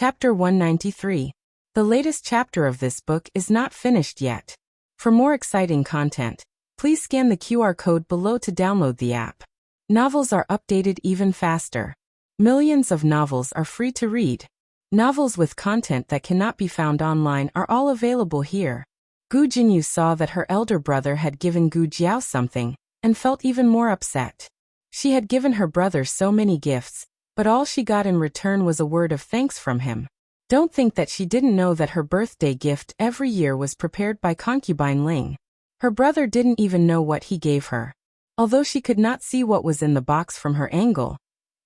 Chapter 193. The latest chapter of this book is not finished yet. For more exciting content, please scan the QR code below to download the app. Novels are updated even faster. Millions of novels are free to read. Novels with content that cannot be found online are all available here. Gu Jinyu saw that her elder brother had given Gu Jiao something, and felt even more upset. She had given her brother so many gifts, but all she got in return was a word of thanks from him. Don't think that she didn't know that her birthday gift every year was prepared by concubine Ling. Her brother didn't even know what he gave her. Although she could not see what was in the box from her angle,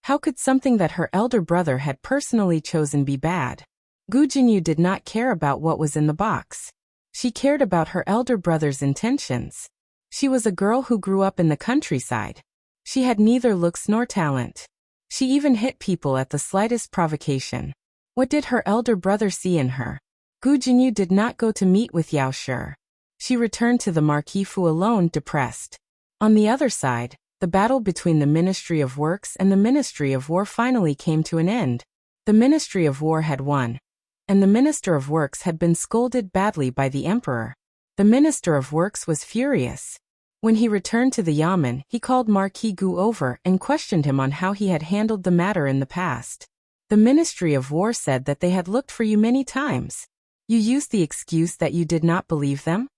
how could something that her elder brother had personally chosen be bad? Gu Jinyu did not care about what was in the box. She cared about her elder brother's intentions. She was a girl who grew up in the countryside. She had neither looks nor talent. She even hit people at the slightest provocation. What did her elder brother see in her? Gu Jinyu did not go to meet with Yao Shi. She returned to the Marquis Fu alone, depressed. On the other side, the battle between the Ministry of Works and the Ministry of War finally came to an end. The Ministry of War had won, and the Minister of Works had been scolded badly by the Emperor. The Minister of Works was furious. When he returned to the Yamen, he called Marquis Gu over and questioned him on how he had handled the matter in the past. The Ministry of War said that they had looked for you many times. You used the excuse that you did not believe them?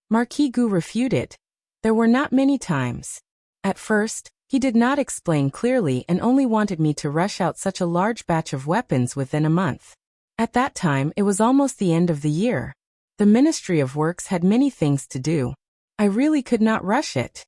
Marquis Gu refuted. There were not many times. At first, he did not explain clearly and only wanted me to rush out such a large batch of weapons within a month. At that time, it was almost the end of the year. The Ministry of Works had many things to do. I really could not rush it.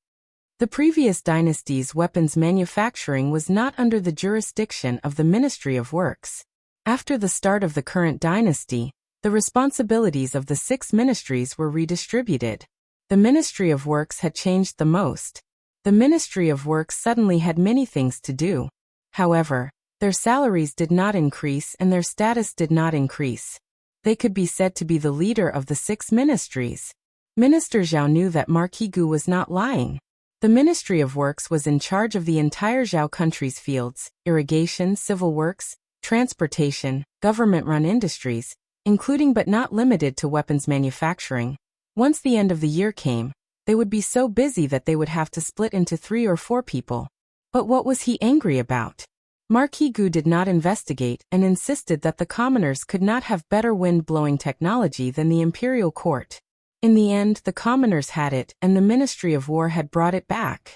The previous dynasty's weapons manufacturing was not under the jurisdiction of the Ministry of Works. After the start of the current dynasty, the responsibilities of the 6 ministries were redistributed. The Ministry of Works had changed the most. The Ministry of Works suddenly had many things to do. However, their salaries did not increase and their status did not increase. They could be said to be the leader of the 6 ministries. Minister Zhao knew that Marquis Gu was not lying. The Ministry of Works was in charge of the entire Zhao country's fields, irrigation, civil works, transportation, government-run industries, including but not limited to weapons manufacturing. Once the end of the year came, they would be so busy that they would have to split into 3 or 4 people. But what was he angry about? Marquis Gu did not investigate and insisted that the commoners could not have better wind-blowing technology than the imperial court. In the end, the commoners had it and the Ministry of War had brought it back.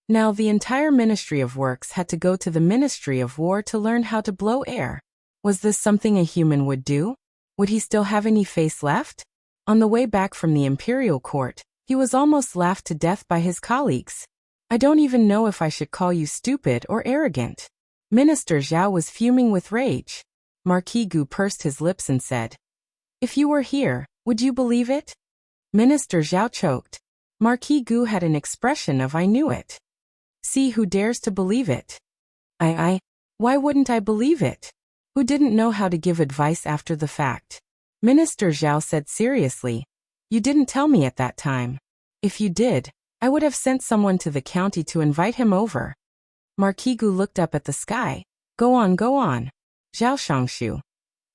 Now the entire Ministry of Works had to go to the Ministry of War to learn how to blow air. Was this something a human would do? Would he still have any face left? On the way back from the imperial court, he was almost laughed to death by his colleagues. I don't even know if I should call you stupid or arrogant. Minister Zhao was fuming with rage. Marquis Gu pursed his lips and said, "If you were here, would you believe it?" Minister Zhao choked. Marquis Gu had an expression of "I knew it." See who dares to believe it. Why wouldn't I believe it? Who didn't know how to give advice after the fact? Minister Zhao said seriously, "You didn't tell me at that time. If you did, I would have sent someone to the county to invite him over." Marquis Gu looked up at the sky. Go on. Zhao Shangshu.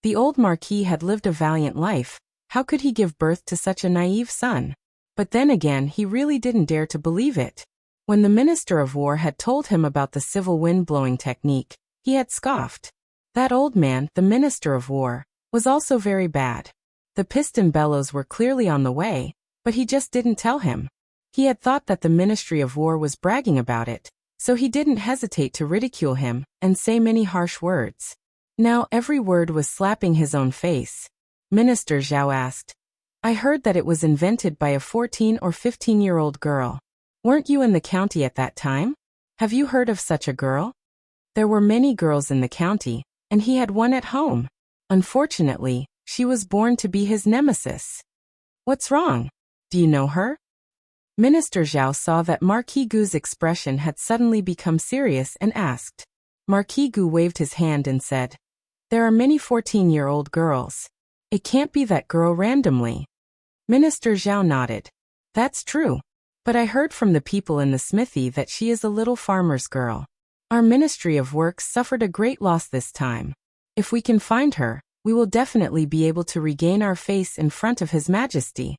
The old Marquis had lived a valiant life. How could he give birth to such a naive son? But then again, he really didn't dare to believe it. When the Minister of War had told him about the civil wind-blowing technique, he had scoffed. That old man, the Minister of War, was also very bad. The piston bellows were clearly on the way, but he just didn't tell him. He had thought that the Ministry of War was bragging about it, so he didn't hesitate to ridicule him and say many harsh words. Now every word was slapping his own face. Minister Zhao asked, "I heard that it was invented by a 14 or 15-year-old girl. Weren't you in the county at that time? Have you heard of such a girl?" There were many girls in the county, and he had one at home. Unfortunately, she was born to be his nemesis. What's wrong? Do you know her? Minister Zhao saw that Marquis Gu's expression had suddenly become serious and asked. Marquis Gu waved his hand and said, "There are many 14-year-old girls. It can't be that girl randomly." Minister Zhao nodded. "That's true. But I heard from the people in the smithy that she is a little farmer's girl. Our Ministry of Works suffered a great loss this time. If we can find her, we will definitely be able to regain our face in front of His Majesty.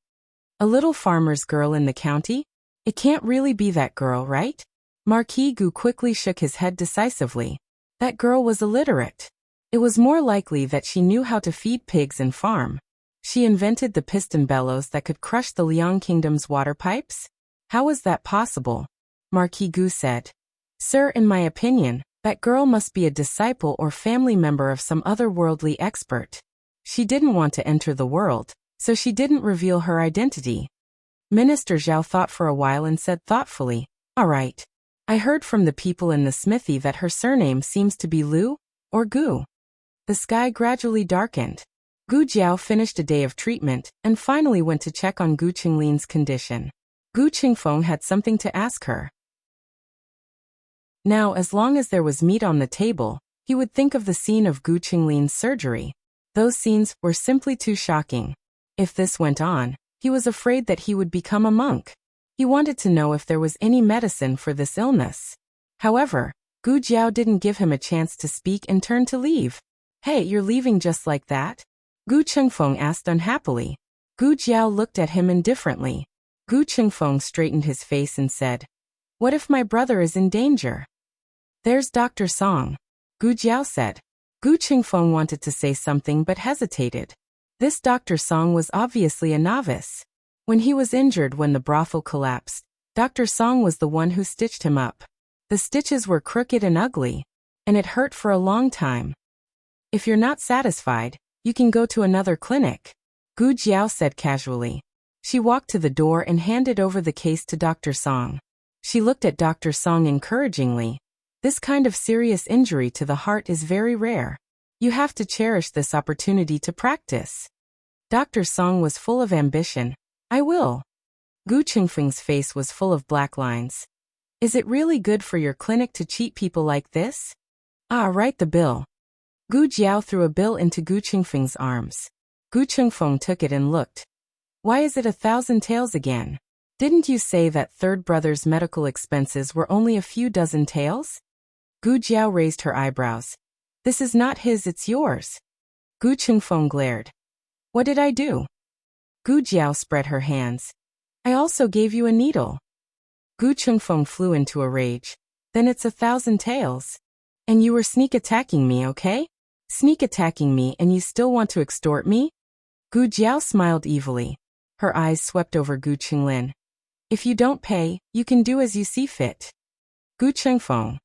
A little farmer's girl in the county? It can't really be that girl, right? Marquis Gu quickly shook his head decisively. That girl was illiterate. It was more likely that she knew how to feed pigs and farm. She invented the piston bellows that could crush the Liang Kingdom's water pipes? How was that possible? Marquis Gu said. Sir, in my opinion, that girl must be a disciple or family member of some otherworldly expert. She didn't want to enter the world, so she didn't reveal her identity. Minister Zhao thought for a while and said thoughtfully, all right. I heard from the people in the smithy that her surname seems to be Lu, or Gu. The sky gradually darkened. Gu Jiao finished a day of treatment and finally went to check on Gu Qinglin's condition. Gu Qingfeng had something to ask her. Now, as long as there was meat on the table, he would think of the scene of Gu Qinglin's surgery. Those scenes were simply too shocking. If this went on, he was afraid that he would become a monk. He wanted to know if there was any medicine for this illness. However, Gu Jiao didn't give him a chance to speak and turned to leave. Hey, you're leaving just like that? Gu Qingfeng asked unhappily. Gu Jiao looked at him indifferently. Gu Qingfeng straightened his face and said, what if my brother is in danger? There's Dr. Song. Gu Jiao said. Gu Qingfeng wanted to say something but hesitated. This Dr. Song was obviously a novice. When he was injured when the brothel collapsed, Dr. Song was the one who stitched him up. The stitches were crooked and ugly, and it hurt for a long time. If you're not satisfied, you can go to another clinic, Gu Jiao said casually. She walked to the door and handed over the case to Dr. Song. She looked at Dr. Song encouragingly. This kind of serious injury to the heart is very rare. You have to cherish this opportunity to practice. Dr. Song was full of ambition. I will. Gu Qingfeng's face was full of black lines. Is it really good for your clinic to cheat people like this? Write the bill. Gu Jiao threw a bill into Gu Qingfeng's arms. Gu Qingfeng took it and looked. Why is it 1,000 taels again? Didn't you say that third brother's medical expenses were only a few dozen taels? Gu Jiao raised her eyebrows. This is not his, it's yours. Gu Qingfeng glared. What did I do? Gu Jiao spread her hands. I also gave you a needle. Gu Qingfeng flew into a rage. Then it's 1,000 taels. And you were sneak attacking me, okay? Sneak attacking me and you still want to extort me? Gu Jiao smiled evilly. Her eyes swept over Gu Qinglin. If you don't pay, you can do as you see fit. Gu Qingfeng.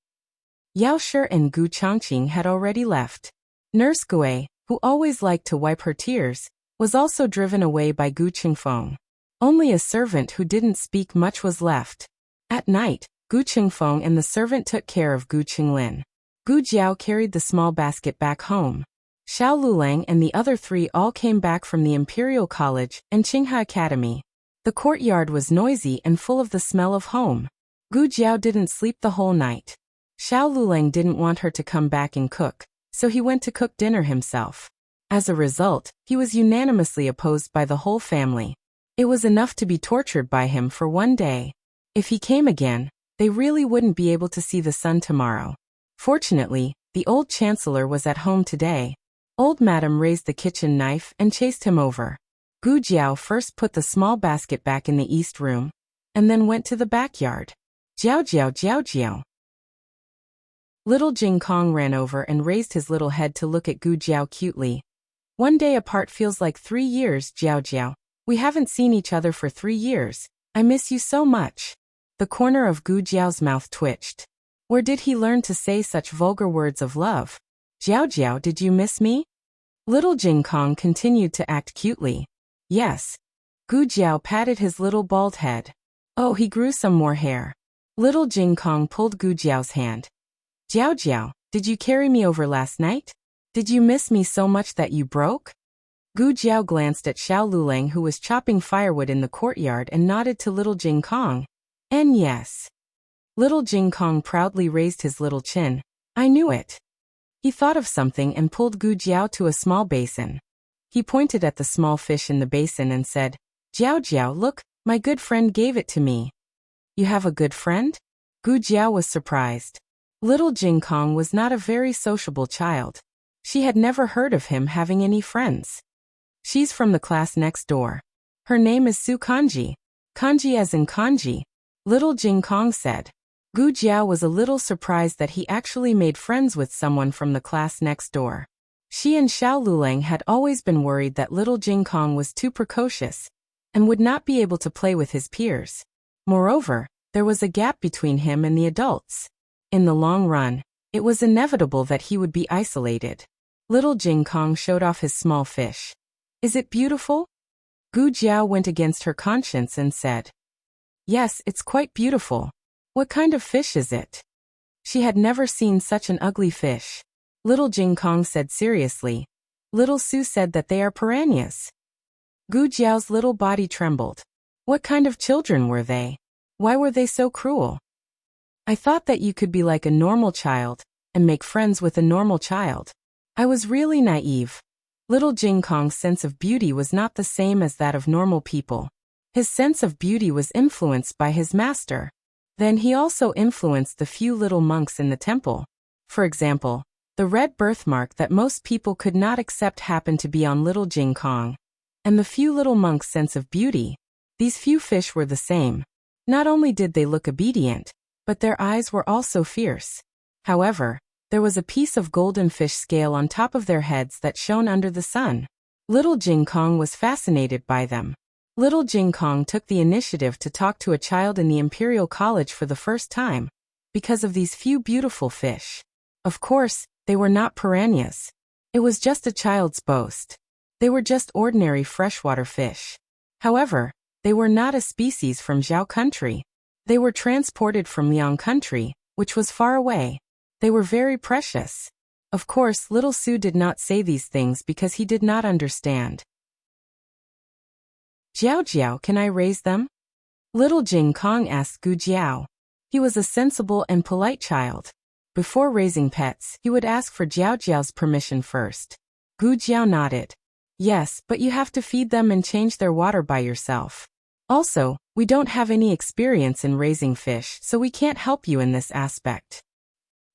Yao Shi and Gu Changqing had already left. Nurse Gui, who always liked to wipe her tears, was also driven away by Gu Qingfeng. Only a servant who didn't speak much was left. At night, Gu Qingfeng and the servant took care of Gu Qinglin. Gu Jiao carried the small basket back home. Xiao Lulang and the other three all came back from the Imperial College and Qinghe Academy. The courtyard was noisy and full of the smell of home. Gu Jiao didn't sleep the whole night. Xiao Lulang didn't want her to come back and cook, so he went to cook dinner himself. As a result, he was unanimously opposed by the whole family. It was enough to be tortured by him for one day. If he came again, they really wouldn't be able to see the sun tomorrow. Fortunately, the old chancellor was at home today. Old Madam raised the kitchen knife and chased him over. Gu Jiao first put the small basket back in the east room, and then went to the backyard. Jiao Jiao Jiao Jiao. Little Jing Kong ran over and raised his little head to look at Gu Jiao cutely. One day apart feels like 3 years, Jiao Jiao. We haven't seen each other for 3 years. I miss you so much. The corner of Gu Jiao's mouth twitched. Where did he learn to say such vulgar words of love? Jiao Jiao, did you miss me? Little Jing Kong continued to act cutely. Yes. Gu Jiao patted his little bald head. Oh, he grew some more hair. Little Jing Kong pulled Gu Jiao's hand. Jiao Jiao, did you carry me over last night? Did you miss me so much that you broke? Gu Jiao glanced at Xiao Lulang who was chopping firewood in the courtyard and nodded to little Jing Kong. And yes. Little Jing Kong proudly raised his little chin. I knew it. He thought of something and pulled Gu Jiao to a small basin. He pointed at the small fish in the basin and said, Jiao Jiao, look, my good friend gave it to me. You have a good friend? Gu Jiao was surprised. Little Jing Kong was not a very sociable child. She had never heard of him having any friends. She's from the class next door. Her name is Su Kanji. Kanji as in kanji, Little Jing Kong said. Gu Jiao was a little surprised that he actually made friends with someone from the class next door. She and Xiao Lulang had always been worried that Little Jing Kong was too precocious and would not be able to play with his peers. Moreover, there was a gap between him and the adults. In the long run, it was inevitable that he would be isolated. Little Jing Kong showed off his small fish. Is it beautiful? Gu Jiao went against her conscience and said, Yes, it's quite beautiful. What kind of fish is it? She had never seen such an ugly fish. Little Jing Kong said seriously. Little Su said that they are piranhas. Gu Jiao's little body trembled. What kind of children were they? Why were they so cruel? I thought that you could be like a normal child and make friends with a normal child. I was really naive. Little Jing Kong's sense of beauty was not the same as that of normal people. His sense of beauty was influenced by his master. Then he also influenced the few little monks in the temple. For example, the red birthmark that most people could not accept happened to be on Little Jing Kong. And the few little monks' sense of beauty, these few fish were the same. Not only did they look obedient, but their eyes were also fierce. However, there was a piece of golden fish scale on top of their heads that shone under the sun. Little Jing Kong was fascinated by them. Little Jing Kong took the initiative to talk to a child in the Imperial College for the first time, because of these few beautiful fish. Of course, they were not piranhas. It was just a child's boast. They were just ordinary freshwater fish. However, they were not a species from Zhao country. They were transported from Liang country, which was far away. They were very precious. Of course, Little Su did not say these things because he did not understand. Jiao Jiao, can I raise them? Little Jing Kong asked Gu Jiao. He was a sensible and polite child. Before raising pets, he would ask for Jiao Jiao's permission first. Gu Jiao nodded. Yes, but you have to feed them and change their water by yourself. Also, we don't have any experience in raising fish, so we can't help you in this aspect.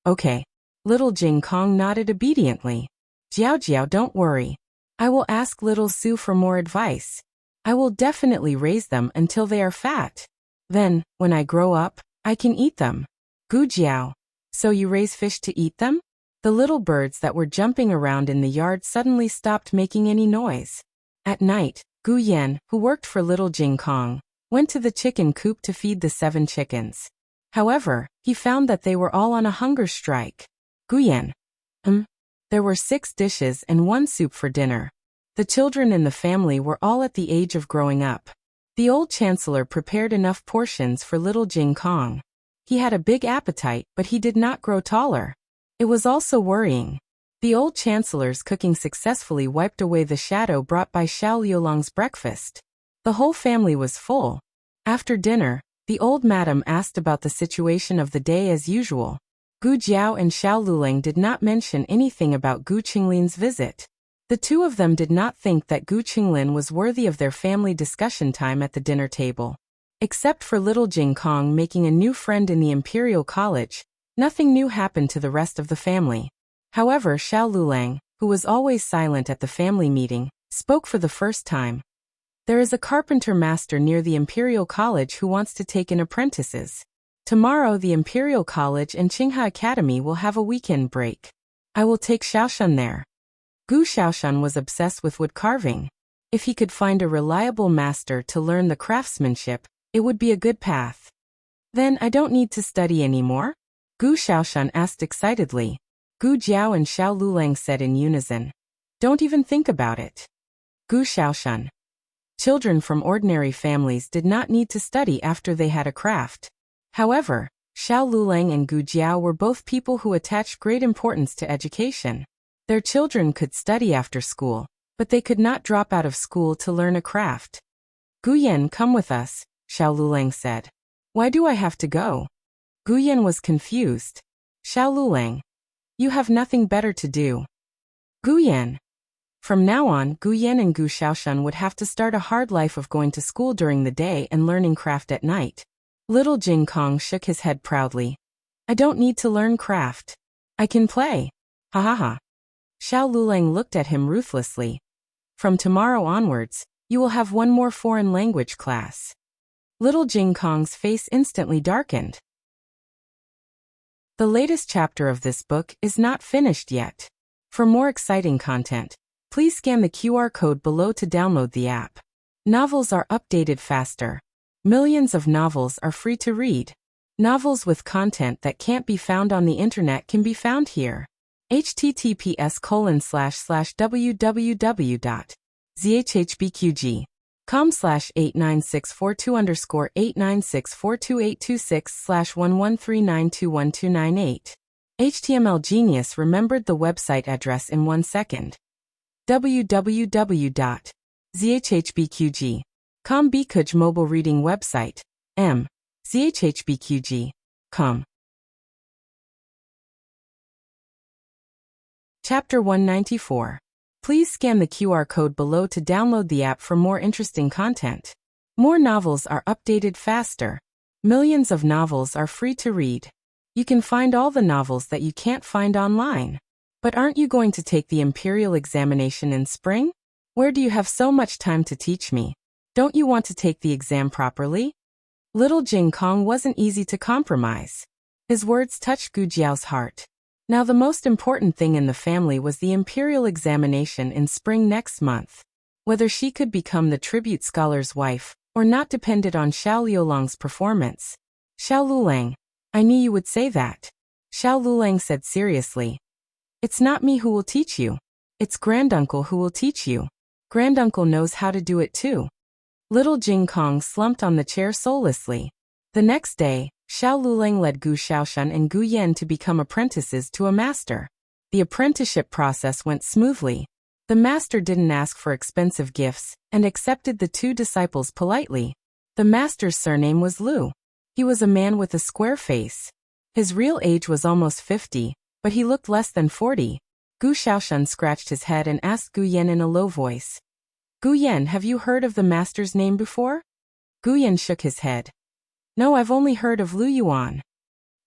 Okay. Little Jing Kong nodded obediently. Jiao Jiao, don't worry. I will ask Little Su for more advice. I will definitely raise them until they are fat. Then, when I grow up, I can eat them. Gu Jiao. So you raise fish to eat them? The little birds that were jumping around in the yard suddenly stopped making any noise. At night, Gu Yan, who worked for Little Jing Kong, went to the chicken coop to feed the 7 chickens. However, he found that they were all on a hunger strike. Gu Yan. There were 6 dishes and 1 soup for dinner. The children in the family were all at the age of growing up. The old chancellor prepared enough portions for Little Jing Kong. He had a big appetite, but he did not grow taller. It was also worrying. The old chancellor's cooking successfully wiped away the shadow brought by Xiao Liulang's breakfast. The whole family was full. After dinner, the old madam asked about the situation of the day as usual. Gu Jiao and Xiao Lulang did not mention anything about Gu Qinglin's visit. The two of them did not think that Gu Qinglin was worthy of their family discussion time at the dinner table. Except for Little Jing Kong making a new friend in the Imperial College, nothing new happened to the rest of the family. However, Xiao Lulang, who was always silent at the family meeting, spoke for the first time. There is a carpenter master near the Imperial College who wants to take in apprentices. Tomorrow the Imperial College and Qinghe Academy will have a weekend break. I will take Xiaoshan there. Gu Xiaoshan was obsessed with wood carving. If he could find a reliable master to learn the craftsmanship, it would be a good path. Then I don't need to study anymore? Gu Xiaoshan asked excitedly. Gu Jiao and Xiao Lulang said in unison. Don't even think about it. Gu Xiaoshan. Children from ordinary families did not need to study after they had a craft. However, Xiao Lulang and Gu Jiao were both people who attached great importance to education. Their children could study after school, but they could not drop out of school to learn a craft. Gu Yan, come with us, Xiao Lulang said. Why do I have to go? Gu Yan was confused. Xiao Lulang. You have nothing better to do. Gu Yan. From now on, Gu Yan and Gu Xiaoshan would have to start a hard life of going to school during the day and learning craft at night. Little Jing Kong shook his head proudly. I don't need to learn craft. I can play. Ha ha ha. Xiao Lulang looked at him ruthlessly. From tomorrow onwards, you will have one more foreign language class. Little Jing Kong's face instantly darkened. The latest chapter of this book is not finished yet. For more exciting content, please scan the QR code below to download the app. Novels are updated faster. Millions of novels are free to read. Novels with content that can't be found on the internet can be found here. https://www.zhhbqg.com/89642_896422826/11392128. HTML Genius remembered the website address in 1 second. www.zhhbqg.com Bikuj mobile reading website. zhhbqg.com. Chapter 194. Please scan the QR code below to download the app for more interesting content. More novels are updated faster. Millions of novels are free to read. You can find all the novels that you can't find online. But aren't you going to take the Imperial examination in spring? Where do you have so much time to teach me? Don't you want to take the exam properly? Little Jing Kong wasn't easy to compromise. His words touched Gu Jiao's heart. Now the most important thing in the family was the Imperial examination in spring next month. Whether she could become the tribute scholar's wife, or not depended on Xiao Liulang's performance. Xiao Lulang, I knew you would say that. Xiao Lulang said seriously. It's not me who will teach you. It's granduncle who will teach you. Granduncle knows how to do it too. Little Jing Kong slumped on the chair soullessly. The next day, Xiao Lulang led Gu Xiaoshan and Gu Yan to become apprentices to a master. The apprenticeship process went smoothly. The master didn't ask for expensive gifts, and accepted the two disciples politely. The master's surname was Lu. He was a man with a square face. His real age was almost 50, but he looked less than 40. Gu Xiaoshan scratched his head and asked Gu Yan in a low voice. Gu Yan, have you heard of the master's name before? Gu Yan shook his head. No, I've only heard of Lu Yuan.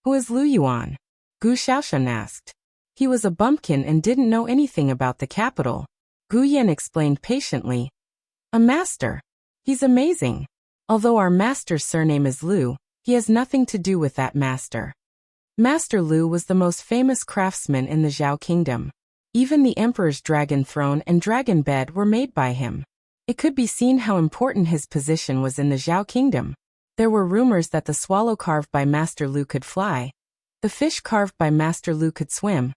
Who is Lu Yuan? Gu Xiaoshan asked. He was a bumpkin and didn't know anything about the capital. Gu Yan explained patiently. A master. He's amazing. Although our master's surname is Lu, he has nothing to do with that master. Master Lu was the most famous craftsman in the Zhao kingdom. Even the emperor's dragon throne and dragon bed were made by him. It could be seen how important his position was in the Zhao kingdom. There were rumors that the swallow carved by Master Lu could fly, the fish carved by Master Lu could swim,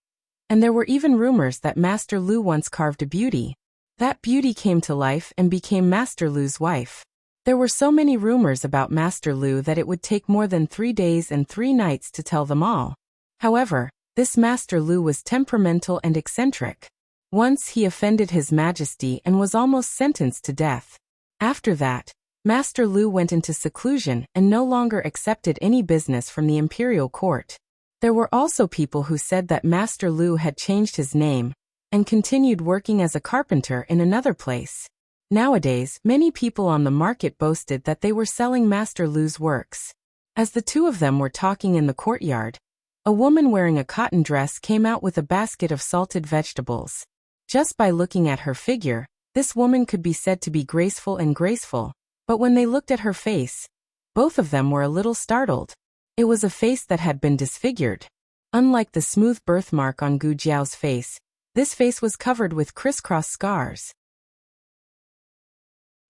and there were even rumors that Master Lu once carved a beauty. That beauty came to life and became Master Lu's wife. There were so many rumors about Master Lu that it would take more than 3 days and 3 nights to tell them all. However, this Master Lu was temperamental and eccentric. Once he offended His Majesty and was almost sentenced to death. After that, Master Lu went into seclusion and no longer accepted any business from the imperial court. There were also people who said that Master Lu had changed his name and continued working as a carpenter in another place. Nowadays, many people on the market boasted that they were selling Master Lu's works. As the two of them were talking in the courtyard, a woman wearing a cotton dress came out with a basket of salted vegetables. Just by looking at her figure, this woman could be said to be graceful. But when they looked at her face, both of them were a little startled. It was a face that had been disfigured. Unlike the smooth birthmark on Gu Jiao's face, this face was covered with crisscross scars.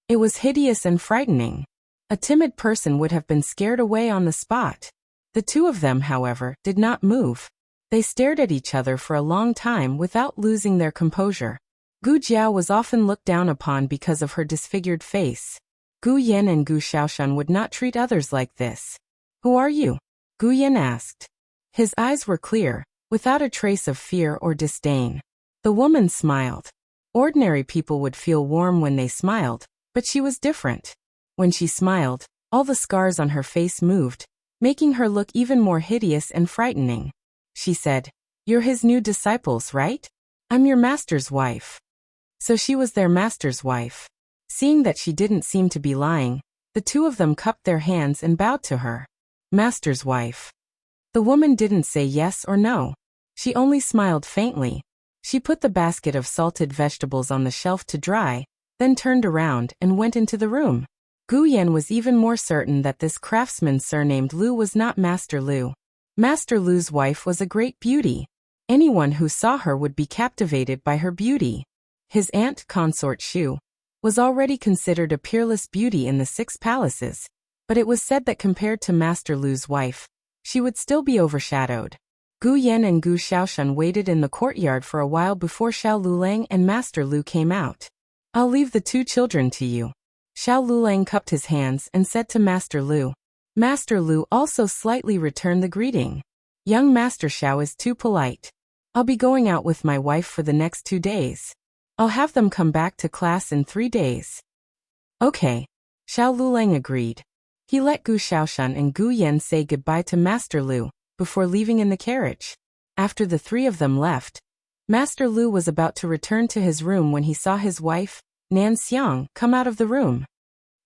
It was hideous and frightening. A timid person would have been scared away on the spot. The two of them, however, did not move. They stared at each other for a long time without losing their composure. Gu Jiao was often looked down upon because of her disfigured face. Gu Yan and Gu Xiaoshan would not treat others like this. Who are you? Gu Yan asked. His eyes were clear, without a trace of fear or disdain. The woman smiled. Ordinary people would feel warm when they smiled, but she was different. When she smiled, all the scars on her face moved, making her look even more hideous and frightening. She said, You're his new disciples, right? I'm your master's wife. So she was their master's wife. Seeing that she didn't seem to be lying, the two of them cupped their hands and bowed to her. Master's wife. The woman didn't say yes or no. She only smiled faintly. She put the basket of salted vegetables on the shelf to dry, then turned around and went into the room. Gu Yan was even more certain that this craftsman surnamed Lu was not Master Lu. Master Lu's wife was a great beauty. Anyone who saw her would be captivated by her beauty. His aunt consort Shu was already considered a peerless beauty in the 6 palaces, but it was said that compared to Master Lu's wife, she would still be overshadowed. Gu Yan and Gu Xiaoshan waited in the courtyard for a while before Xiao Lulang and Master Lu came out. "I'll leave the 2 children to you." Xiao Lulang cupped his hands and said to Master Lu. Master Lu also slightly returned the greeting. "Young Master Xiao is too polite. I'll be going out with my wife for the next 2 days. I'll have them come back to class in 3 days." "Okay." Xiao Lulang agreed. He let Gu Xiaoshan and Gu Yan say goodbye to Master Lu before leaving in the carriage. After the 3 of them left, Master Lu was about to return to his room when he saw his wife, Nan Xiang, come out of the room.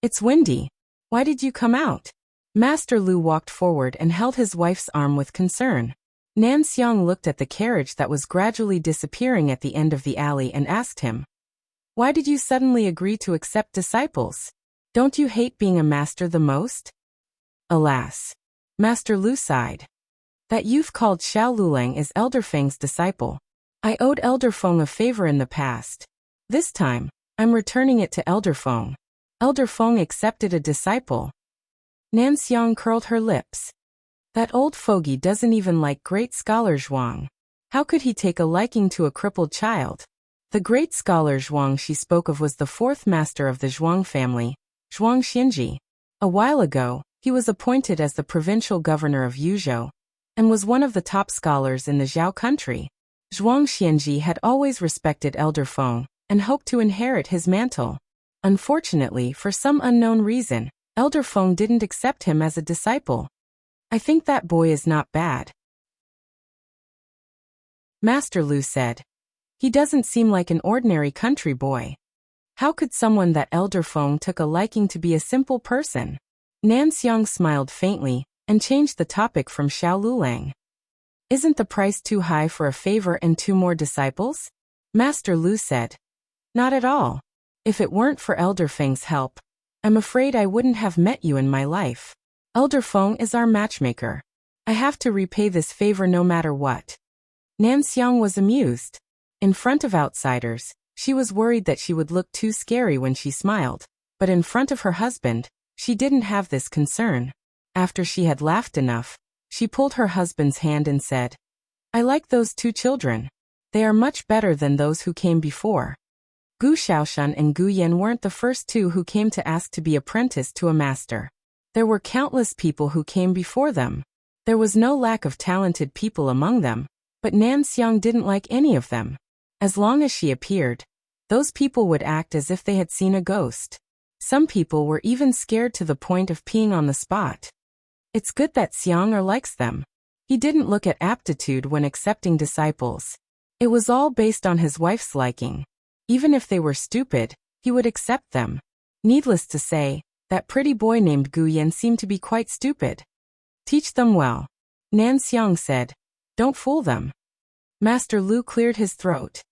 "It's windy. Why did you come out?" Master Lu walked forward and held his wife's arm with concern. Nan Xiang looked at the carriage that was gradually disappearing at the end of the alley and asked him, "Why did you suddenly agree to accept disciples? Don't you hate being a master the most?" "Alas." Master Lu sighed. "That youth called Xiao Lulang is Elder Feng's disciple. I owed Elder Feng a favor in the past. This time, I'm returning it to Elder Feng." Elder Feng accepted a disciple. Nan Xiang curled her lips. That old fogey doesn't even like great scholar Zhuang. How could he take a liking to a crippled child? The great scholar Zhuang she spoke of was the 4th master of the Zhuang family, Zhuang Xinji. A while ago, he was appointed as the provincial governor of Yuzhou, and was one of the top scholars in the Zhao country. Zhuang Xianji had always respected Elder Feng, and hoped to inherit his mantle. Unfortunately, for some unknown reason, Elder Feng didn't accept him as a disciple. "I think that boy is not bad," Master Lu said. "He doesn't seem like an ordinary country boy. How could someone that Elder Feng took a liking to be a simple person?" Nan Xiang smiled faintly, and changed the topic from Xiao Lulang. "Isn't the price too high for a favor and 2 more disciples?" Master Lu said. "Not at all. If it weren't for Elder Feng's help, I'm afraid I wouldn't have met you in my life. Elder Feng is our matchmaker. I have to repay this favor no matter what." Nan Xiang was amused. In front of outsiders, she was worried that she would look too scary when she smiled, but in front of her husband, she didn't have this concern. After she had laughed enough, she pulled her husband's hand and said, "I like those 2 children. They are much better than those who came before." Gu Xiaoshan and Gu Yan weren't the first 2 who came to ask to be apprenticed to a master. There were countless people who came before them. There was no lack of talented people among them, but Nan Xiang didn't like any of them. As long as she appeared, those people would act as if they had seen a ghost. Some people were even scared to the point of peeing on the spot. It's good that Xiang likes them. He didn't look at aptitude when accepting disciples. It was all based on his wife's liking. Even if they were stupid, he would accept them. Needless to say, that pretty boy named Gu Yan seemed to be quite stupid. "Teach them well," Nan Xiang said. "Don't fool them." Master Lu cleared his throat.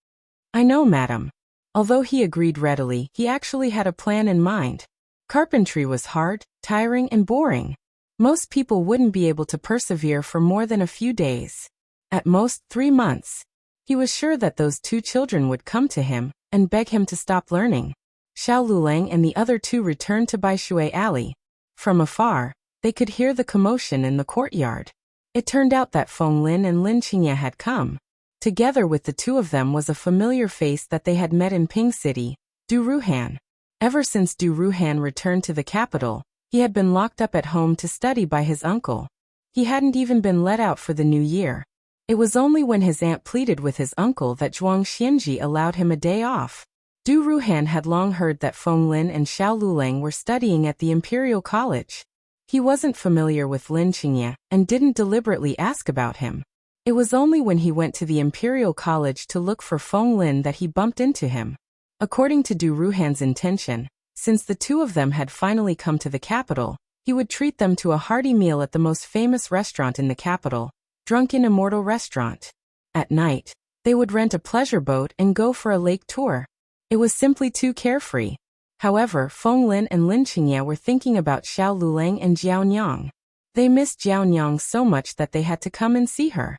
"I know, madam." Although he agreed readily, he actually had a plan in mind. Carpentry was hard, tiring, and boring. Most people wouldn't be able to persevere for more than a few days. At most 3 months. He was sure that those 2 children would come to him and beg him to stop learning. Xiao Lulang and the other 2 returned to Baishui Alley. From afar, they could hear the commotion in the courtyard. It turned out that Feng Lin and Lin Qingye had come. Together with the 2 of them was a familiar face that they had met in Ping City, Du Ruhan. Ever since Du Ruhan returned to the capital, he had been locked up at home to study by his uncle. He hadn't even been let out for the new year. It was only when his aunt pleaded with his uncle that Zhuang Xianji allowed him a day off. Du Ruhan had long heard that Feng Lin and Xiao Lulang were studying at the Imperial College. He wasn't familiar with Lin Qingye and didn't deliberately ask about him. It was only when he went to the Imperial College to look for Feng Lin that he bumped into him. According to Du Ruhan's intention, since the 2 of them had finally come to the capital, He would treat them to a hearty meal at the most famous restaurant in the capital, Drunken Immortal Restaurant. At night, they would rent a pleasure boat and go for a lake tour. It was simply too carefree. However, Feng Lin and Lin Qingye were thinking about Xiao Lulang and Jiao Nyang. They missed Jiao Nyang so much that they had to come and see her.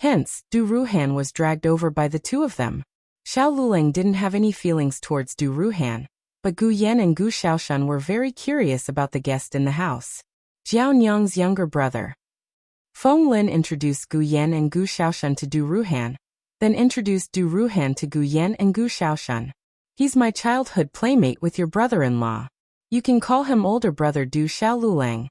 Hence, Du Ruhan was dragged over by the two of them. Xiao Lulang didn't have any feelings towards Du Ruhan, but Gu Yan and Gu Xiaoshan were very curious about the guest in the house. Jiao Nyang's younger brother. Feng Lin introduced Gu Yan and Gu Xiaoshan to Du Ruhan, then introduced Du Ruhan to Gu Yan and Gu Xiaoshan. He's my childhood playmate with your brother-in-law. You can call him older brother Du Xiao Lulang.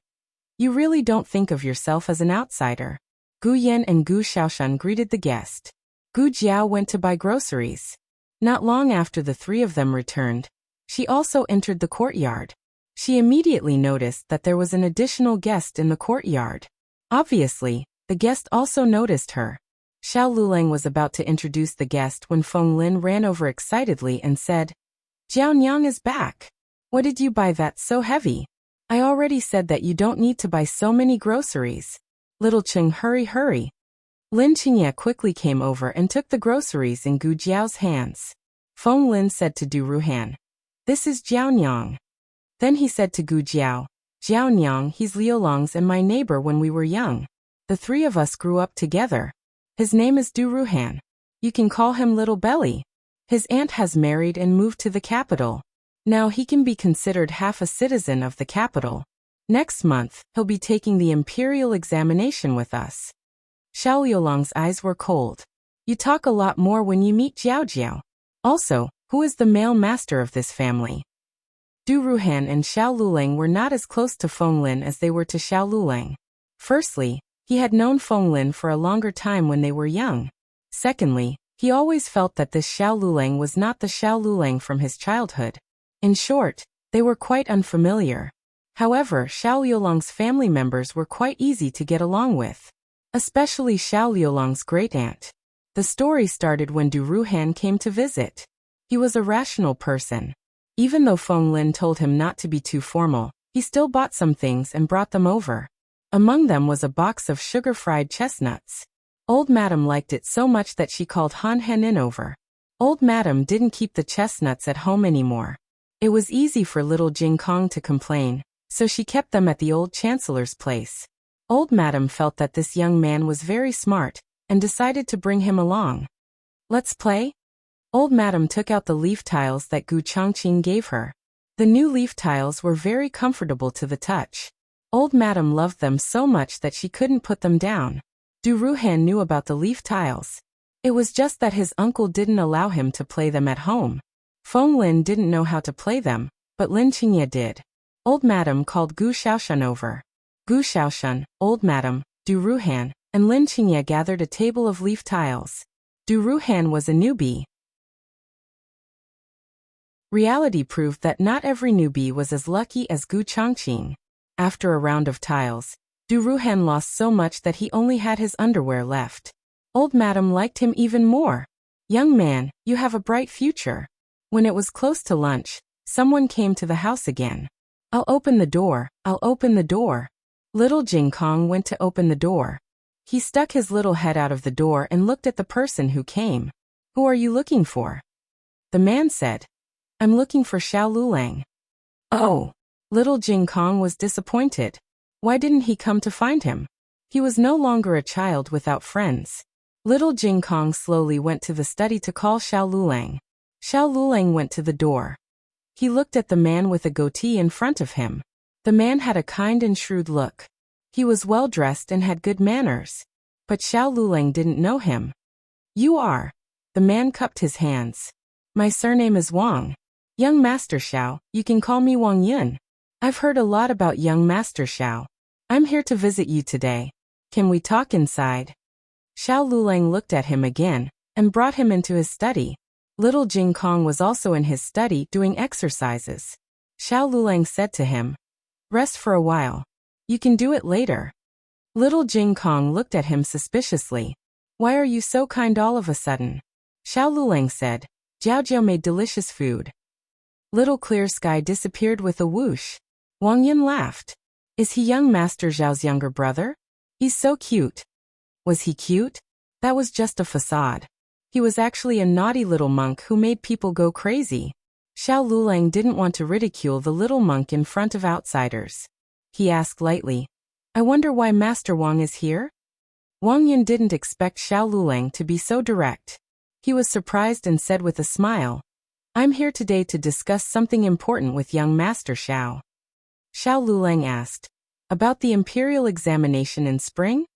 You really don't think of yourself as an outsider. Gu Yan and Gu Xiaoshan greeted the guest. Gu Jiao went to buy groceries. Not long after the three of them returned, she also entered the courtyard. She immediately noticed that there was an additional guest in the courtyard. Obviously, the guest also noticed her. Xiao Lulang was about to introduce the guest when Feng Lin ran over excitedly and said, Jiao Nyang is back. What did you buy that's so heavy? I already said that you don't need to buy so many groceries. Little Cheng, hurry. Lin Qingye quickly came over and took the groceries in Gu Jiao's hands. Feng Lin said to Du Ruhan, This is Jiao Nyang. Then he said to Gu Jiao, Jiao Nyang, he's Liu Long's and my neighbor when we were young. The three of us grew up together. His name is Du Ruhan. You can call him Little Belly. His aunt has married and moved to the capital. Now he can be considered half a citizen of the capital. Next month, he'll be taking the imperial examination with us. Xiao Liulong's eyes were cold. You talk a lot more when you meet Jiao Jiao. Also, who is the male master of this family? Du Ruhan and Xiao Lulang were not as close to Feng Lin as they were to Xiao Lulang. Firstly, he had known Feng Lin for a longer time when they were young. Secondly, he always felt that this Xiao Lulang was not the Xiao Lulang from his childhood. In short, they were quite unfamiliar. However, Xiao Liulong's family members were quite easy to get along with. Especially Xiao Liulong's great-aunt. The story started when Du Ruhan came to visit. He was a rational person. Even though Feng Lin told him not to be too formal, he still bought some things and brought them over. Among them was a box of sugar-fried chestnuts. Old Madam liked it so much that she called Han Henin over. Old Madam didn't keep the chestnuts at home anymore. It was easy for little Jing Kong to complain, so she kept them at the old chancellor's place. Old Madam felt that this young man was very smart, and decided to bring him along. Let's play? Old Madam took out the leaf tiles that Gu Changqing gave her. The new leaf tiles were very comfortable to the touch. Old Madam loved them so much that she couldn't put them down. Du Ruhan knew about the leaf tiles. It was just that his uncle didn't allow him to play them at home. Feng Lin didn't know how to play them, but Lin Qingye did. Old Madam called Gu Xiaoshan over. Gu Xiaoshan, Old Madam, Du Ruhan, and Lin Qingye gathered a table of leaf tiles. Du Ruhan was a newbie. Reality proved that not every newbie was as lucky as Gu Changqing. After a round of tiles, Du Ruhan lost so much that he only had his underwear left. Old Madam liked him even more. Young man, you have a bright future. When it was close to lunch, someone came to the house again. I'll open the door. Little Jing Kong went to open the door. He stuck his little head out of the door and looked at the person who came. Who are you looking for? The man said, I'm looking for Xiao Lulang. Oh! Little Jing Kong was disappointed. Why didn't he come to find him? He was no longer a child without friends. Little Jing Kong slowly went to the study to call Xiao Lulang. Xiao Lulang went to the door. He looked at the man with a goatee in front of him. The man had a kind and shrewd look. He was well dressed and had good manners. But Xiao Lulang didn't know him. You are? The man cupped his hands. My surname is Wang. Young Master Xiao, you can call me Wang Yun. I've heard a lot about young Master Xiao. I'm here to visit you today. Can we talk inside? Xiao Lulang looked at him again, and brought him into his study. Little Jing Kong was also in his study doing exercises. Xiao Lulang said to him, Rest for a while. You can do it later. Little Jing Kong looked at him suspiciously. Why are you so kind all of a sudden? Xiao Lulang said, Jiao Jiao made delicious food. Little Clear Sky disappeared with a whoosh. Wang Yin laughed. Is he young Master Zhao's younger brother? He's so cute. Was he cute? That was just a facade. He was actually a naughty little monk who made people go crazy. Xiao Lulang didn't want to ridicule the little monk in front of outsiders. He asked lightly, I wonder why Master Wang is here? Wang Yin didn't expect Xiao Lulang to be so direct. He was surprised and said with a smile, I'm here today to discuss something important with young Master Xiao. Xiao Lulang asked, about the imperial examination in spring?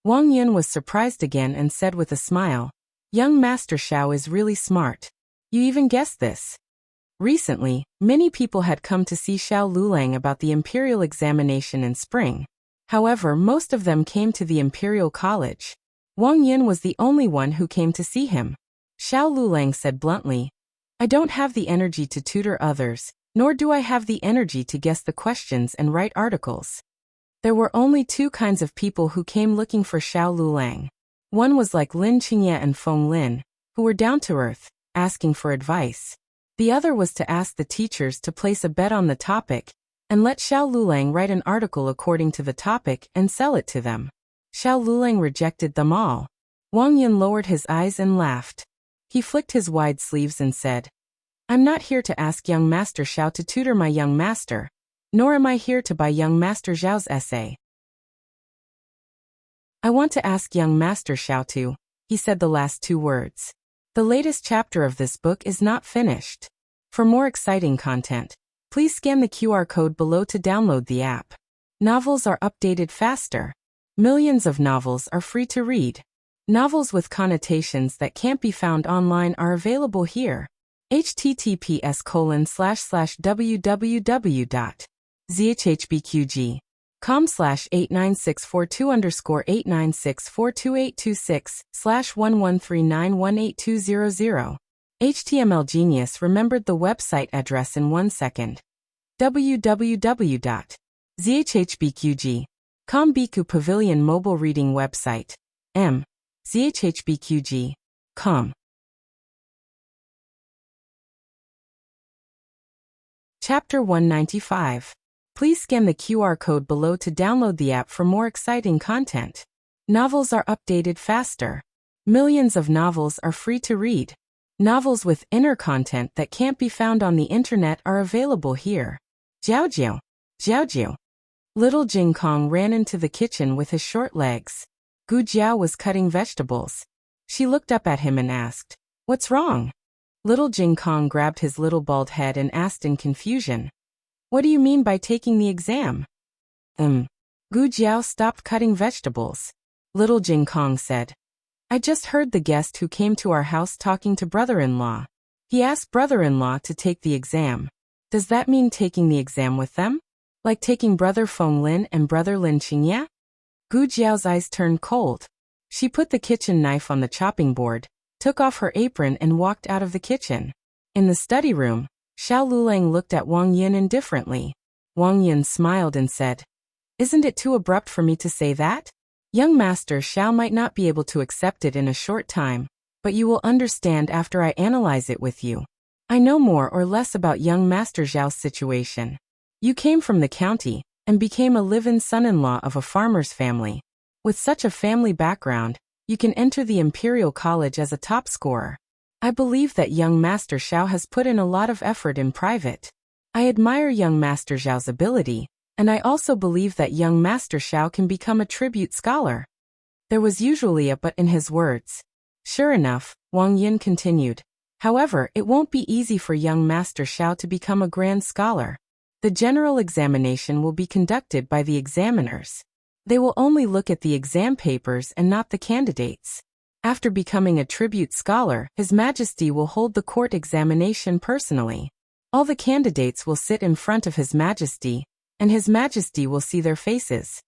Wang Yin was surprised again and said with a smile, young Master Xiao is really smart. You even guessed this. Recently, many people had come to see Xiao Lulang about the imperial examination in spring. However, most of them came to the imperial college. Wang Yin was the only one who came to see him. Xiao Lulang said bluntly, I don't have the energy to tutor others, nor do I have the energy to guess the questions and write articles. There were only two kinds of people who came looking for Xiao Lulang. One was like Lin Qingye and Feng Lin, who were down to earth, asking for advice. The other was to ask the teachers to place a bet on the topic, and let Xiao Lulang write an article according to the topic and sell it to them. Xiao Lulang rejected them all. Wang Yin lowered his eyes and laughed. He flicked his wide sleeves and said, I'm not here to ask young Master Xiao to tutor my young master, nor am I here to buy young Master Zhao's essay. I want to ask young Master Xiao to, he said the last two words. The latest chapter of this book is not finished. For more exciting content, please scan the QR code below to download the app. Novels are updated faster. Millions of novels are free to read. Novels with connotations that can't be found online are available here. https://www.zhbqg.com/89642_89642/113918200. HTML Genius remembered the website address in 1 second. www.zhbqg.com Biku Pavilion Mobile Reading Website. zhbqg.com. Chapter 195. Please scan the QR code below to download the app for more exciting content. Novels are updated faster. Millions of novels are free to read. Novels with inner content that can't be found on the internet are available here. Jiao Jiao. Little Jing Kong ran into the kitchen with his short legs. Gu Jiao was cutting vegetables. She looked up at him and asked, What's wrong? Little Jing Kong grabbed his little bald head and asked in confusion, What do you mean by taking the exam? Gu Jiao stopped cutting vegetables. Little Jing Kong said, I just heard the guest who came to our house talking to brother-in-law. He asked brother-in-law to take the exam. Does that mean taking the exam with them? Like taking brother Feng Lin and brother Lin Qingye? Gu Jiao's eyes turned cold. She put the kitchen knife on the chopping board, took off her apron and walked out of the kitchen. In the study room, Xiao Lulang looked at Wang Yin indifferently. Wang Yin smiled and said, Isn't it too abrupt for me to say that? Young Master Xiao might not be able to accept it in a short time, but you will understand after I analyze it with you. I know more or less about young Master Zhao's situation. You came from the county and became a live-in son-in-law of a farmer's family. With such a family background, you can enter the Imperial College as a top scorer. I believe that young Master Xiao has put in a lot of effort in private. I admire young Master Zhao's ability, and I also believe that young Master Xiao can become a tribute scholar. There was usually a but in his words. Sure enough, Wang Yin continued. However, it won't be easy for young Master Xiao to become a grand scholar. The general examination will be conducted by the examiners. They will only look at the exam papers and not the candidates. After becoming a tribute scholar, His Majesty will hold the court examination personally. All the candidates will sit in front of His Majesty, and His Majesty will see their faces.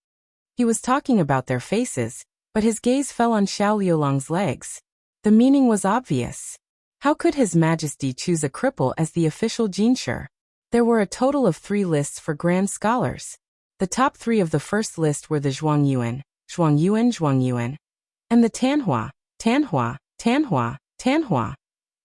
He was talking about their faces, but his gaze fell on Xiao Liulang's legs. The meaning was obvious. How could His Majesty choose a cripple as the official jinshi? There were a total of 3 lists for grand scholars. The top 3 of the first list were the Zhuangyuan, and the Tanhua,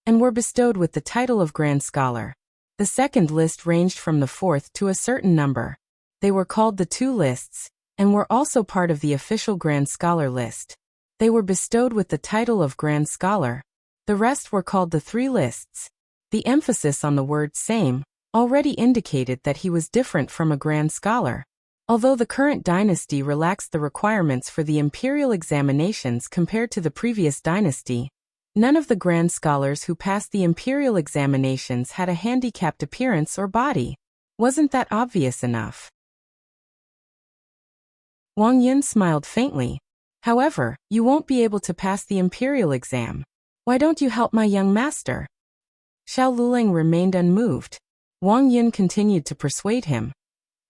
and were bestowed with the title of grand scholar. The second list ranged from the fourth to a certain number. They were called the two lists, and were also part of the official Grand Scholar list. They were bestowed with the title of Grand Scholar. The rest were called the three lists. The emphasis on the word same already indicated that he was different from a Grand Scholar. Although the current dynasty relaxed the requirements for the imperial examinations compared to the previous dynasty, none of the Grand Scholars who passed the imperial examinations had a handicapped appearance or body. Wasn't that obvious enough? Wang Yun smiled faintly. However, you won't be able to pass the imperial exam. Why don't you help my young master? Xiao Lulang remained unmoved. Wang Yun continued to persuade him.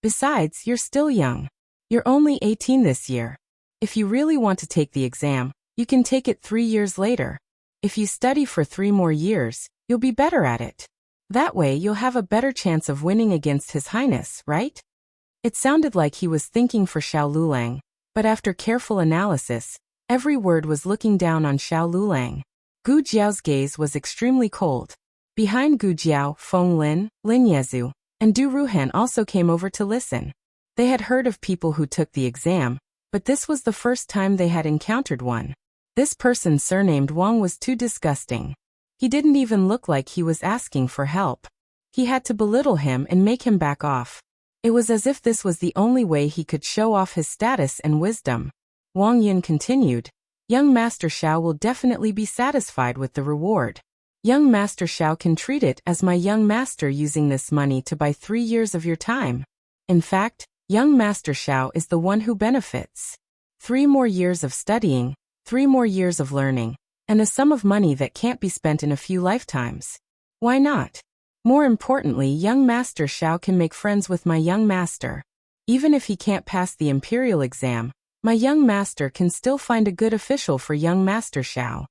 Besides, you're still young. You're only 18 this year. If you really want to take the exam, you can take it 3 years later. If you study for 3 more years, you'll be better at it. That way you'll have a better chance of winning against His Highness, right? It sounded like he was thinking for Xiao Lulang, but after careful analysis, every word was looking down on Xiao Lulang. Gu Jiao's gaze was extremely cold. Behind Gu Jiao, Feng Lin, Lin Yezu, and Du Ruhan also came over to listen. They had heard of people who took the exam, but this was the first time they had encountered one. This person surnamed Wang was too disgusting. He didn't even look like he was asking for help. He had to belittle him and make him back off. It was as if this was the only way he could show off his status and wisdom. Wang Yun continued, Young Master Xiao will definitely be satisfied with the reward. Young Master Xiao can treat it as my young master using this money to buy 3 years of your time. In fact, young Master Xiao is the one who benefits. 3 more years of studying, 3 more years of learning, and a sum of money that can't be spent in a few lifetimes. Why not? More importantly, young Master Xiao can make friends with my young master. Even if he can't pass the imperial exam, my young master can still find a good official for young Master Xiao.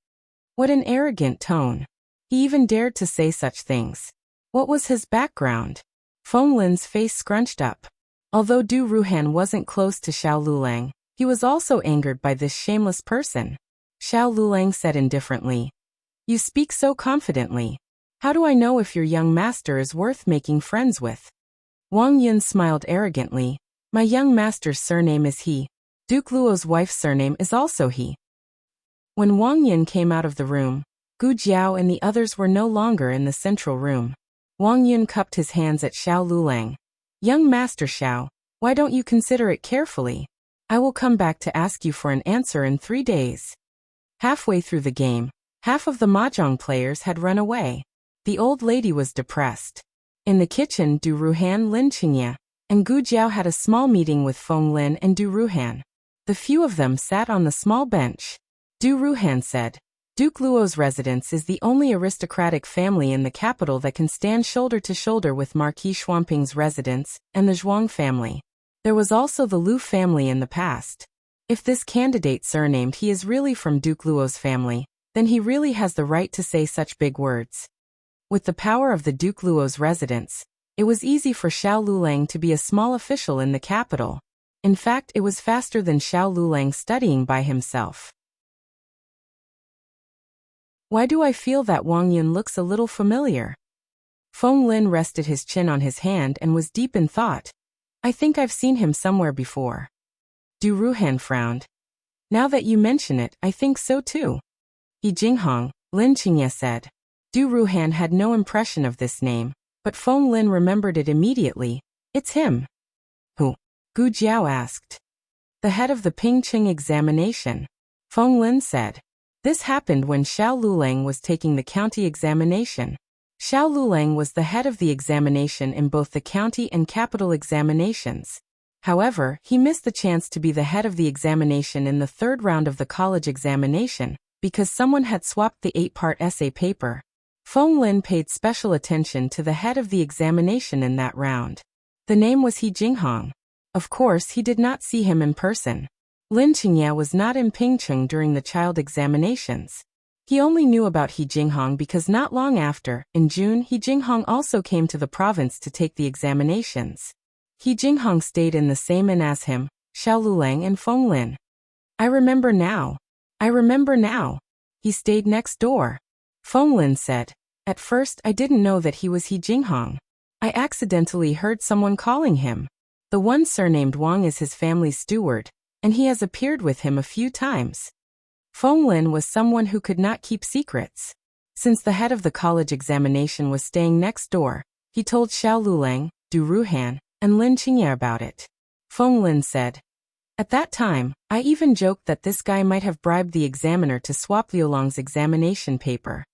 What an arrogant tone. He even dared to say such things. What was his background? Feng Lin's face scrunched up. Although Du Ruhan wasn't close to Xiao Lulang, he was also angered by this shameless person. Xiao Lulang said indifferently, You speak so confidently. How do I know if your young master is worth making friends with? Wang Yun smiled arrogantly. My young master's surname is He. Duke Luo's wife's surname is also He. When Wang Yun came out of the room, Gu Jiao and the others were no longer in the central room. Wang Yun cupped his hands at Xiao Lulang. Young Master Xiao, why don't you consider it carefully? I will come back to ask you for an answer in 3 days. Halfway through the game, half of the mahjong players had run away. The old lady was depressed. In the kitchen, Du Ruhan, Lin Qingye, and Gu Jiao had a small meeting with Feng Lin and Du Ruhan. The few of them sat on the small bench. Du Ruhan said, Duke Luo's residence is the only aristocratic family in the capital that can stand shoulder to shoulder with Marquis Xuanping's residence and the Zhuang family. There was also the Lu family in the past. If this candidate surnamed he is really from Duke Luo's family, then he really has the right to say such big words. With the power of the Duke Luo's residence, it was easy for Xiao Lulang to be a small official in the capital. In fact, it was faster than Xiao Lulang studying by himself. Why do I feel that Wang Yun looks a little familiar? Feng Lin rested his chin on his hand and was deep in thought. I think I've seen him somewhere before. Du Ruhan frowned. Now that you mention it, I think so too. He Jinghong, Lin Qingye said. Du Ruhan had no impression of this name, but Feng Lin remembered it immediately. It's him. Who? Gu Jiao asked. The head of the Pingqing examination. Feng Lin said. This happened when Xiao Lulang was taking the county examination. Xiao Lulang was the head of the examination in both the county and capital examinations. However, he missed the chance to be the head of the examination in the 3rd round of the college examination, because someone had swapped the 8-part essay paper. Feng Lin paid special attention to the head of the examination in that round. The name was He Jinghong. Of course, he did not see him in person. Lin Qingye was not in Pingcheng during the child examinations. He only knew about He Jinghong because not long after, in June, He Jinghong also came to the province to take the examinations. He Jinghong stayed in the same inn as him, Xiao Lulang and Feng Lin. I remember now. He stayed next door. Feng Lin said. At first, I didn't know that he was He Jinghong. I accidentally heard someone calling him. The one surnamed Wang is his family's steward, and he has appeared with him a few times. Feng Lin was someone who could not keep secrets. Since the head of the college examination was staying next door, he told Xiao Lulang, Du Ruhan, and Lin Qingye about it. Feng Lin said, "At that time, I even joked that this guy might have bribed the examiner to swap Liulang's examination paper."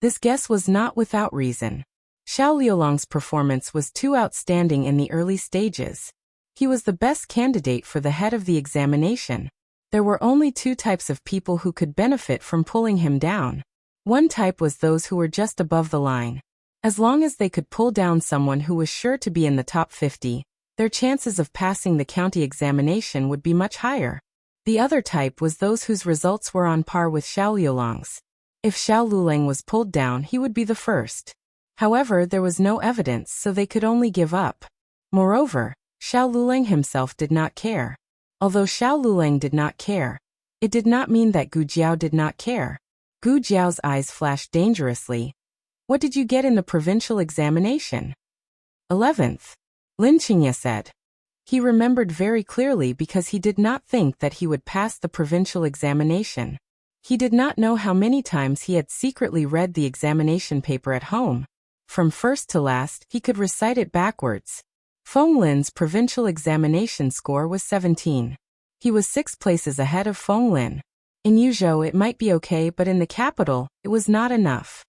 This guess was not without reason. Xiao Liulang's performance was too outstanding in the early stages. He was the best candidate for the head of the examination. There were only two types of people who could benefit from pulling him down. One type was those who were just above the line. As long as they could pull down someone who was sure to be in the top 50, their chances of passing the county examination would be much higher. The other type was those whose results were on par with Xiao Liulang's. If Xiao Lulang was pulled down, he would be the first. However, there was no evidence, so they could only give up. Moreover, Xiao Lulang himself did not care. Although Xiao Lulang did not care, it did not mean that Gu Jiao did not care. Gu Jiao's eyes flashed dangerously. "What did you get in the provincial examination?" 11th. Lin Qingye said. He remembered very clearly because he did not think that he would pass the provincial examination. He did not know how many times he had secretly read the examination paper at home. From first to last, he could recite it backwards. Feng Lin's provincial examination score was 17. He was 6 places ahead of Feng Lin. In Yuzhou it might be okay, but in the capital, it was not enough.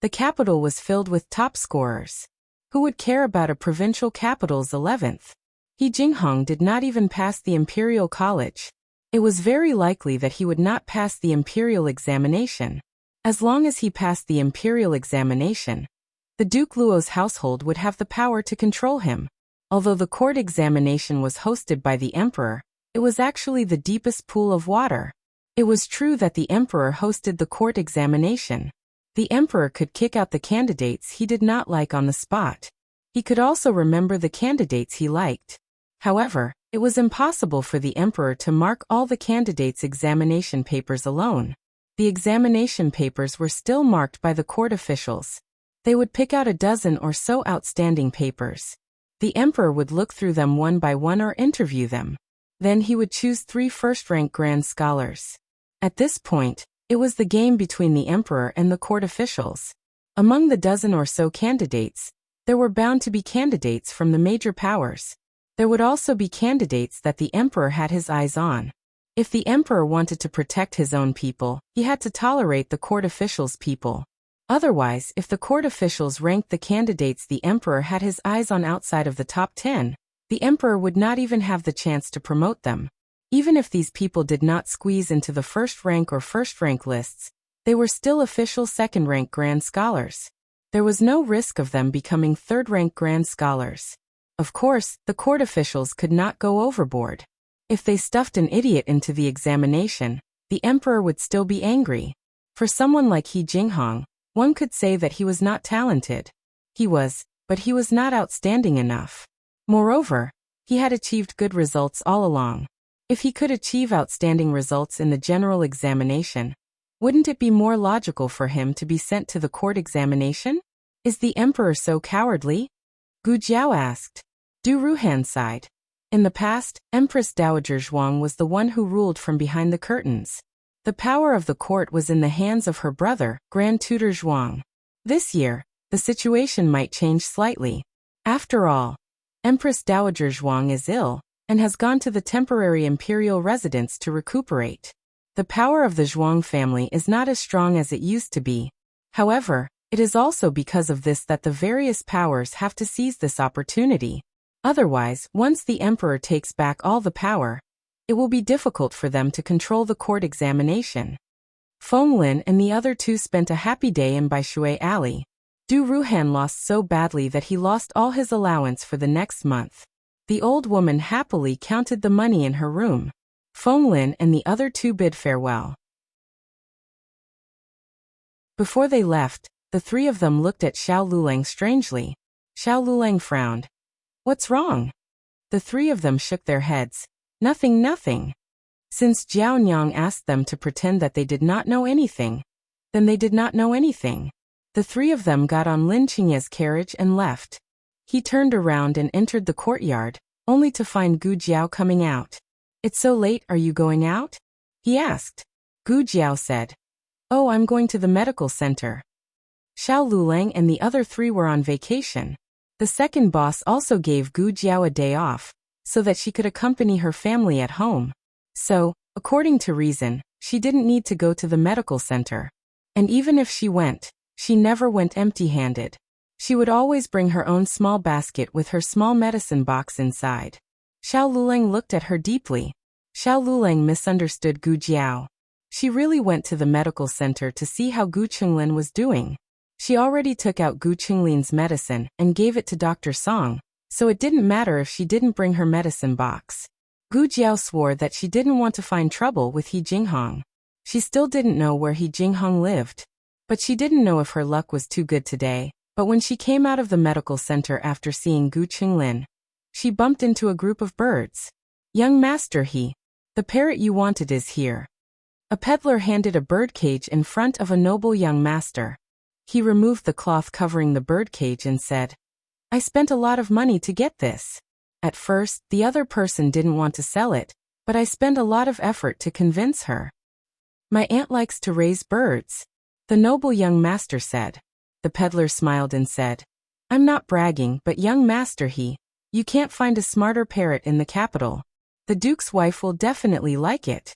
The capital was filled with top scorers. Who would care about a provincial capital's 11th? He Jinghong did not even pass the Imperial College. It was very likely that he would not pass the Imperial examination. As long as he passed the Imperial examination, the Duke Luo's household would have the power to control him. Although the court examination was hosted by the emperor, it was actually the deepest pool of water. It was true that the emperor hosted the court examination. The emperor could kick out the candidates he did not like on the spot. He could also remember the candidates he liked. However, it was impossible for the emperor to mark all the candidates' examination papers alone. The examination papers were still marked by the court officials. They would pick out a dozen or so outstanding papers. The emperor would look through them one by one or interview them. Then he would choose 3 first-rank grand scholars. At this point, it was the game between the emperor and the court officials. Among the dozen or so candidates, there were bound to be candidates from the major powers. There would also be candidates that the emperor had his eyes on. If the emperor wanted to protect his own people, he had to tolerate the court officials' people. Otherwise, if the court officials ranked the candidates the emperor had his eyes on outside of the top 10, the emperor would not even have the chance to promote them. Even if these people did not squeeze into the first-rank or first-rank lists, they were still official second-rank grand scholars. There was no risk of them becoming third-rank grand scholars. Of course, the court officials could not go overboard. If they stuffed an idiot into the examination, the emperor would still be angry. For someone like He Jinghong, one could say that he was not talented. He was, but he was not outstanding enough. Moreover, he had achieved good results all along. If he could achieve outstanding results in the general examination, wouldn't it be more logical for him to be sent to the court examination? Is the emperor so cowardly? Gu Jiao asked. Du Ruhan sighed. In the past, Empress Dowager Zhuang was the one who ruled from behind the curtains. The power of the court was in the hands of her brother, Grand Tutor Zhuang. This year, the situation might change slightly. After all, Empress Dowager Zhuang is ill, and has gone to the temporary imperial residence to recuperate. The power of the Zhuang family is not as strong as it used to be. However, it is also because of this that the various powers have to seize this opportunity. Otherwise, once the emperor takes back all the power, it will be difficult for them to control the court examination. Feng Lin and the other two spent a happy day in Baishui Alley. Du Ruhan lost so badly that he lost all his allowance for the next month. The old woman happily counted the money in her room. Feng Lin and the other two bid farewell. Before they left, the 3 of them looked at Xiao Lulang strangely. Xiao Lulang frowned. "What's wrong?" The 3 of them shook their heads. "Nothing, nothing." Since Jiao Nyang asked them to pretend that they did not know anything, then they did not know anything. The three of them got on Lin Qingye's carriage and left. He turned around and entered the courtyard, only to find Gu Jiao coming out. "It's so late, are you going out?" he asked. Gu Jiao said, "Oh, I'm going to the medical center." Xiao Lulang and the other three were on vacation. The second boss also gave Gu Jiao a day off, so that she could accompany her family at home. So, according to reason, she didn't need to go to the medical center. And even if she went, she never went empty-handed. She would always bring her own small basket with her small medicine box inside. Xiao Lulang looked at her deeply. Xiao Lulang misunderstood Gu Jiao. She really went to the medical center to see how Gu Qinglin was doing. She already took out Gu Qinglin's medicine and gave it to Dr. Song, so it didn't matter if she didn't bring her medicine box. Gu Jiao swore that she didn't want to find trouble with He Jinghong. She still didn't know where He Jinghong lived. But she didn't know if her luck was too good today. But when she came out of the medical center after seeing Gu Qinglin, she bumped into a group of birds. "Young master, the parrot you wanted is here." A peddler handed a birdcage in front of a noble young master. He removed the cloth covering the birdcage and said, "I spent a lot of money to get this. At first, the other person didn't want to sell it, but I spent a lot of effort to convince her. My aunt likes to raise birds," the noble young master said. The peddler smiled and said, "I'm not bragging, but young master, you can't find a smarter parrot in the capital. The duke's wife will definitely like it."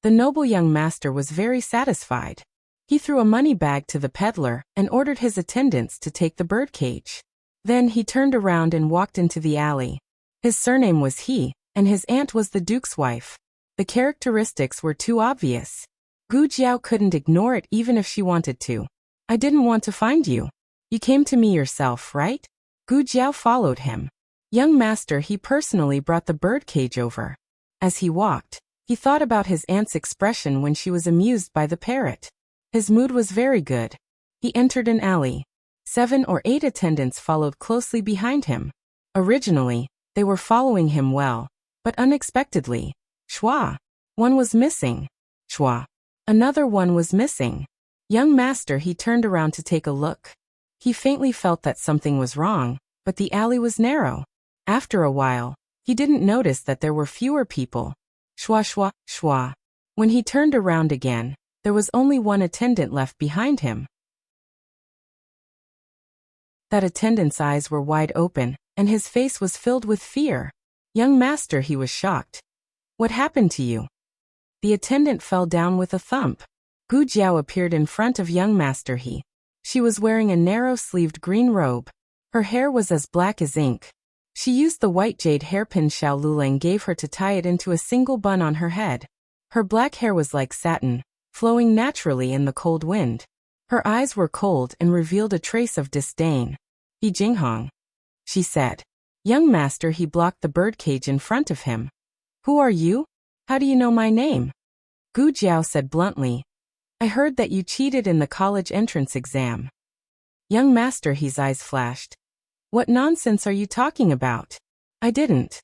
The noble young master was very satisfied. He threw a money bag to the peddler and ordered his attendants to take the birdcage. Then he turned around and walked into the alley. His surname was He, and his aunt was the duke's wife. The characteristics were too obvious. Gu Jiao couldn't ignore it even if she wanted to. "I didn't want to find you. You came to me yourself, right?" Gu Jiao followed him. Young master, he personally brought the birdcage over. As he walked, he thought about his aunt's expression when she was amused by the parrot. His mood was very good. He entered an alley. 7 or 8 attendants followed closely behind him. Originally, they were following him well, but unexpectedly, Shua. One was missing. Shua. Another one was missing. Young master, he turned around to take a look. He faintly felt that something was wrong, but the alley was narrow. After a while, he didn't notice that there were fewer people. Shua, shua, shua. When he turned around again, there was only one attendant left behind him. That attendant's eyes were wide open, and his face was filled with fear. Young master, he was shocked. "What happened to you?" The attendant fell down with a thump. Gu Jiao appeared in front of young master He. She was wearing a narrow-sleeved green robe. Her hair was as black as ink. She used the white jade hairpin Xiao Lulang gave her to tie it into a single bun on her head. Her black hair was like satin, flowing naturally in the cold wind. Her eyes were cold and revealed a trace of disdain. "He Jinghong," she said. Young master, he blocked the birdcage in front of him. "Who are you? How do you know my name?" Gu Jiao said bluntly, "I heard that you cheated in the college entrance exam." Young master, his eyes flashed. "What nonsense are you talking about? I didn't."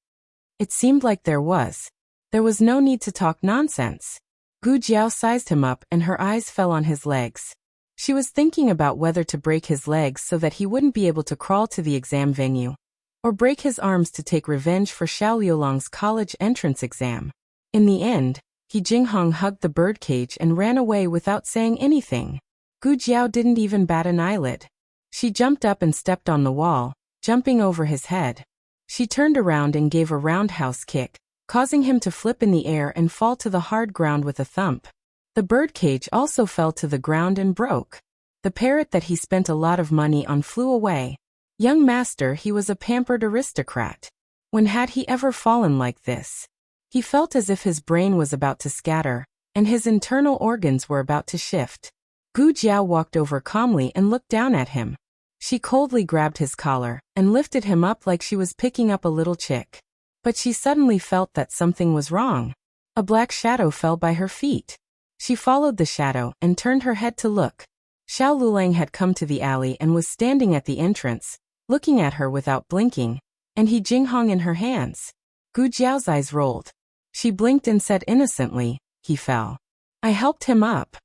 It seemed like there was. There was no need to talk nonsense. Gu Jiao sized him up and her eyes fell on his legs. She was thinking about whether to break his legs so that he wouldn't be able to crawl to the exam venue, or break his arms to take revenge for Xiao Liulong's college entrance exam. In the end, He Jinghong hugged the birdcage and ran away without saying anything. Gu Jiao didn't even bat an eyelid. She jumped up and stepped on the wall, jumping over his head. She turned around and gave a roundhouse kick, causing him to flip in the air and fall to the hard ground with a thump. The birdcage also fell to the ground and broke. The parrot that he spent a lot of money on flew away. Young master, he was a pampered aristocrat. When had he ever fallen like this? He felt as if his brain was about to scatter, and his internal organs were about to shift. Gu Jiao walked over calmly and looked down at him. She coldly grabbed his collar and lifted him up like she was picking up a little chick. But she suddenly felt that something was wrong. A black shadow fell by her feet. She followed the shadow and turned her head to look. Xiao Lulang had come to the alley and was standing at the entrance, looking at her without blinking, and He Jinghong in her hands. Gu Jiao's eyes rolled. She blinked and said innocently, "He fell. I helped him up."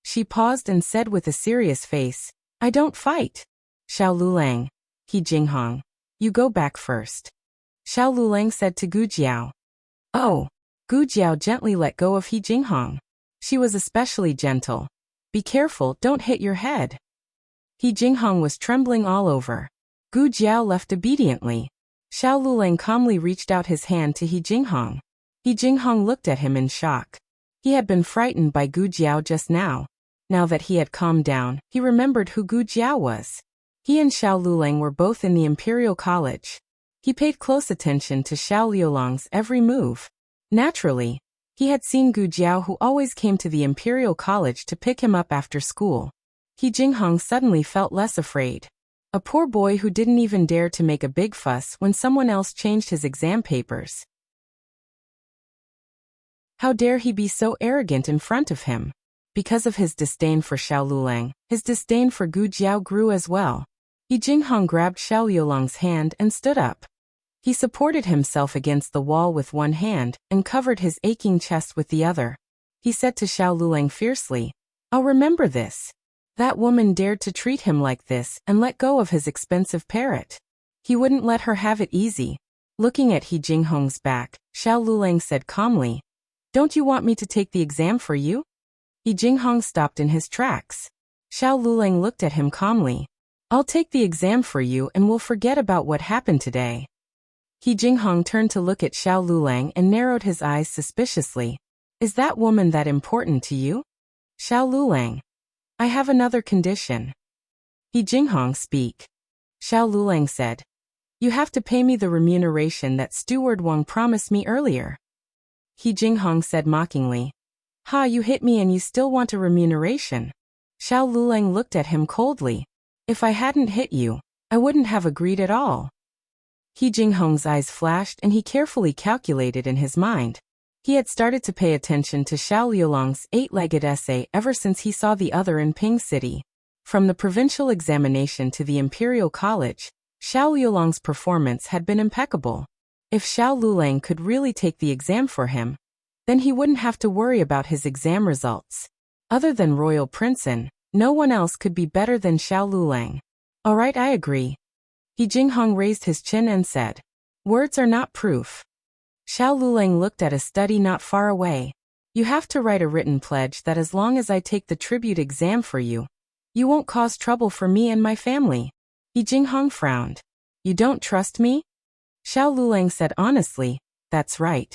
She paused and said with a serious face, I don't fight. Xiao Lulang. He Jinghong. You go back first. Xiao Lulang said to Gu Jiao. Oh. Gu Jiao gently let go of He Jinghong. She was especially gentle. Be careful, don't hit your head. He Jinghong was trembling all over. Gu Jiao left obediently. Xiao Lulang calmly reached out his hand to He Jinghong. He Jinghong looked at him in shock. He had been frightened by Gu Jiao just now. Now that he had calmed down, he remembered who Gu Jiao was. He and Xiao Lulang were both in the Imperial College. He paid close attention to Xiao Liulang's every move. Naturally, he had seen Gu Jiao, who always came to the Imperial College to pick him up after school. He Jinghong suddenly felt less afraid. A poor boy who didn't even dare to make a big fuss when someone else changed his exam papers. How dare he be so arrogant in front of him? Because of his disdain for Xiao Lulang, his disdain for Gu Jiao grew as well. He Jinghong grabbed Xiao Liulang's hand and stood up. He supported himself against the wall with one hand and covered his aching chest with the other. He said to Xiao Lulang fiercely, I'll remember this. That woman dared to treat him like this and let go of his expensive parrot. He wouldn't let her have it easy. Looking at He Jinghong's back, Xiao Lulang said calmly, Don't you want me to take the exam for you? He Jinghong stopped in his tracks. Xiao Lulang looked at him calmly. I'll take the exam for you and we'll forget about what happened today. He Jinghong turned to look at Xiao Lulang and narrowed his eyes suspiciously. Is that woman that important to you? Xiao Lulang. I have another condition. He Jinghong speak. Xiao Lulang said. You have to pay me the remuneration that Steward Wang promised me earlier. He Jinghong said mockingly. Ha, you hit me and you still want a remuneration. Xiao Lulang looked at him coldly. If I hadn't hit you, I wouldn't have agreed at all. He Jinghong's eyes flashed and he carefully calculated in his mind. He had started to pay attention to Xiao Liulang's 8-legged essay ever since he saw the other in Ping City. From the provincial examination to the Imperial College, Xiao Liulang's performance had been impeccable. If Xiao Lulang could really take the exam for him, then he wouldn't have to worry about his exam results. Other than Royal Princeton, no one else could be better than Xiao Lulang. All right, I agree. He Jinghong raised his chin and said, Words are not proof. Xiao Lulang looked at a study not far away. You have to write a written pledge that as long as I take the tribute exam for you, you won't cause trouble for me and my family. He Jinghong frowned. You don't trust me? Xiao Lulang said honestly, That's right.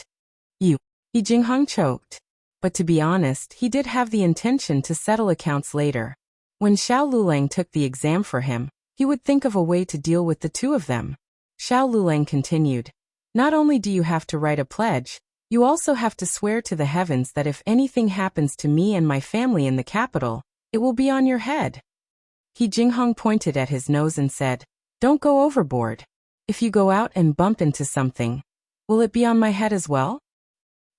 You. He Jinghong choked. But to be honest, he did have the intention to settle accounts later. When Xiao Lulang took the exam for him, he would think of a way to deal with the two of them. Xiao Lulang continued. Not only do you have to write a pledge, you also have to swear to the heavens that if anything happens to me and my family in the capital, it will be on your head. He Jinghong pointed at his nose and said, Don't go overboard. If you go out and bump into something, will it be on my head as well?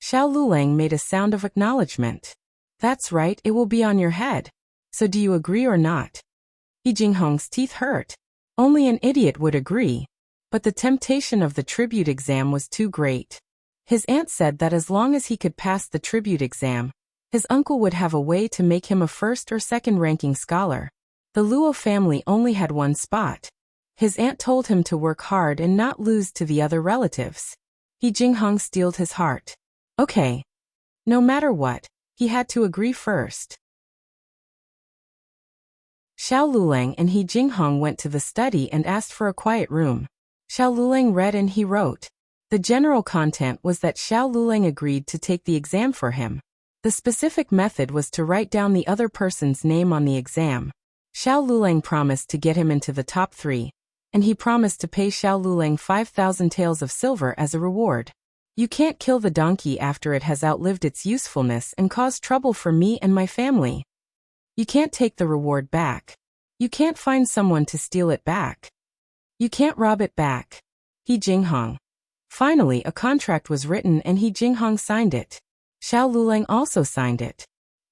Xiao Lulang made a sound of acknowledgement. That's right, it will be on your head. So do you agree or not? He Jinghong's teeth hurt. Only an idiot would agree. But the temptation of the tribute exam was too great. His aunt said that as long as he could pass the tribute exam, his uncle would have a way to make him a first or second ranking scholar. The Luo family only had one spot. His aunt told him to work hard and not lose to the other relatives. He Jinghong steeled his heart. Okay. No matter what, he had to agree first. Xiao Lulang and He Jinghong went to the study and asked for a quiet room. Xiao Lulang read and he wrote. The general content was that Xiao Lulang agreed to take the exam for him. The specific method was to write down the other person's name on the exam. Xiao Lulang promised to get him into the top 3, and he promised to pay Xiao Lulang 5,000 taels of silver as a reward. You can't kill the donkey after it has outlived its usefulness and cause trouble for me and my family. You can't take the reward back. You can't find someone to steal it back. You can't rob it back. He Jinghong. Finally, a contract was written and He Jinghong signed it. Xiao Lulang also signed it.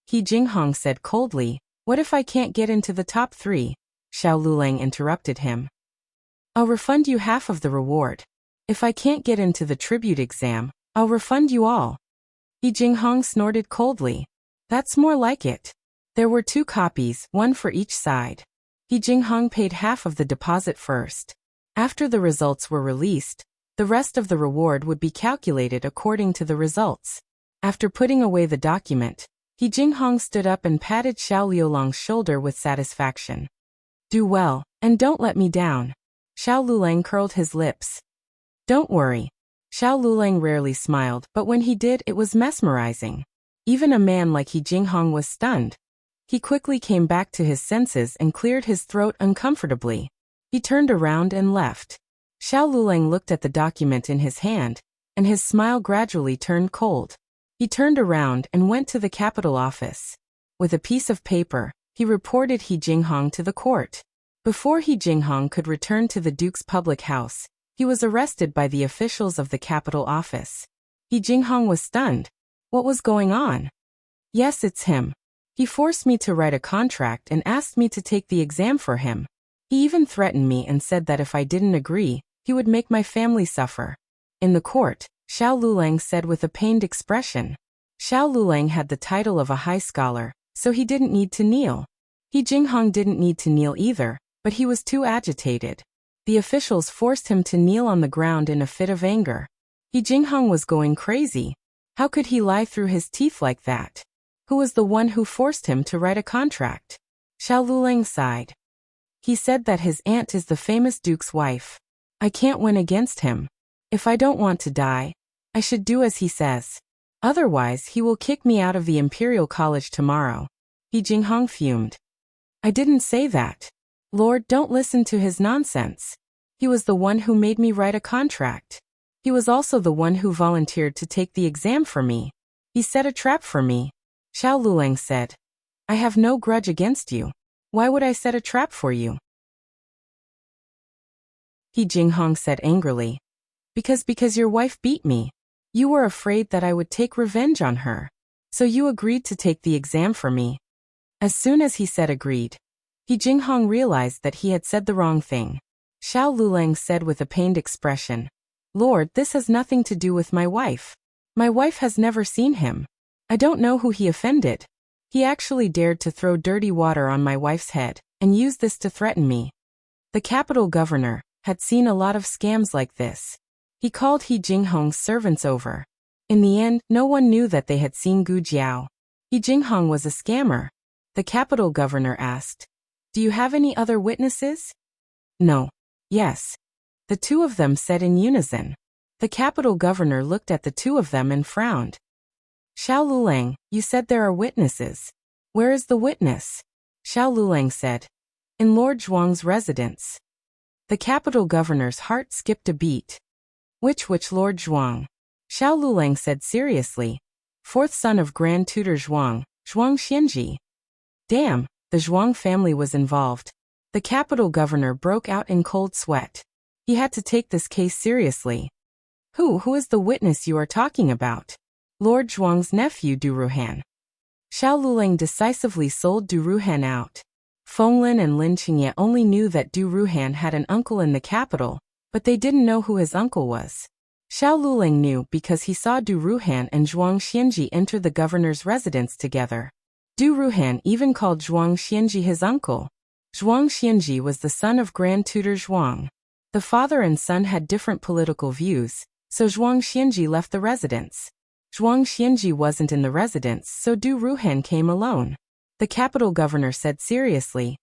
He Jinghong said coldly, What if I can't get into the top 3? Xiao Lulang interrupted him. I'll refund you half of the reward. If I can't get into the tribute exam, I'll refund you all. He Jinghong snorted coldly. That's more like it. There were 2 copies, one for each side. He Jinghong paid half of the deposit first. After the results were released, the rest of the reward would be calculated according to the results. After putting away the document, He Jinghong stood up and patted Xiao Liulang's shoulder with satisfaction. Do well, and don't let me down. Xiao Lulang curled his lips. Don't worry. Xiao Lulang rarely smiled, but when he did, it was mesmerizing. Even a man like He Jinghong was stunned. He quickly came back to his senses and cleared his throat uncomfortably. He turned around and left. Xiao Lulang looked at the document in his hand, and his smile gradually turned cold. He turned around and went to the capital office. With a piece of paper, he reported He Jinghong to the court. Before He Jinghong could return to the Duke's public house, he was arrested by the officials of the capital office. He Jinghong was stunned. What was going on? Yes, it's him. He forced me to write a contract and asked me to take the exam for him. He even threatened me and said that if I didn't agree, he would make my family suffer. In the court, Xiao Lulang said with a pained expression. Xiao Lulang had the title of a high scholar, so he didn't need to kneel. He Jinghong didn't need to kneel either, but he was too agitated. The officials forced him to kneel on the ground in a fit of anger. He Jinghong was going crazy. How could he lie through his teeth like that? Who was the one who forced him to write a contract? Xiao Lulang sighed. He said that his aunt is the famous duke's wife. I can't win against him. If I don't want to die, I should do as he says. Otherwise, he will kick me out of the Imperial College tomorrow. He Jinghong fumed. I didn't say that. Lord, don't listen to his nonsense. He was the one who made me write a contract. He was also the one who volunteered to take the exam for me. He set a trap for me. Xiao Lulang said. I have no grudge against you. Why would I set a trap for you? He Jinghong said angrily. Because your wife beat me. You were afraid that I would take revenge on her. So you agreed to take the exam for me. As soon as he said agreed, He Jinghong realized that he had said the wrong thing. Xiao Lulang said with a pained expression. Lord, this has nothing to do with my wife. My wife has never seen him. I don't know who he offended. He actually dared to throw dirty water on my wife's head, and use this to threaten me. The capital governor had seen a lot of scams like this. He called He Jinghong's servants over. In the end, no one knew that they had seen Gu Jiao. He Jinghong was a scammer. The capital governor asked, Do you have any other witnesses? No. Yes. The two of them said in unison. The capital governor looked at the two of them and frowned. Xiao Lulang, you said there are witnesses. Where is the witness? Xiao Lulang said. In Lord Zhuang's residence. The capital governor's heart skipped a beat. Which Lord Zhuang? Xiao Lulang said seriously. Fourth son of Grand Tutor Zhuang, Zhuang Xianji. Damn, the Zhuang family was involved. The capital governor broke out in cold sweat. He had to take this case seriously. Who is the witness you are talking about? Lord Zhuang's nephew Du Ruhan. Xiao Lulang decisively sold Du Ruhan out. Fenglin and Lin Qingye only knew that Du Ruhan had an uncle in the capital, but they didn't know who his uncle was. Xiao Lulang knew because he saw Du Ruhan and Zhuang Xianji enter the governor's residence together. Du Ruhan even called Zhuang Xianji his uncle. Zhuang Xianji was the son of Grand Tutor Zhuang. The father and son had different political views, so Zhuang Xianji left the residence. Zhuang Xianji wasn't in the residence, so Du Ruhan came alone. The capital governor said seriously.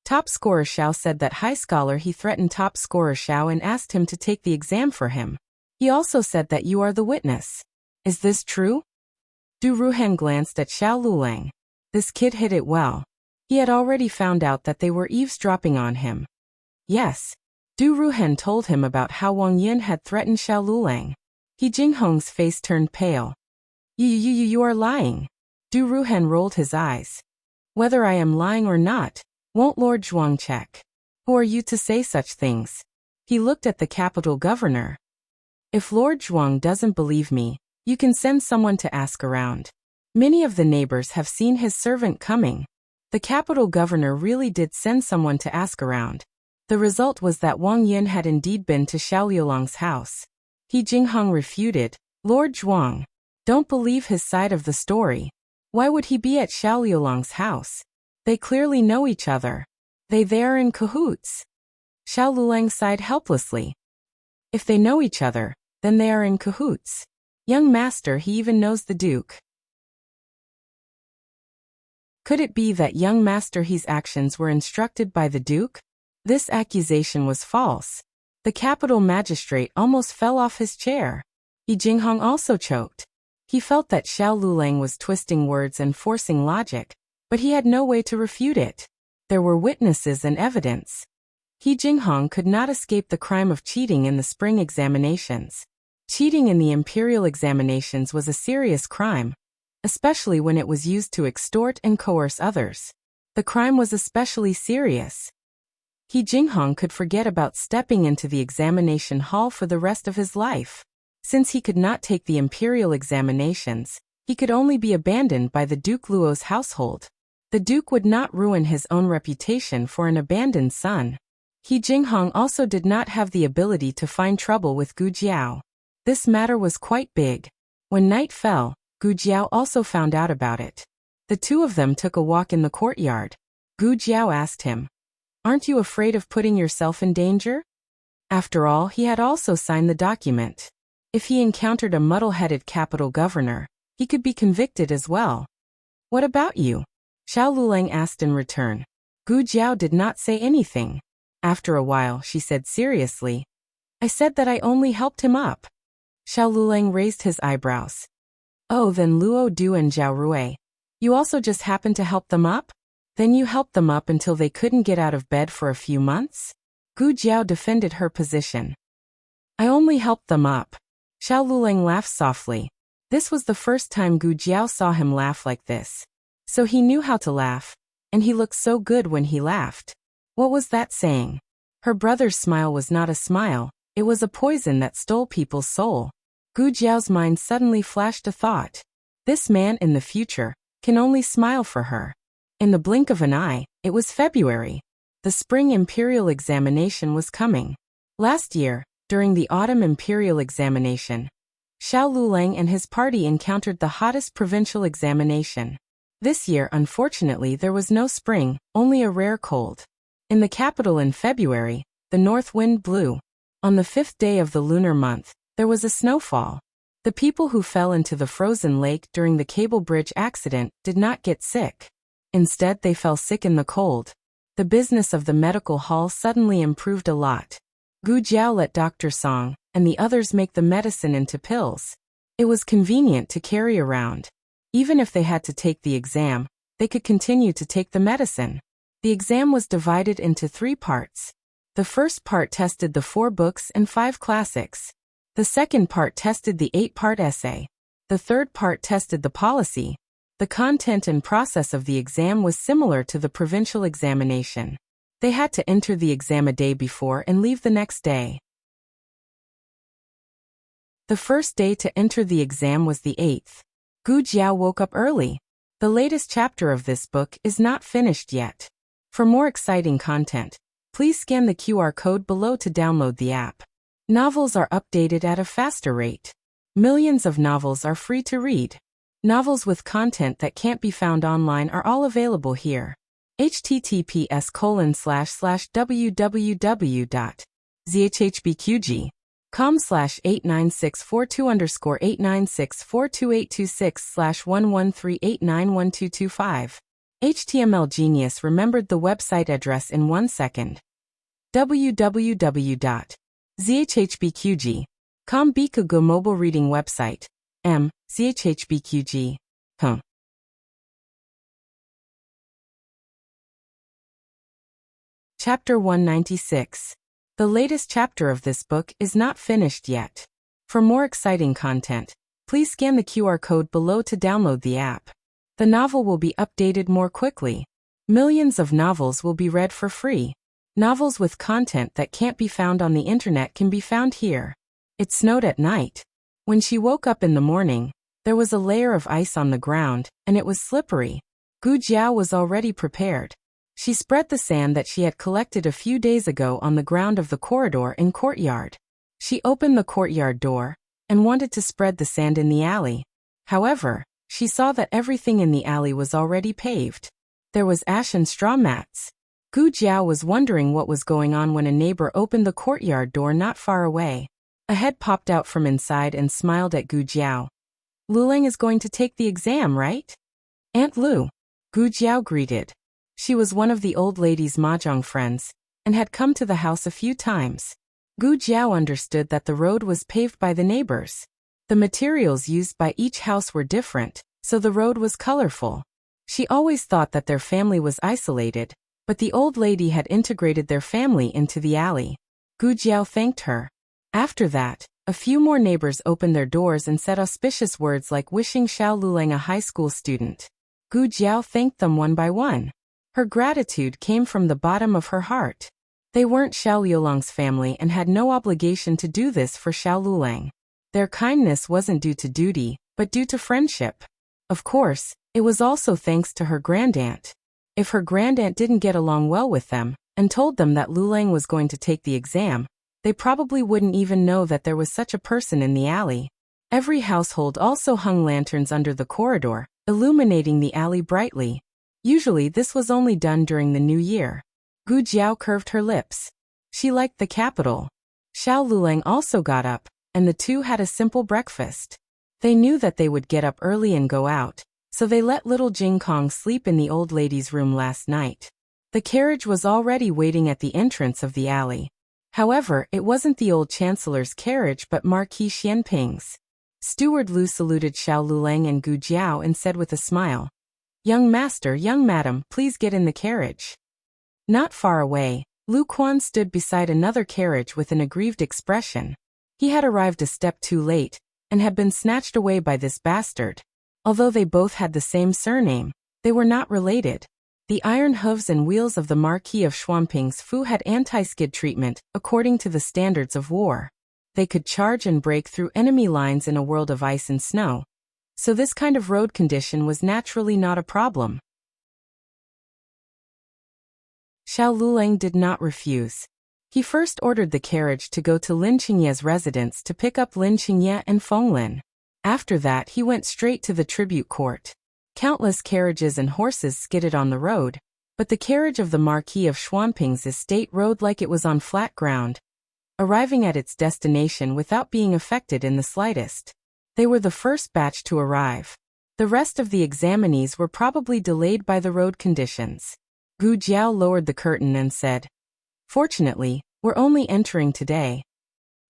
Top scorer Xiao said that high scholar he threatened top scorer Xiao and asked him to take the exam for him. He also said that you are the witness. Is this true? Du Ruhan glanced at Xiao Lulang. This kid hid it well. He had already found out that they were eavesdropping on him. Yes. Du Ruhan told him about how Wang Yin had threatened Xiao Lulang. He Jinghong's face turned pale. You are lying. Du Ruhan rolled his eyes. Whether I am lying or not, won't Lord Zhuang check? Who are you to say such things? He looked at the capital governor. If Lord Zhuang doesn't believe me, you can send someone to ask around. Many of the neighbors have seen his servant coming. The capital governor really did send someone to ask around. The result was that Wang Yin had indeed been to Xiao Liulang's house. He Jinghong refuted, Lord Zhuang. Don't believe his side of the story. Why would he be at Xiao Liulang's house? They clearly know each other. They are in cahoots. Xiao Lulang sighed helplessly. If they know each other, then they are in cahoots. Young master, he even knows the Duke. Could it be that young master He's actions were instructed by the Duke? This accusation was false. The capital magistrate almost fell off his chair. Yi Jinghong also choked. He felt that Xiao Lulang was twisting words and forcing logic, but he had no way to refute it. There were witnesses and evidence. Yi Jinghong could not escape the crime of cheating in the spring examinations. Cheating in the imperial examinations was a serious crime, especially when it was used to extort and coerce others. The crime was especially serious. Yi Jinghong could forget about stepping into the examination hall for the rest of his life. Since he could not take the imperial examinations, he could only be abandoned by the Duke Luo's household. The Duke would not ruin his own reputation for an abandoned son. Yi Jinghong also did not have the ability to find trouble with Gu Jiao. This matter was quite big. When night fell, Gu Jiao also found out about it. The two of them took a walk in the courtyard. Gu Jiao asked him, "Aren't you afraid of putting yourself in danger?" After all, he had also signed the document. If he encountered a muddle-headed capital governor, he could be convicted as well. "What about you?" Xiao Lulang asked in return. Gu Jiao did not say anything. After a while, she said seriously, "I said that I only helped him up." Xiao Lulang raised his eyebrows. "Oh, then Luo Du and Zhao Rui. You also just happened to help them up? Then you helped them up until they couldn't get out of bed for a few months?" Gu Jiao defended her position. "I only helped them up." Xiao Lulang laughed softly. This was the first time Gu Jiao saw him laugh like this. So he knew how to laugh, and he looked so good when he laughed. What was that saying? Her brother's smile was not a smile, it was a poison that stole people's soul. Gu Jiao's mind suddenly flashed a thought. This man in the future can only smile for her. In the blink of an eye, it was February. The spring imperial examination was coming. Last year, during the autumn imperial examination, Xiao Lulang and his party encountered the hottest provincial examination. This year, unfortunately, there was no spring, only a rare cold. In the capital in February, the north wind blew. On the 5th day of the lunar month, there was a snowfall. The people who fell into the frozen lake during the cable bridge accident did not get sick. Instead, they fell sick in the cold. The business of the medical hall suddenly improved a lot. Gu Jiao let Dr. Song and the others make the medicine into pills. It was convenient to carry around. Even if they had to take the exam, they could continue to take the medicine. The exam was divided into 3 parts. The first part tested the 4 books and 5 classics. The second part tested the 8-part essay. The third part tested the policy. The content and process of the exam was similar to the provincial examination. They had to enter the exam a day before and leave the next day. The first day to enter the exam was the 8th. Gu Jiao woke up early. The latest chapter of this book is not finished yet. For more exciting content, please scan the QR code below to download the app. Novels are updated at a faster rate. Millions of novels are free to read. Novels with content that can't be found online are all available here. https://www.zhhbqg.com/89642_896422826/113891225. HTML Genius remembered the website address in 1 second. www.zhhbqg.com Bikugo mobile reading website. zhhbqg. Chapter 196. The latest chapter of this book is not finished yet. For more exciting content, please scan the QR code below to download the app. The novel will be updated more quickly. Millions of novels will be read for free. Novels with content that can't be found on the internet can be found here. It snowed at night. When she woke up in the morning, there was a layer of ice on the ground, and it was slippery. Gu Jiao was already prepared. She spread the sand that she had collected a few days ago on the ground of the corridor and courtyard. She opened the courtyard door and wanted to spread the sand in the alley. However, she saw that everything in the alley was already paved. There was ash and straw mats. Gu Jiao was wondering what was going on when a neighbor opened the courtyard door not far away. A head popped out from inside and smiled at Gu Jiao. Lulang is going to take the exam, right? Aunt Lu. Gu Jiao greeted. She was one of the old lady's mahjong friends, and had come to the house a few times. Gu Jiao understood that the road was paved by the neighbors. The materials used by each house were different, so the road was colorful. She always thought that their family was isolated, but the old lady had integrated their family into the alley. Gu Jiao thanked her. After that, a few more neighbors opened their doors and said auspicious words like wishing Xiao Lulang a high school student. Gu Jiao thanked them one by one. Her gratitude came from the bottom of her heart. They weren't Xiao Liulang's family and had no obligation to do this for Xiao Lulang. Their kindness wasn't due to duty, but due to friendship. Of course, it was also thanks to her grandaunt. If her grandaunt didn't get along well with them, and told them that Lulang was going to take the exam, they probably wouldn't even know that there was such a person in the alley. Every household also hung lanterns under the corridor, illuminating the alley brightly. Usually this was only done during the new year. Gu Jiao curved her lips. She liked the capital. Xiao Lulang also got up, and the two had a simple breakfast. They knew that they would get up early and go out, so they let little Jing Kong sleep in the old lady's room last night. The carriage was already waiting at the entrance of the alley. However, it wasn't the old chancellor's carriage but Marquis Xianping's. Steward Lu saluted Xiao Lulang and Gu Jiao and said with a smile, "Young master, young madam, please get in the carriage." Not far away, Lu Quan stood beside another carriage with an aggrieved expression. He had arrived a step too late, and had been snatched away by this bastard. Although they both had the same surname, they were not related. The iron hooves and wheels of the Marquis of Xuanping's Fu had anti-skid treatment, according to the standards of war. They could charge and break through enemy lines in a world of ice and snow. So this kind of road condition was naturally not a problem. Xiao Lulang did not refuse. He first ordered the carriage to go to Lin Qingye's residence to pick up Lin Qingye and Fenglin. After that he went straight to the tribute court. Countless carriages and horses skidded on the road, but the carriage of the Marquis of Xuanping's estate rode like it was on flat ground, arriving at its destination without being affected in the slightest. They were the first batch to arrive. The rest of the examinees were probably delayed by the road conditions. Gu Jiao lowered the curtain and said, "Fortunately, we're only entering today."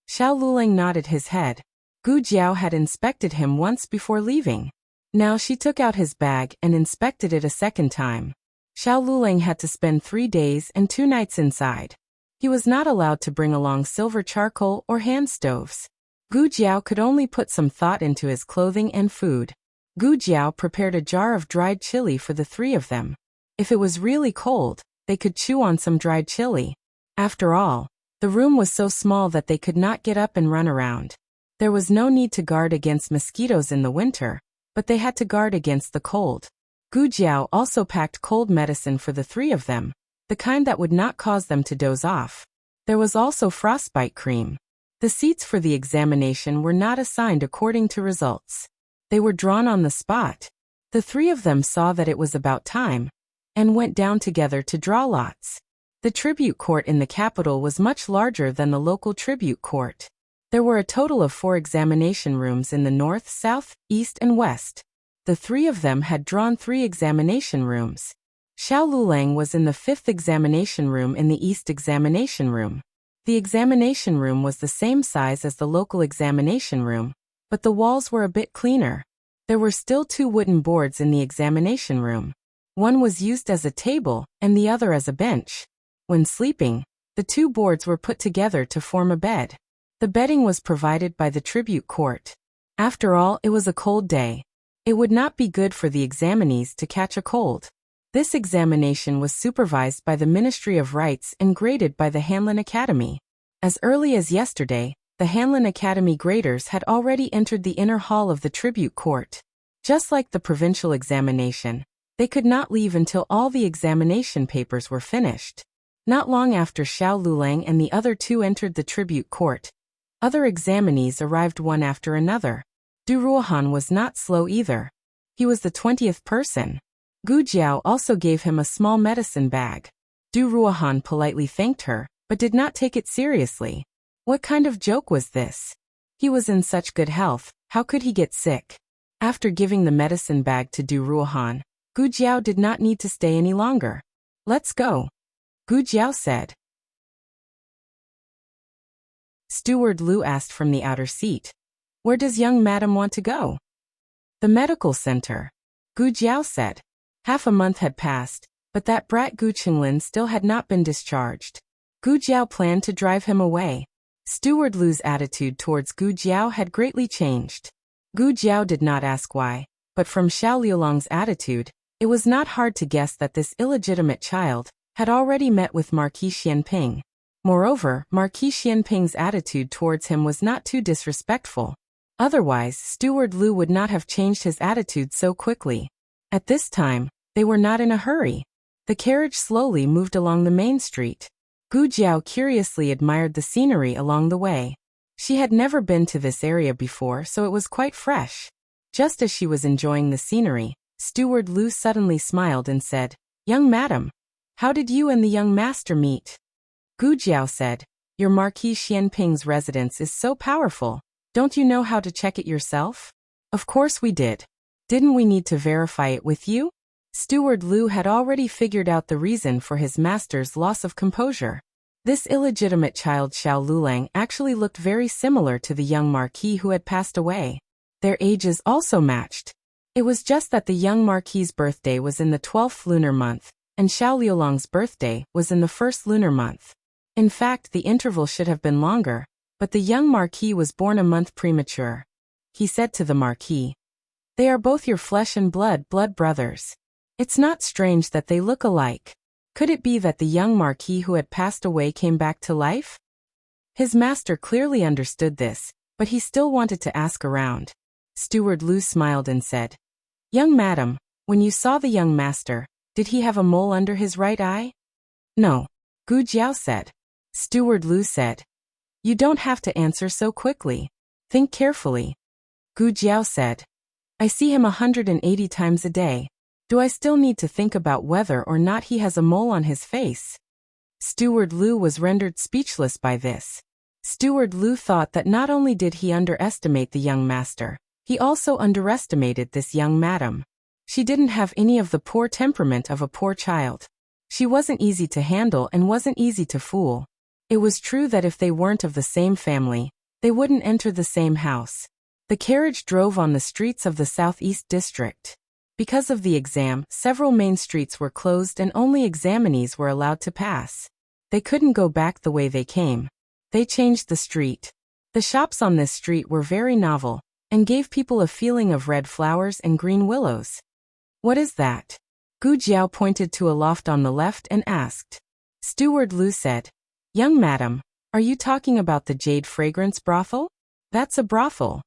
Xiao Lulang nodded his head. Gu Jiao had inspected him once before leaving. Now she took out his bag and inspected it a second time. Xiao Lulang had to spend 3 days and 2 nights inside. He was not allowed to bring along silver charcoal or hand stoves. Gu Jiao could only put some thought into his clothing and food. Gu Jiao prepared a jar of dried chili for the 3 of them. If it was really cold, they could chew on some dried chili. After all, the room was so small that they could not get up and run around. There was no need to guard against mosquitoes in the winter, but they had to guard against the cold. Gu Jiao also packed cold medicine for the 3 of them, the kind that would not cause them to doze off. There was also frostbite cream. The seats for the examination were not assigned according to results. They were drawn on the spot. The 3 of them saw that it was about time, and went down together to draw lots. The tribute court in the capital was much larger than the local tribute court. There were a total of 4 examination rooms in the north, south, east, and west. The 3 of them had drawn 3 examination rooms. Xiao Lulang was in the 5th examination room in the east examination room. The examination room was the same size as the local examination room, but the walls were a bit cleaner. There were still 2 wooden boards in the examination room. One was used as a table, and the other as a bench. When sleeping, the 2 boards were put together to form a bed. The bedding was provided by the tribute court. After all, it was a cold day. It would not be good for the examinees to catch a cold. This examination was supervised by the Ministry of Rights and graded by the Hanlin Academy. As early as yesterday, the Hanlin Academy graders had already entered the inner hall of the tribute court. Just like the provincial examination, they could not leave until all the examination papers were finished. Not long after Xiao Lulang and the other 2 entered the tribute court, other examinees arrived one after another. Du Ruohan was not slow either. He was the 20th person. Gu Jiao also gave him a small medicine bag. Du Ruohan politely thanked her, but did not take it seriously. What kind of joke was this? He was in such good health, how could he get sick? After giving the medicine bag to Du Ruohan, Gu Jiao did not need to stay any longer. Let's go, Gu Jiao said. Steward Lu asked from the outer seat. Where does young madam want to go? The medical center, Gu Jiao said. Half a month had passed, but that brat Gu Qinglin still had not been discharged. Gu Jiao planned to drive him away. Steward Lu's attitude towards Gu Jiao had greatly changed. Gu Jiao did not ask why, but from Xiao Liulong's attitude, it was not hard to guess that this illegitimate child had already met with Marquis Xianping. Moreover, Marquis Xianping's attitude towards him was not too disrespectful. Otherwise, Steward Lu would not have changed his attitude so quickly. At this time, they were not in a hurry. The carriage slowly moved along the main street. Gu Jiao curiously admired the scenery along the way. She had never been to this area before, so it was quite fresh. Just as she was enjoying the scenery, Steward Lu suddenly smiled and said, Young madam, how did you and the young master meet? Gu Jiao said, Your Marquis Xianping's residence is so powerful. Don't you know how to check it yourself? Of course we did. Didn't we need to verify it with you? Steward Lu had already figured out the reason for his master's loss of composure. This illegitimate child Xiao Lulang actually looked very similar to the young marquis who had passed away. Their ages also matched. It was just that the young marquis's birthday was in the 12th lunar month, and Xiao Liulong's birthday was in the 1st lunar month. In fact, the interval should have been longer, but the young marquis was born a month premature. He said to the marquis, They are both your flesh and blood brothers. It's not strange that they look alike. Could it be that the young marquis who had passed away came back to life? His master clearly understood this, but he still wanted to ask around. Steward Lu smiled and said, Young madam, when you saw the young master, did he have a mole under his right eye? No, Gu Jiao said. Steward Lu said, You don't have to answer so quickly. Think carefully. Gu Jiao said, I see him 180 times a day. Do I still need to think about whether or not he has a mole on his face? Steward Lu was rendered speechless by this. Steward Lu thought that not only did he underestimate the young master, he also underestimated this young madam. She didn't have any of the poor temperament of a poor child. She wasn't easy to handle and wasn't easy to fool. It was true that if they weren't of the same family, they wouldn't enter the same house. The carriage drove on the streets of the southeast district. Because of the exam, several main streets were closed and only examinees were allowed to pass. They couldn't go back the way they came. They changed the street. The shops on this street were very novel, and gave people a feeling of red flowers and green willows. What is that? Gu Jiao pointed to a loft on the left and asked. Steward Lu said, Young madam, are you talking about the Jade Fragrance brothel? That's a brothel.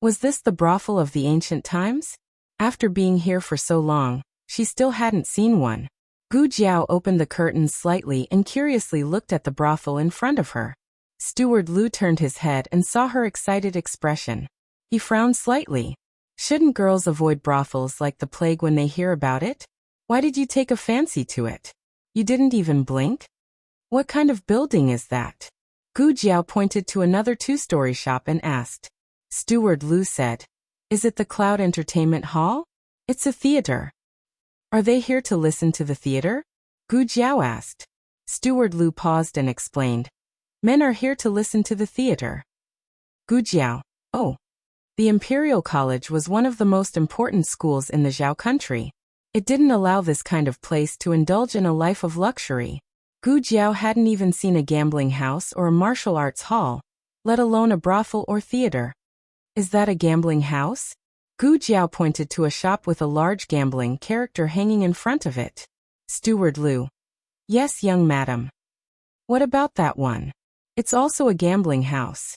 Was this the brothel of the ancient times? After being here for so long, she still hadn't seen one. Gu Jiao opened the curtains slightly and curiously looked at the brothel in front of her. Steward Lu turned his head and saw her excited expression. He frowned slightly. Shouldn't girls avoid brothels like the plague when they hear about it? Why did you take a fancy to it? You didn't even blink? What kind of building is that? Gu Jiao pointed to another two-story shop and asked. Steward Lu said, Is it the Cloud Entertainment Hall? It's a theater. Are they here to listen to the theater? Gu Jiao asked. Steward Lu paused and explained. Men are here to listen to the theater. Gu Jiao, oh. The Imperial College was one of the most important schools in the Zhao country. It didn't allow this kind of place to indulge in a life of luxury. Gu Jiao hadn't even seen a gambling house or a martial arts hall, let alone a brothel or theater. Is that a gambling house? Gu Jiao pointed to a shop with a large gambling character hanging in front of it. Steward Lu. Yes, young madam. What about that one? It's also a gambling house.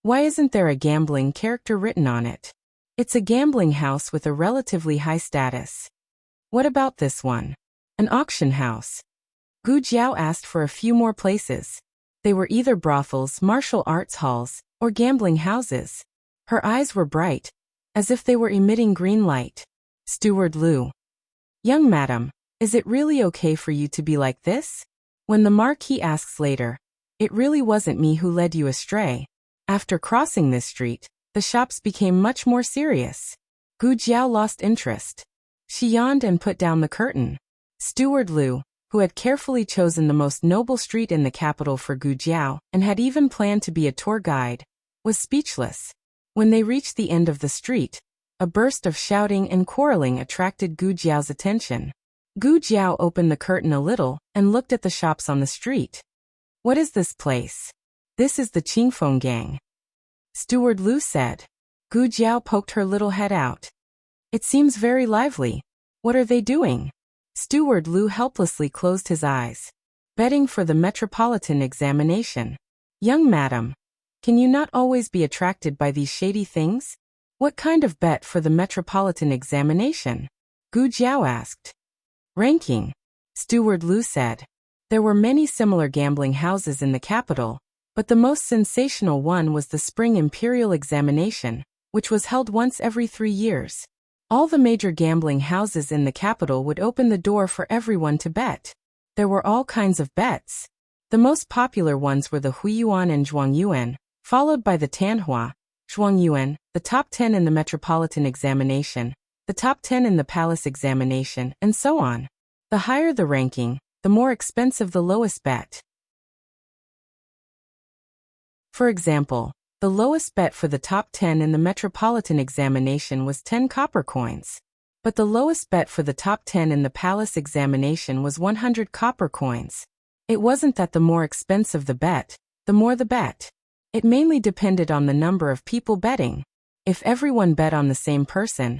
Why isn't there a gambling character written on it? It's a gambling house with a relatively high status. What about this one? An auction house. Gu Jiao asked for a few more places. They were either brothels, martial arts halls, or gambling houses. Her eyes were bright, as if they were emitting green light. Steward Lu. Young madam, Is it really okay for you to be like this? When the Marquis asks later, it really wasn't me who led you astray. After crossing this street, the shops became much more serious. Gu Jiao lost interest. She yawned and put down the curtain. Steward Liu, who had carefully chosen the most noble street in the capital for Gu Jiao and had even planned to be a tour guide, was speechless. When they reached the end of the street, a burst of shouting and quarreling attracted Gu Jiao's attention. Gu Jiao opened the curtain a little and looked at the shops on the street. What is this place? This is the Qingfeng gang. Steward Liu said. Gu Jiao poked her little head out. It seems very lively. What are they doing? Steward Liu helplessly closed his eyes. Betting for the metropolitan examination. Young madam, can you not always be attracted by these shady things? What kind of bet for the metropolitan examination? Gu Jiao asked. Ranking. Steward Liu said. There were many similar gambling houses in the capital, but the most sensational one was the Spring Imperial Examination, which was held once every 3 years. All the major gambling houses in the capital would open the door for everyone to bet. There were all kinds of bets. The most popular ones were the Huiyuan and Zhuangyuan, followed by the Tanhua, Zhuangyuan, the top 10 in the Metropolitan Examination, the top 10 in the Palace Examination, and so on. The higher the ranking, the more expensive the lowest bet. For example, the lowest bet for the top 10 in the Metropolitan Examination was 10 copper coins. But the lowest bet for the top 10 in the Palace Examination was 100 copper coins. It wasn't that the more expensive the bet, the more the bet. It mainly depended on the number of people betting. If everyone bet on the same person,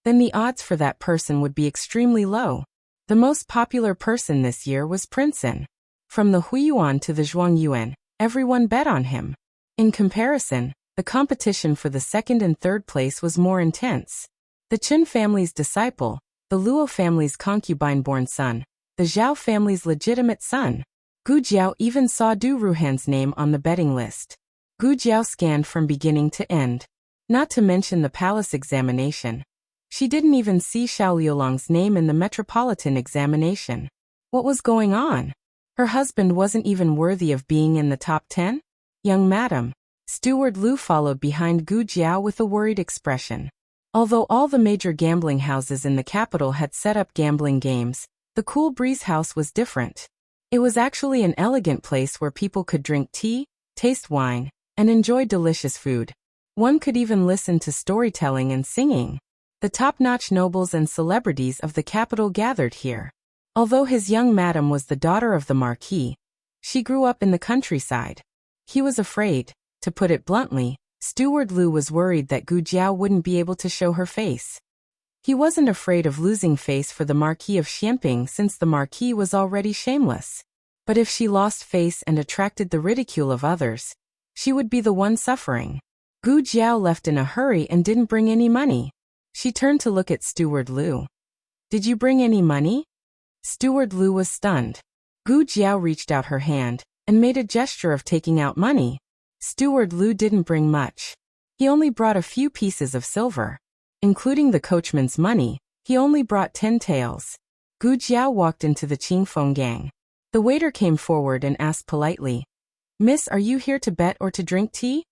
then the odds for that person would be extremely low. The most popular person this year was Princeton. From the Huiyuan to the Zhuangyuan, everyone bet on him. In comparison, the competition for the second and third place was more intense. The Chen family's disciple, the Luo family's concubine-born son, the Zhao family's legitimate son. Gu Jiao even saw Du Ruhan's name on the betting list. Gu Jiao scanned from beginning to end. Not to mention the palace examination. She didn't even see Xiao Liulong's name in the metropolitan examination. What was going on? Her husband wasn't even worthy of being in the top 10? Young madam. Steward Liu followed behind Gu Jiao with a worried expression. Although all the major gambling houses in the capital had set up gambling games, the Cool Breeze house was different. It was actually an elegant place where people could drink tea, taste wine, and enjoy delicious food. One could even listen to storytelling and singing. The top-notch nobles and celebrities of the capital gathered here. Although his young madam was the daughter of the Marquis, she grew up in the countryside. He was afraid. To put it bluntly, Steward Liu was worried that Gu Jiao wouldn't be able to show her face. He wasn't afraid of losing face for the Marquis of Xianping since the Marquis was already shameless. But if she lost face and attracted the ridicule of others, she would be the one suffering. Gu Jiao left in a hurry and didn't bring any money. She turned to look at Steward Liu. Did you bring any money? Steward Liu was stunned. Gu Jiao reached out her hand and made a gesture of taking out money. Steward Liu didn't bring much. He only brought a few pieces of silver. Including the coachman's money, he only brought 10 taels. Gu Jiao walked into the Qingfeng gang. The waiter came forward and asked politely, "Miss, are you here to bet or to drink tea?"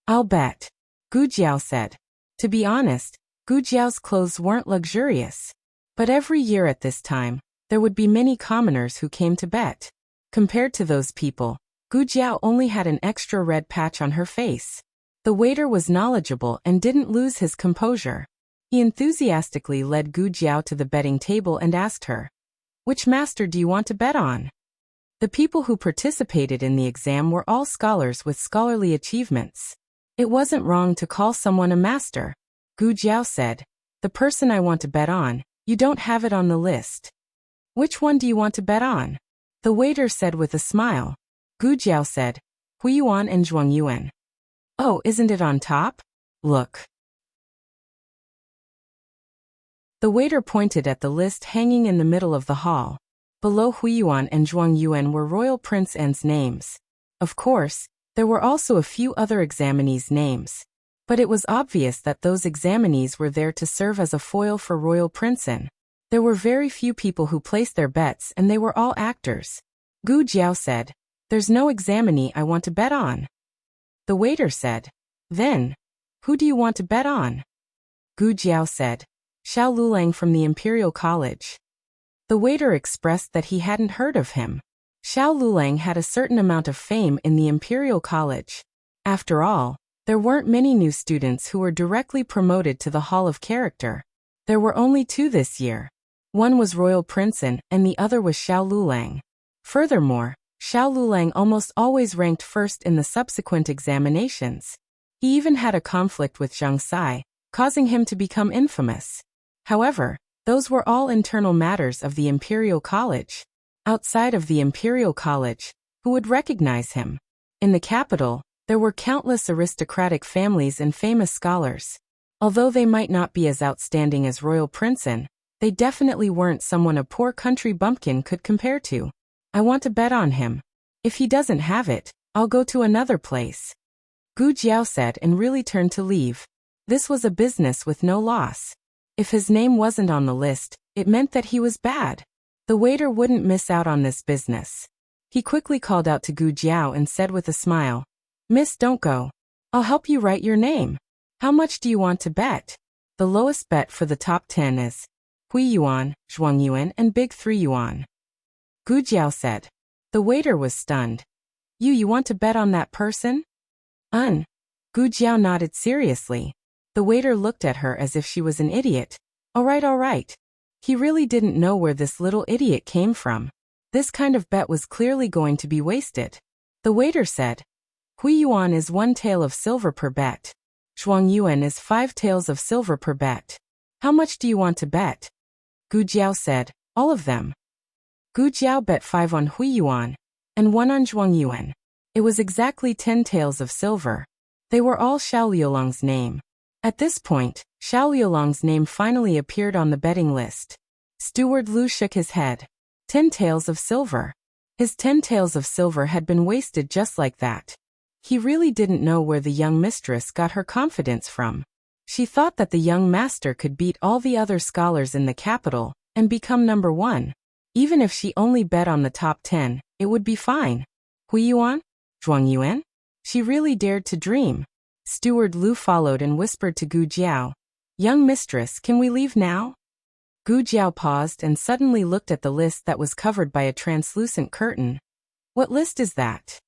"I'll bet," Gu Jiao said. To be honest, Gu Jiao's clothes weren't luxurious. But every year at this time, there would be many commoners who came to bet. Compared to those people, Gu Jiao only had an extra red patch on her face. The waiter was knowledgeable and didn't lose his composure. He enthusiastically led Gu Jiao to the betting table and asked her, "Which master do you want to bet on?" The people who participated in the exam were all scholars with scholarly achievements. It wasn't wrong to call someone a master. Gu Jiao said, "The person I want to bet on, you don't have it on the list." "Which one do you want to bet on?" The waiter said with a smile. Gu Jiao said, "Huiyuan and Zhuangyuan." "Oh, isn't it on top? Look." The waiter pointed at the list hanging in the middle of the hall. Below Huiyuan and Zhuangyuan were Royal Prince N's names. Of course, there were also a few other examinees' names. But it was obvious that those examinees were there to serve as a foil for Royal Prince N. There were very few people who placed their bets and they were all actors. Gu Jiao said, "There's no examinee I want to bet on." The waiter said, "Then, who do you want to bet on?" Gu Jiao said, "Xiao Lulang from the Imperial College." The waiter expressed that he hadn't heard of him. Xiao Lulang had a certain amount of fame in the Imperial College. After all, there weren't many new students who were directly promoted to the Hall of Character. There were only 2 this year. One was Royal Princeton and the other was Xiao Lulang. Furthermore, Xiao Lulang almost always ranked first in the subsequent examinations. He even had a conflict with Zhang Sai, causing him to become infamous. However, those were all internal matters of the Imperial College. Outside of the Imperial College, who would recognize him? In the capital, there were countless aristocratic families and famous scholars. Although they might not be as outstanding as Royal Princeton, they definitely weren't someone a poor country bumpkin could compare to. I want to bet on him. If he doesn't have it, I'll go to another place. Gu Jiao said and really turned to leave. This was a business with no loss. If his name wasn't on the list, it meant that he was bad. The waiter wouldn't miss out on this business. He quickly called out to Gu Jiao and said with a smile, "Miss, don't go. I'll help you write your name. How much do you want to bet?" The lowest bet for the top 10 is Hui Yuan, Zhuang Yuan, and Big 3 Yuan. Gu Jiao said. The waiter was stunned. You want to bet on that person? Gu Jiao nodded seriously. The waiter looked at her as if she was an idiot. All right. He really didn't know where this little idiot came from. This kind of bet was clearly going to be wasted. The waiter said, Hui Yuan is 1 tael of silver per bet. Zhuang Yuan is 5 taels of silver per bet. How much do you want to bet? Gu Jiao said, all of them. Gu Jiao bet 5 on Hui Yuan, and 1 on Zhuang Yuan. It was exactly 10 taels of silver. They were all Xiao Liulong's name. At this point, Xiao Liulong's name finally appeared on the betting list. Steward Lu shook his head. 10 taels of silver. His 10 taels of silver had been wasted just like that. He really didn't know where the young mistress got her confidence from. She thought that the young master could beat all the other scholars in the capital and become number 1. Even if she only bet on the top 10, it would be fine. Hui Yuan? Zhuang Yuan? She really dared to dream. Steward Lu followed and whispered to Gu Jiao, Young mistress, can we leave now? Gu Jiao paused and suddenly looked at the list that was covered by a translucent curtain. What list is that?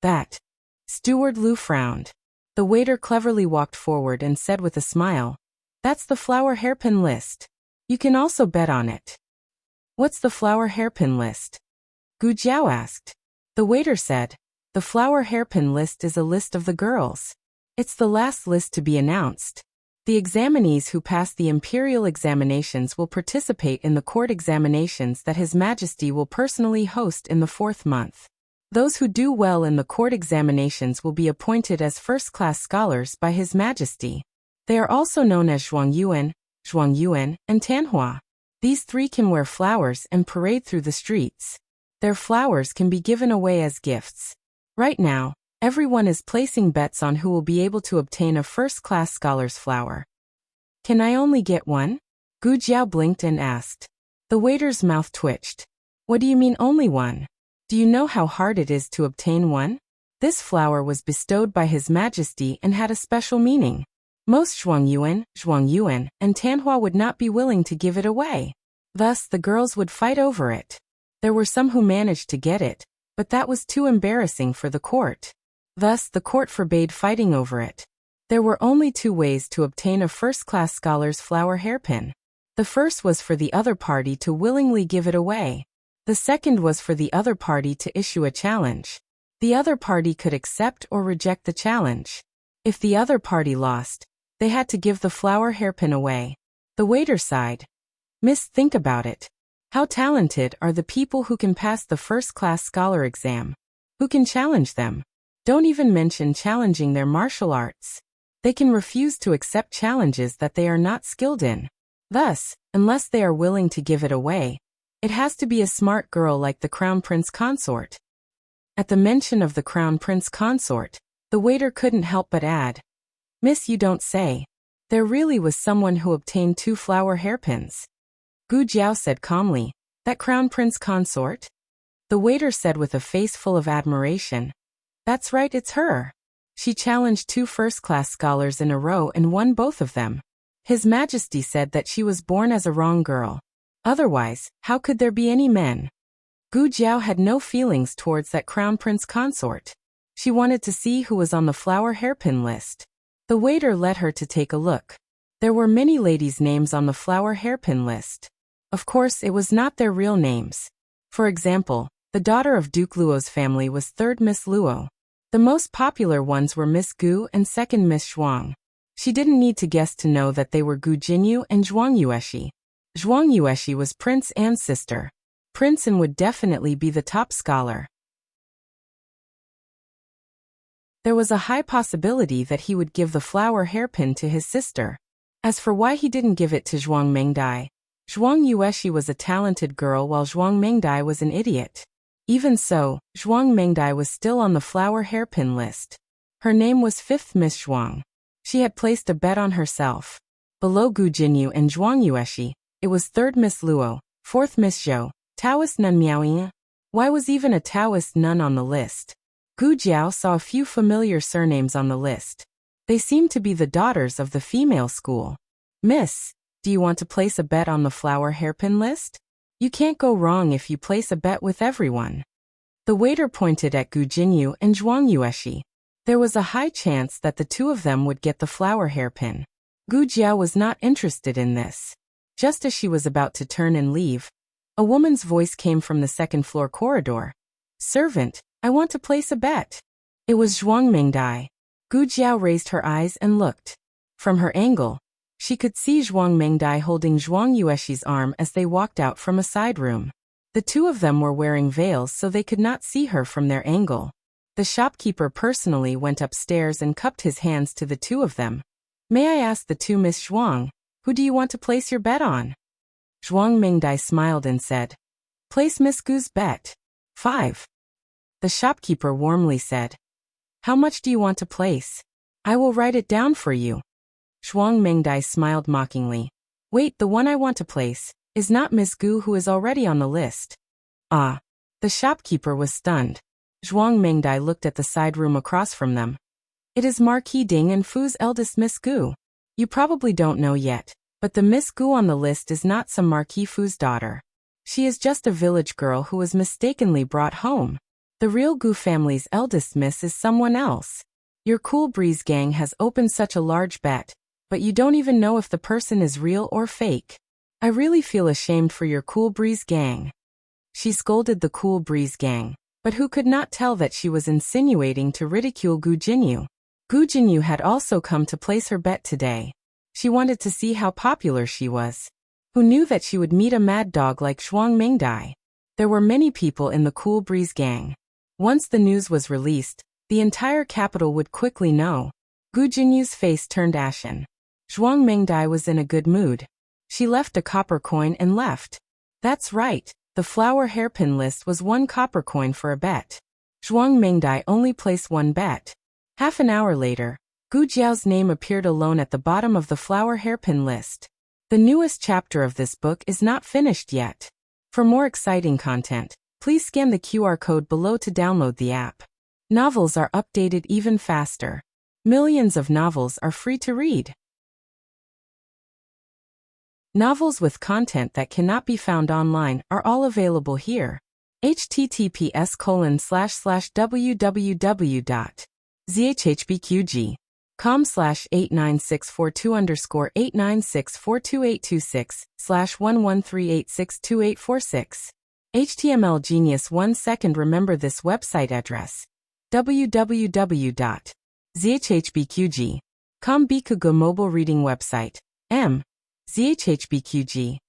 That. Steward Lu frowned. The waiter cleverly walked forward and said with a smile, That's the flower hairpin list. You can also bet on it. What's the flower hairpin list? Gu Jiao asked. The waiter said, The flower hairpin list is a list of the girls. It's the last list to be announced. The examinees who pass the imperial examinations will participate in the court examinations that His Majesty will personally host in the 4th month. Those who do well in the court examinations will be appointed as first-class scholars by His Majesty. They are also known as Zhuang Yuan, and Tanhua. These 3 can wear flowers and parade through the streets. Their flowers can be given away as gifts. Right now, everyone is placing bets on who will be able to obtain a first-class scholar's flower. Can I only get 1? Gu Jiao blinked and asked. The waiter's mouth twitched. What do you mean only 1? Do you know how hard it is to obtain 1? This flower was bestowed by His Majesty and had a special meaning. Most Zhuang Yuan, and Tanhua would not be willing to give it away. Thus, the girls would fight over it. There were some who managed to get it, but that was too embarrassing for the court. Thus, the court forbade fighting over it. There were only 2 ways to obtain a first-class scholar's flower hairpin. The first was for the other party to willingly give it away. The second was for the other party to issue a challenge. The other party could accept or reject the challenge. If the other party lost, they had to give the flower hairpin away. The waiter sighed. Miss, think about it. How talented are the people who can pass the first-class scholar exam? Who can challenge them? Don't even mention challenging their martial arts. They can refuse to accept challenges that they are not skilled in. Thus, unless they are willing to give it away, it has to be a smart girl like the Crown Prince Consort. At the mention of the Crown Prince Consort, the waiter couldn't help but add, Miss, you don't say. There really was someone who obtained 2 flower hairpins. Gu Jiao said calmly. That crown prince consort? The waiter said with a face full of admiration. That's right, it's her. She challenged 2 first-class scholars in a row and won both of them. His Majesty said that she was born as a wrong girl. Otherwise, how could there be any men? Gu Jiao had no feelings towards that crown prince consort. She wanted to see who was on the flower hairpin list. The waiter led her to take a look. There were many ladies' names on the flower hairpin list. Of course, it was not their real names. For example, the daughter of Duke Luo's family was 3rd Miss Luo. The most popular ones were Miss Gu and 2nd Miss Zhuang. She didn't need to guess to know that they were Gu Jinyu and Zhuang Yueshi. Zhuang Yueshi was Prince An's sister. Prince An would definitely be the top scholar. There was a high possibility that he would give the flower hairpin to his sister. As for why he didn't give it to Zhuang Mengdai, Zhuang Yueshi was a talented girl while Zhuang Mengdai was an idiot. Even so, Zhuang Mengdai was still on the flower hairpin list. Her name was 5th Miss Zhuang. She had placed a bet on herself. Below Gu Jinyu and Zhuang Yueshi, it was 3rd Miss Luo, 4th Miss Zhou, Taoist nun Miaoying. Why was even a Taoist nun on the list? Gu Jiao saw a few familiar surnames on the list. They seemed to be the daughters of the female school. Miss, do you want to place a bet on the flower hairpin list? You can't go wrong if you place a bet with everyone. The waiter pointed at Gu Jinyu and Zhuang Yueshi. There was a high chance that the 2 of them would get the flower hairpin. Gu Jiao was not interested in this. Just as she was about to turn and leave, a woman's voice came from the 2nd floor corridor. Servant, I want to place a bet. It was Zhuang Mengdai. Gu Jiao raised her eyes and looked. From her angle, she could see Zhuang Mengdai holding Zhuang Yueshi's arm as they walked out from a side room. The 2 of them were wearing veils so they could not see her from their angle. The shopkeeper personally went upstairs and cupped his hands to the 2 of them. May I ask the 2 Miss Zhuang, who do you want to place your bet on? Zhuang Mengdai smiled and said, Place Miss Gu's bet. 5. The shopkeeper warmly said, How much do you want to place? I will write it down for you. Zhuang Mengdai smiled mockingly. Wait, the one I want to place is not Miss Gu who is already on the list. Ah. The shopkeeper was stunned. Zhuang Mengdai looked at the side room across from them. It is Marquis Ding and Fu's eldest Miss Gu. You probably don't know yet, but the Miss Gu on the list is not some Marquis Fu's daughter. She is just a village girl who was mistakenly brought home. The real Gu family's eldest miss is someone else. Your Cool Breeze gang has opened such a large bet, but you don't even know if the person is real or fake. I really feel ashamed for your Cool Breeze gang. She scolded the Cool Breeze gang, but who could not tell that she was insinuating to ridicule Gu Jinyu? Gu Jinyu had also come to place her bet today. She wanted to see how popular she was. Who knew that she would meet a mad dog like Zhuang Mengdai? There were many people in the Cool Breeze gang. Once the news was released, the entire capital would quickly know. Gu Jinyu's face turned ashen. Zhuang Mengdai was in a good mood. She left a copper coin and left. That's right, the flower hairpin list was 1 copper coin for a bet. Zhuang Mengdai only placed 1 bet. Half an hour later, Gu Jiao's name appeared alone at the bottom of the flower hairpin list. The newest chapter of this book is not finished yet. For more exciting content, please scan the QR code below to download the app. Novels are updated even faster. Millions of novels are free to read. Novels with content that cannot be found online are all available here. https://www.zhhbqg.com/89642_8964286/113862846. HTML Genius 1 second. Remember this website address. www.zhhbqg.com Bikugo mobile reading website. zhhbqg.com.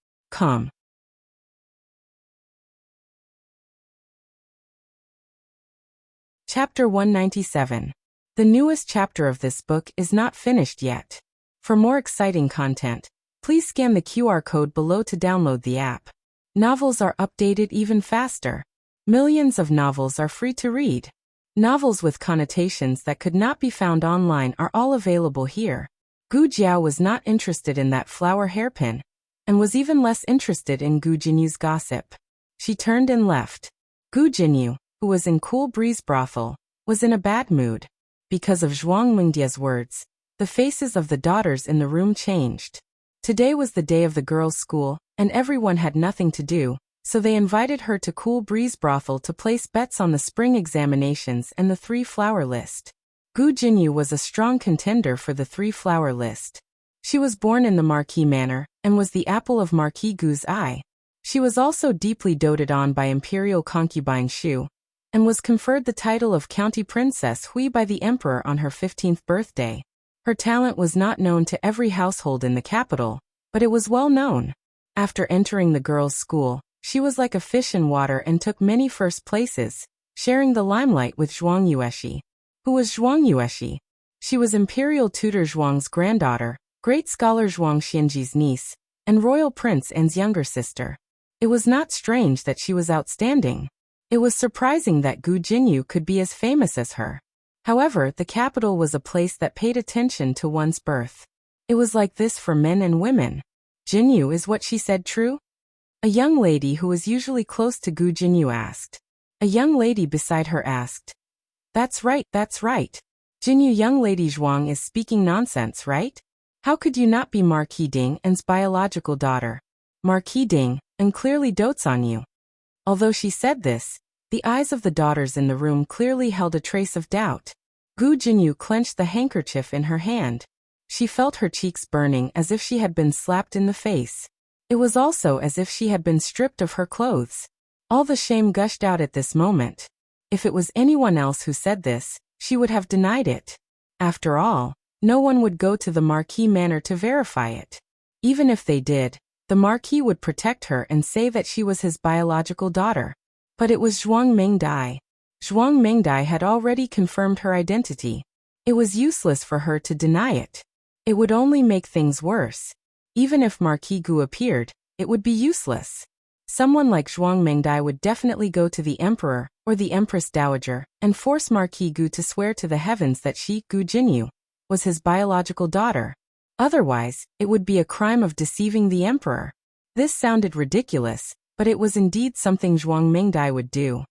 Chapter 197. The newest chapter of this book is not finished yet. For more exciting content, please scan the QR code below to download the app. Novels are updated even faster. Millions of novels are free to read. Novels with connotations that could not be found online are all available here. Gu Jiao was not interested in that flower hairpin, and was even less interested in Gu Jinyu's gossip. She turned and left. Gu Jinyu, who was in Cool Breeze Brothel, was in a bad mood. Because of Zhuang Mingdia's words, the faces of the daughters in the room changed. Today was the day of the girls' school, and everyone had nothing to do, so they invited her to Cool Breeze Brothel to place bets on the spring examinations and the 3-flower list. Gu Jinyu was a strong contender for the 3-flower list. She was born in the Marquis Manor, and was the apple of Marquis Gu's eye. She was also deeply doted on by imperial concubine Shu, and was conferred the title of County Princess Hui by the Emperor on her 15th birthday. Her talent was not known to every household in the capital, but it was well known. After entering the girls' school, she was like a fish in water and took many first places, sharing the limelight with Zhuang Yueshi. Who was Zhuang Yueshi? She was Imperial Tutor Zhuang's granddaughter, Great Scholar Zhuang Xianji's niece, and Royal Prince An's younger sister. It was not strange that she was outstanding. It was surprising that Gu Jinyu could be as famous as her. However, the capital was a place that paid attention to one's birth. It was like this for men and women. Jinyu, is what she said true? A young lady who was usually close to Gu Jinyu asked. A young lady beside her asked. That's right, that's right. Jinyu, young lady Zhuang is speaking nonsense, right? How could you not be Marquis Ding An's biological daughter? Marquis Ding An clearly dotes on you. Although she said this, the eyes of the daughters in the room clearly held a trace of doubt. Gu Jinyu clenched the handkerchief in her hand. She felt her cheeks burning as if she had been slapped in the face. It was also as if she had been stripped of her clothes. All the shame gushed out at this moment. If it was anyone else who said this, she would have denied it. After all, no one would go to the Marquis Manor to verify it. Even if they did, the Marquis would protect her and say that she was his biological daughter. But it was Zhuang Mingdai. Zhuang Mingdai had already confirmed her identity. It was useless for her to deny it. It would only make things worse. Even if Marquis Gu appeared, it would be useless. Someone like Zhuang Mingdai would definitely go to the Emperor, or the Empress Dowager, and force Marquis Gu to swear to the heavens that she, Gu Jinyu, was his biological daughter. Otherwise, it would be a crime of deceiving the Emperor. This sounded ridiculous, but it was indeed something Zhuang Mingdai would do.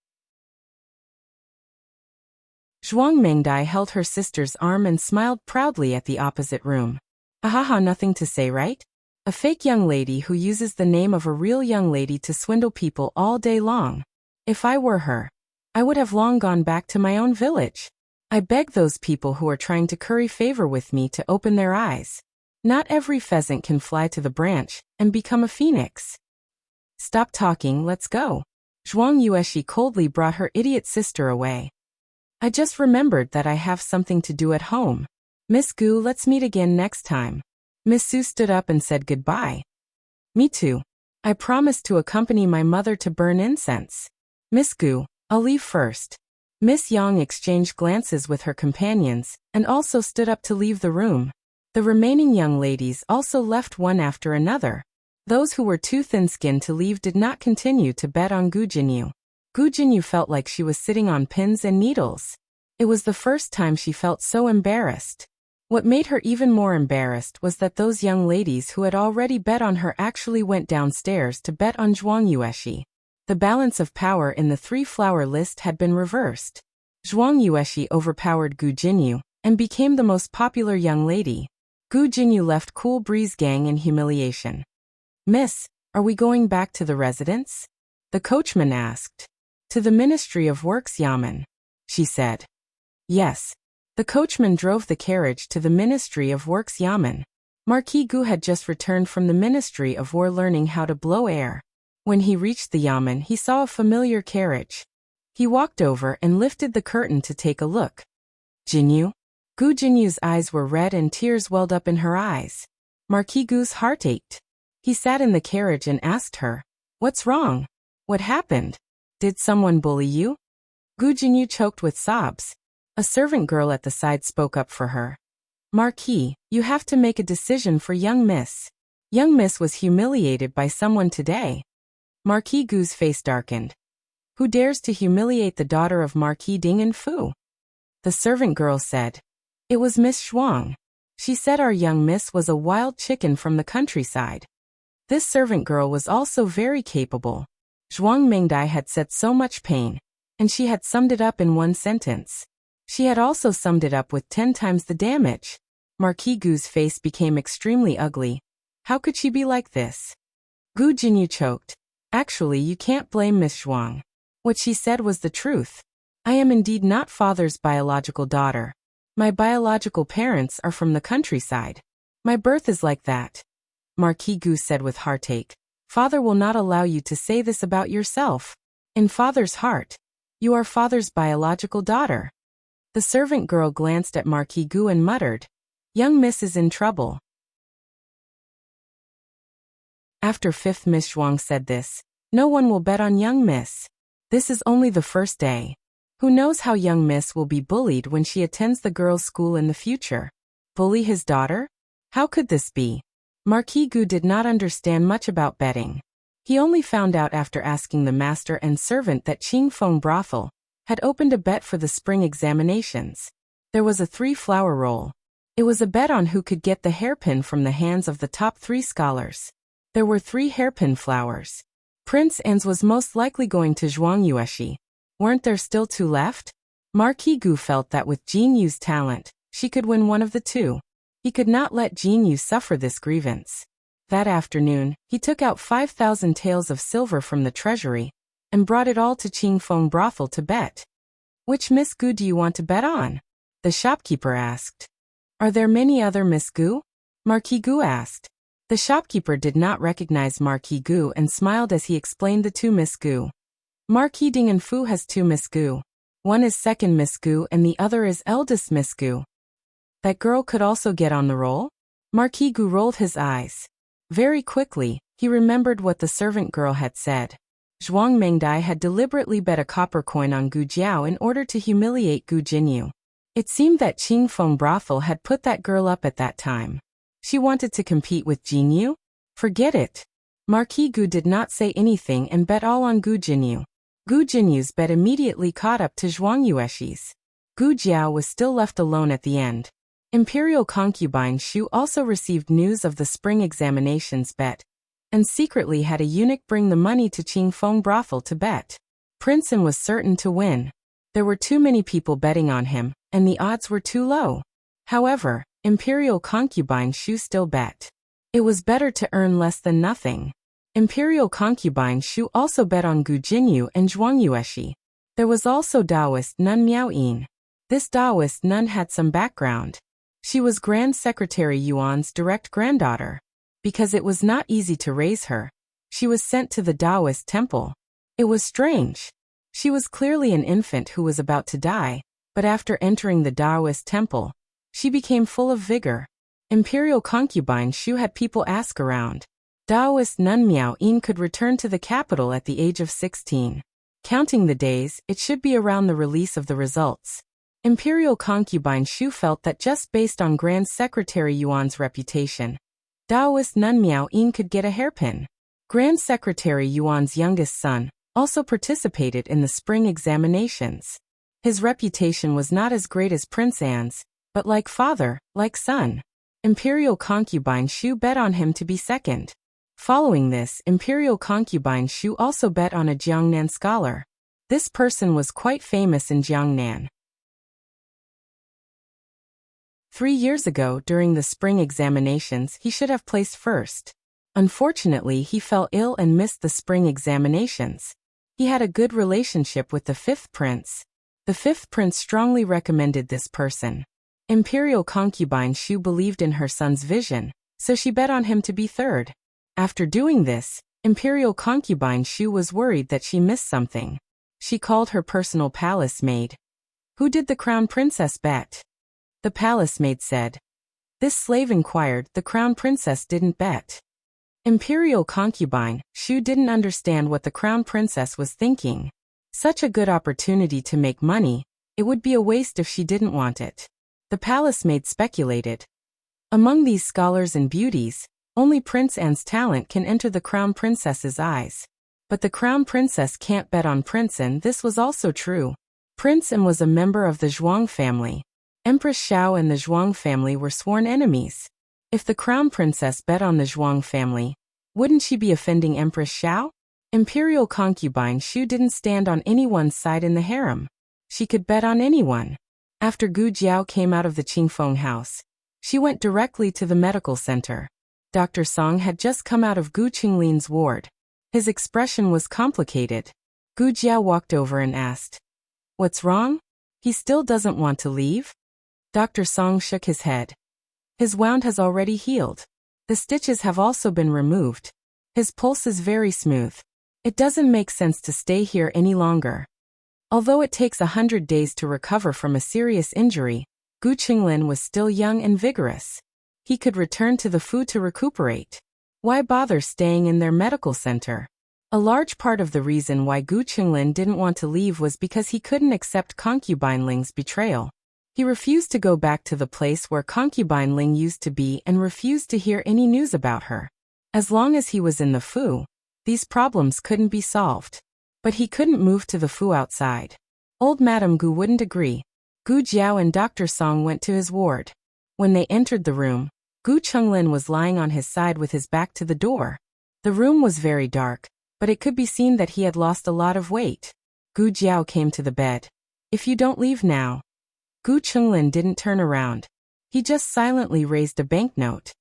Zhuang Mingdai held her sister's arm and smiled proudly at the opposite room. Ahaha, nothing to say, right? A fake young lady who uses the name of a real young lady to swindle people all day long. If I were her, I would have long gone back to my own village. I beg those people who are trying to curry favor with me to open their eyes. Not every pheasant can fly to the branch and become a phoenix. Stop talking, let's go. Zhuang Yueshi coldly brought her idiot sister away. I just remembered that I have something to do at home. Miss Gu, let's meet again next time. Miss Su stood up and said goodbye. Me too. I promised to accompany my mother to burn incense. Miss Gu, I'll leave first. Miss Yang exchanged glances with her companions, and also stood up to leave the room. The remaining young ladies also left one after another. Those who were too thin-skinned to leave did not continue to bet on Gu Jinyu. Gu Jinyu felt like she was sitting on pins and needles. It was the first time she felt so embarrassed. What made her even more embarrassed was that those young ladies who had already bet on her actually went downstairs to bet on Zhuang Yueshi. The balance of power in the 3-flower list had been reversed. Zhuang Yueshi overpowered Gu Jinyu and became the most popular young lady. Gu Jinyu left Cool Breeze Gang in humiliation. Miss, are we going back to the residence? The coachman asked. To the Ministry of Works Yamen, she said. Yes. The coachman drove the carriage to the Ministry of Works Yamen. Marquis Gu had just returned from the Ministry of War learning how to blow air. When he reached the Yamen, he saw a familiar carriage. He walked over and lifted the curtain to take a look. Jinyu? Gu Jinyu's eyes were red and tears welled up in her eyes. Marquis Gu's heart ached. He sat in the carriage and asked her, "What's wrong? What happened? Did someone bully you?" Gu Jinyu choked with sobs. A servant girl at the side spoke up for her. Marquis, you have to make a decision for young Miss. Young Miss was humiliated by someone today. Marquis Gu's face darkened. Who dares to humiliate the daughter of Marquis Ding and Fu? The servant girl said. It was Miss Zhuang. She said our young miss was a wild chicken from the countryside. This servant girl was also very capable. Zhuang Mengdai had said so much pain, and she had summed it up in one sentence. She had also summed it up with 10 times the damage. Marquis Gu's face became extremely ugly. How could she be like this? Gu Jinyu choked. Actually, you can't blame Miss Zhuang. What she said was the truth. I am indeed not father's biological daughter. My biological parents are from the countryside. My birth is like that. Marquis Gu said with heartache. Father will not allow you to say this about yourself. In father's heart, you are father's biological daughter. The servant girl glanced at Marquis Gu and muttered, Young miss is in trouble. After 5th Miss Zhuang said this, no one will bet on young miss. This is only the first day. Who knows how young miss will be bullied when she attends the girls' school in the future? Bully his daughter? How could this be? Marquis Gu did not understand much about betting. He only found out after asking the master and servant that Qingfeng Brothel had opened a bet for the spring examinations. There was a 3-flower roll. It was a bet on who could get the hairpin from the hands of the top 3 scholars. There were 3 hairpin flowers. Prince An's was most likely going to Zhuang Yueshi. Weren't there still 2 left? Marquis Gu felt that with Jin Yu's talent, she could win one of the 2. He could not let Jin Yu suffer this grievance. That afternoon, he took out 5,000 taels of silver from the treasury and brought it all to Qingfeng Brothel to bet. Which Miss Gu do you want to bet on? The shopkeeper asked. Are there many other Miss Gu? Marquis Gu asked. The shopkeeper did not recognize Marquis Gu and smiled as he explained the 2 Miss Gu. Marquis Ding and Fu has 2 Miss Gu. One is second Miss Gu and the other is eldest Miss Gu. That girl could also get on the roll? Marquis Gu rolled his eyes. Very quickly, he remembered what the servant girl had said. Zhuang Mengdai had deliberately bet a copper coin on Gu Jiao in order to humiliate Gu Jinyu. It seemed that Qingfeng Brothel had put that girl up at that time. She wanted to compete with Jinyu? Forget it. Marquis Gu did not say anything and bet all on Gu Jinyu. Gu Jinyu's bet immediately caught up to Zhuang Yueshi's. Gu Jiao was still left alone at the end. Imperial concubine Shu also received news of the spring examinations bet, and secretly had a eunuch bring the money to Qingfeng Brothel to bet. Prince An was certain to win. There were too many people betting on him, and the odds were too low. However, Imperial concubine Shu still bet. It was better to earn less than nothing. Imperial concubine Shu also bet on Gu Jinyu and Zhuang Yueshi. There was also Taoist nun Miao Yin. This Taoist nun had some background. She was Grand Secretary Yuan's direct granddaughter. Because it was not easy to raise her, she was sent to the Taoist temple. It was strange. She was clearly an infant who was about to die, but after entering the Taoist temple, she became full of vigor. Imperial concubine Shu had people ask around. Taoist nun Miao Yin could return to the capital at the age of 16. Counting the days, it should be around the release of the results. Imperial concubine Shu felt that just based on Grand Secretary Yuan's reputation, Taoist nun Miao Yin could get a hairpin. Grand Secretary Yuan's youngest son also participated in the spring examinations. His reputation was not as great as Prince An's, but like father, like son. Imperial concubine Shu bet on him to be second. Following this, Imperial concubine Shu also bet on a Jiangnan scholar. This person was quite famous in Jiangnan. 3 years ago, during the spring examinations, he should have placed first. Unfortunately, he fell ill and missed the spring examinations. He had a good relationship with the 5th prince. The 5th prince strongly recommended this person. Imperial concubine Shu believed in her son's vision, so she bet on him to be third. After doing this, Imperial concubine Shu was worried that she missed something. She called her personal palace maid. Who did the crown princess bet? The palace maid said. This slave inquired. The crown princess didn't bet. Imperial concubine Shu didn't understand what the crown princess was thinking. Such a good opportunity to make money, it would be a waste if she didn't want it. The palace maid speculated. Among these scholars and beauties, only Prince An's talent can enter the crown princess's eyes. But the crown princess can't bet on Prince An. This was also true. Prince An was a member of the Zhuang family, Empress Xiao and the Zhuang family were sworn enemies. If the crown princess bet on the Zhuang family, wouldn't she be offending Empress Xiao? Imperial concubine Xu didn't stand on anyone's side in the harem. She could bet on anyone. After Gu Jiao came out of the Qingfeng house, she went directly to the medical center. Dr. Song had just come out of Gu Qinglin's ward. His expression was complicated. Gu Jiao walked over and asked, "What's wrong? He still doesn't want to leave?" Dr. Song shook his head. His wound has already healed. The stitches have also been removed. His pulse is very smooth. It doesn't make sense to stay here any longer. Although it takes 100 days to recover from a serious injury, Gu Qinglin was still young and vigorous. He could return to the Fu to recuperate. Why bother staying in their medical center? A large part of the reason why Gu Qinglin didn't want to leave was because he couldn't accept concubine Ling's betrayal. He refused to go back to the place where concubine Ling used to be and refused to hear any news about her. As long as he was in the Fu, these problems couldn't be solved. But he couldn't move to the Fu outside. Old Madame Gu wouldn't agree. Gu Jiao and Dr. Song went to his ward. When they entered the room, Gu Qinglin was lying on his side with his back to the door. The room was very dark, but it could be seen that he had lost a lot of weight. Gu Jiao came to the bed. "If you don't leave now." Gu Qinglin didn't turn around. He just silently raised a banknote.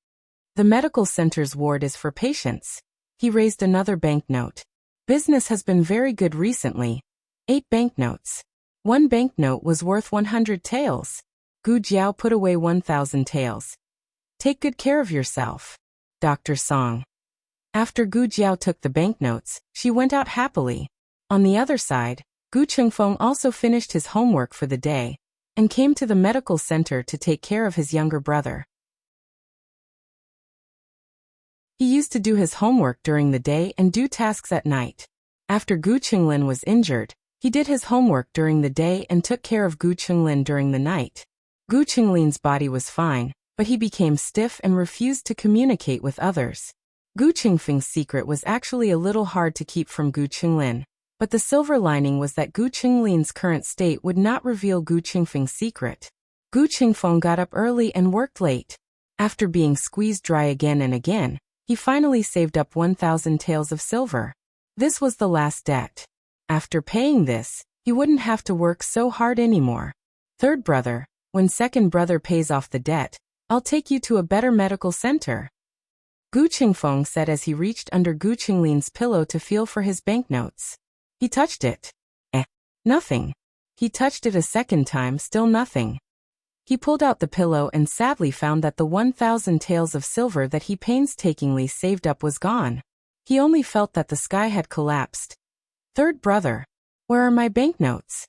"The medical center's ward is for patients." He raised another banknote. "Business has been very good recently." 8 banknotes. One banknote was worth 100 taels. Gu Jiao put away 1,000 taels. "Take good care of yourself." Dr. Song. After Gu Jiao took the banknotes, she went out happily. On the other side, Gu Chengfeng also finished his homework for the day and came to the medical center to take care of his younger brother. He used to do his homework during the day and do tasks at night. After Gu Qinglin was injured, he did his homework during the day and took care of Gu Qinglin during the night. Gu Qinglin's body was fine, but he became stiff and refused to communicate with others. Gu Qingfeng's secret was actually a little hard to keep from Gu Qinglin, but the silver lining was that Gu Qinglin's current state would not reveal Gu Qingfeng's secret. Gu Qingfeng got up early and worked late. After being squeezed dry again and again, he finally saved up 1,000 taels of silver. This was the last debt. After paying this, he wouldn't have to work so hard anymore. "Third brother, when second brother pays off the debt, I'll take you to a better medical center," Gu Qingfeng said as he reached under Gu Qinglin's pillow to feel for his banknotes. He touched it. Nothing. He touched it a second time, still nothing. He pulled out the pillow and sadly found that the 1,000 taels of silver that he painstakingly saved up was gone. He only felt that the sky had collapsed. "Third brother, where are my banknotes?"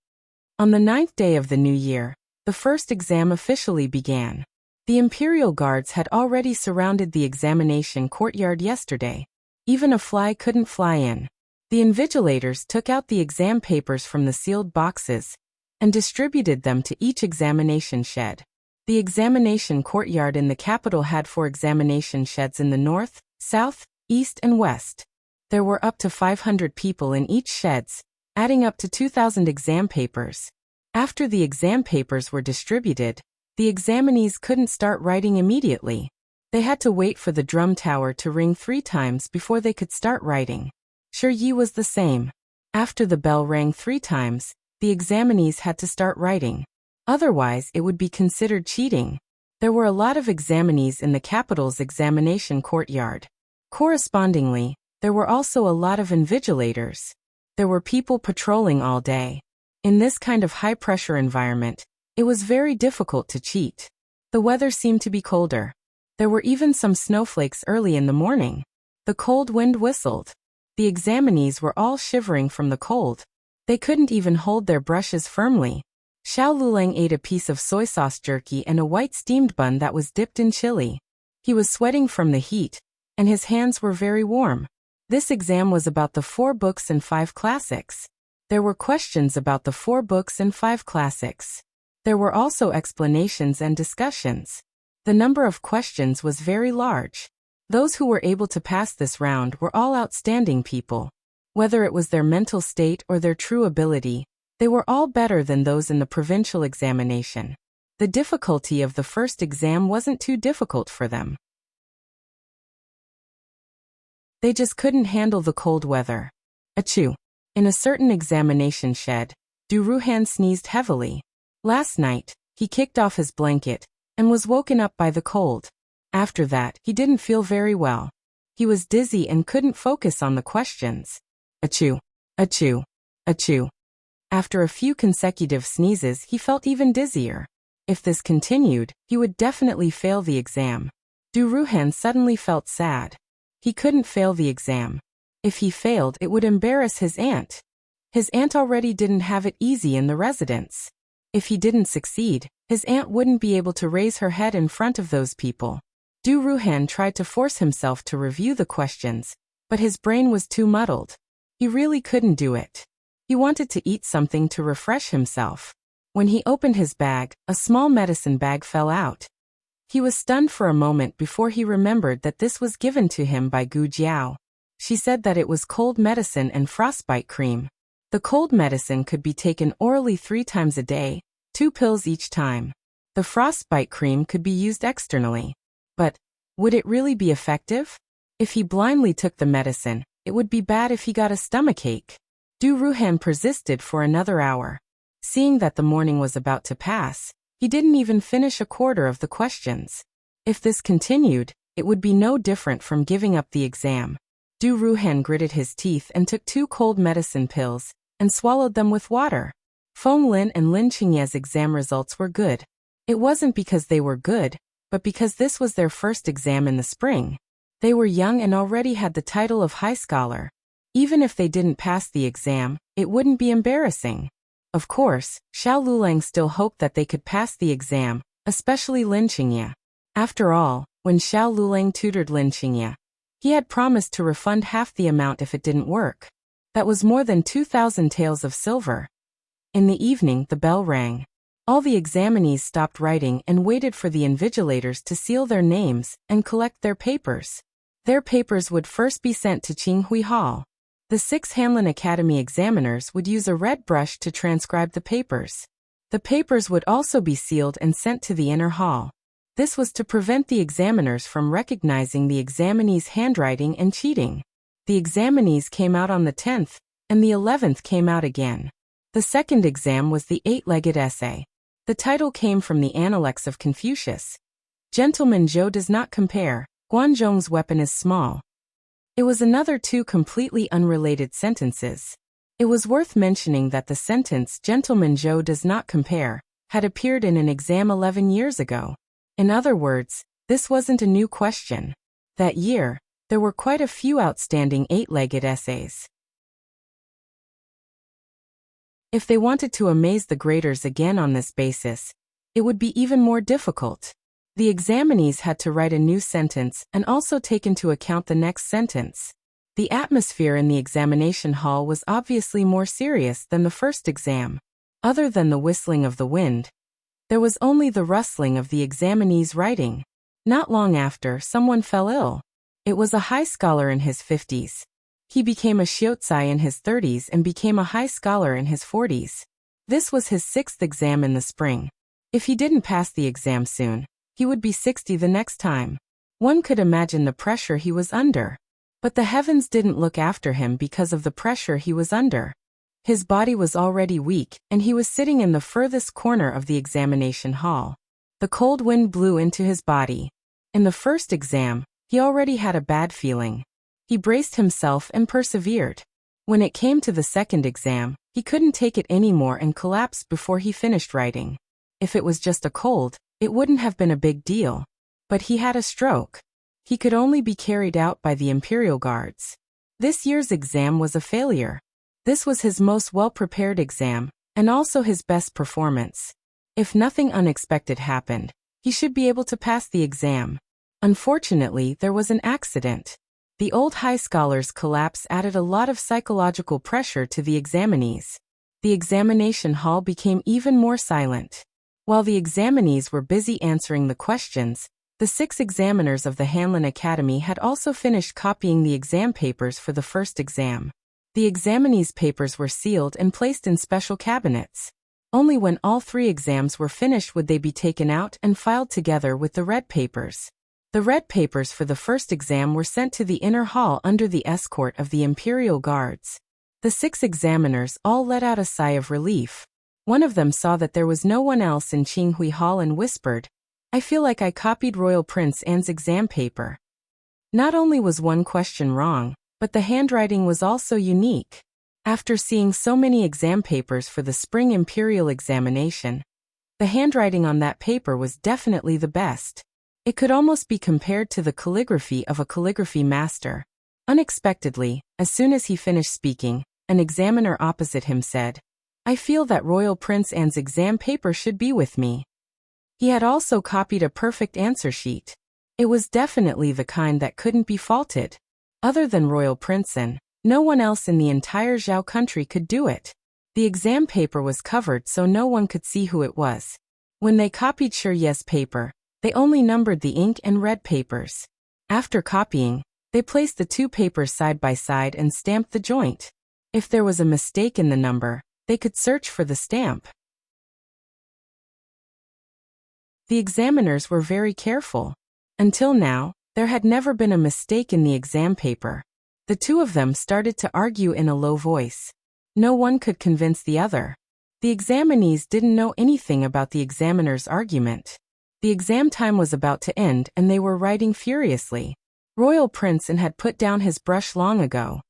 On the 9th day of the new year, the first exam officially began. The Imperial Guards had already surrounded the examination courtyard yesterday. Even a fly couldn't fly in. The invigilators took out the exam papers from the sealed boxes and distributed them to each examination shed. The examination courtyard in the capital had 4 examination sheds in the north, south, east and west. There were up to 500 people in each sheds, adding up to 2,000 exam papers. After the exam papers were distributed, the examinees couldn't start writing immediately. They had to wait for the drum tower to ring 3 times before they could start writing. Shi Yi was the same. After the bell rang 3 times, the examinees had to start writing. Otherwise, it would be considered cheating. There were a lot of examinees in the capital's examination courtyard. Correspondingly, there were also a lot of invigilators. There were people patrolling all day. In this kind of high-pressure environment, it was very difficult to cheat. The weather seemed to be colder. There were even some snowflakes early in the morning. The cold wind whistled. The examinees were all shivering from the cold. They couldn't even hold their brushes firmly. Xiao Lulang ate a piece of soy sauce jerky and a white steamed bun that was dipped in chili. He was sweating from the heat, and his hands were very warm. This exam was about the 4 books and 5 classics. There were questions about the 4 books and 5 classics. There were also explanations and discussions. The number of questions was very large. Those who were able to pass this round were all outstanding people. Whether it was their mental state or their true ability, they were all better than those in the provincial examination. The difficulty of the first exam wasn't too difficult for them. They just couldn't handle the cold weather. Achoo! In a certain examination shed, Du Ruhan sneezed heavily. Last night, he kicked off his blanket and was woken up by the cold. After that, he didn't feel very well. He was dizzy and couldn't focus on the questions. Achoo! Achoo! Achoo! After a few consecutive sneezes, he felt even dizzier. If this continued, he would definitely fail the exam. Du Ruhan suddenly felt sad. He couldn't fail the exam. If he failed, it would embarrass his aunt. His aunt already didn't have it easy in the residence. If he didn't succeed, his aunt wouldn't be able to raise her head in front of those people. Du Ruhan tried to force himself to review the questions, but his brain was too muddled. He really couldn't do it. He wanted to eat something to refresh himself. When he opened his bag, a small medicine bag fell out. He was stunned for a moment before he remembered that this was given to him by Gu Jiao. She said that it was cold medicine and frostbite cream. The cold medicine could be taken orally 3 times a day, 2 pills each time. The frostbite cream could be used externally. But would it really be effective? If he blindly took the medicine, it would be bad if he got a stomachache. Du Ruhan persisted for another hour. Seeing that the morning was about to pass, he didn't even finish a quarter of the questions. If this continued, it would be no different from giving up the exam. Du Ruhan gritted his teeth and took 2 cold medicine pills, and swallowed them with water. Feng Lin and Lin Qingye's exam results were good. It wasn't because they were good, but because this was their first exam in the spring. They were young and already had the title of high scholar. Even if they didn't pass the exam, it wouldn't be embarrassing. Of course, Xiao Lulang still hoped that they could pass the exam, especially Lin Qingye. After all, when Xiao Lulang tutored Lin Qingye, he had promised to refund half the amount if it didn't work. That was more than 2,000 taels of silver. In the evening, the bell rang. All the examinees stopped writing and waited for the invigilators to seal their names and collect their papers. Their papers would first be sent to Qinghui Hall. The 6 Hanlin Academy examiners would use a red brush to transcribe the papers. The papers would also be sealed and sent to the inner hall. This was to prevent the examiners from recognizing the examinees' handwriting and cheating. The examinees came out on the 10th, and the 11th came out again. The second exam was the 8-legged essay. The title came from the Analects of Confucius. Gentleman Zhou does not compare, Guanzhong's weapon is small. It was another 2 completely unrelated sentences. It was worth mentioning that the sentence Gentleman Zhou does not compare had appeared in an exam 11 years ago. In other words, this wasn't a new question. That year, there were quite a few outstanding 8-legged essays. If they wanted to amaze the graders again on this basis, it would be even more difficult. The examinees had to write a new sentence and also take into account the next sentence. The atmosphere in the examination hall was obviously more serious than the first exam. Other than the whistling of the wind, there was only the rustling of the examinees' writing. Not long after, someone fell ill. It was a high scholar in his 50s. He became a shiozai in his 30s and became a high scholar in his 40s. This was his 6th exam in the spring. If he didn't pass the exam soon, he would be 60 the next time. One could imagine the pressure he was under. But the heavens didn't look after him because of the pressure he was under. His body was already weak, and he was sitting in the furthest corner of the examination hall. The cold wind blew into his body. In the first exam, he already had a bad feeling. He braced himself and persevered. When it came to the second exam, he couldn't take it anymore and collapsed before he finished writing. If it was just a cold, it wouldn't have been a big deal. But he had a stroke. He could only be carried out by the Imperial Guards. This year's exam was a failure. This was his most well-prepared exam, and also his best performance. If nothing unexpected happened, he should be able to pass the exam. Unfortunately, there was an accident. The old high scholar's collapse added a lot of psychological pressure to the examinees. The examination hall became even more silent. While the examinees were busy answering the questions, the 6 examiners of the Hanlin Academy had also finished copying the exam papers for the first exam. The examinees' papers were sealed and placed in special cabinets. Only when all 3 exams were finished would they be taken out and filed together with the red papers. The red papers for the first exam were sent to the inner hall under the escort of the Imperial Guards. The 6 examiners all let out a sigh of relief. One of them saw that there was no one else in Qinghui Hall and whispered, "I feel like I copied Royal Prince Anne's exam paper." Not only was one question wrong, but the handwriting was also unique. After seeing so many exam papers for the spring imperial examination, the handwriting on that paper was definitely the best. It could almost be compared to the calligraphy of a calligraphy master. Unexpectedly, as soon as he finished speaking, an examiner opposite him said, "I feel that Royal Prince Anne's exam paper should be with me." He had also copied a perfect answer sheet. It was definitely the kind that couldn't be faulted. Other than Royal Prince Anne, no one else in the entire Zhao country could do it. The exam paper was covered so no one could see who it was. When they copied Shirye's paper, they only numbered the ink and red papers. After copying, they placed the 2 papers side by side and stamped the joint. If there was a mistake in the number, they could search for the stamp. The examiners were very careful. Until now, there had never been a mistake in the exam paper. The 2 of them started to argue in a low voice. No one could convince the other. The examinees didn't know anything about the examiner's argument. The exam time was about to end and they were writing furiously. Royal Prince Anne had put down his brush long ago.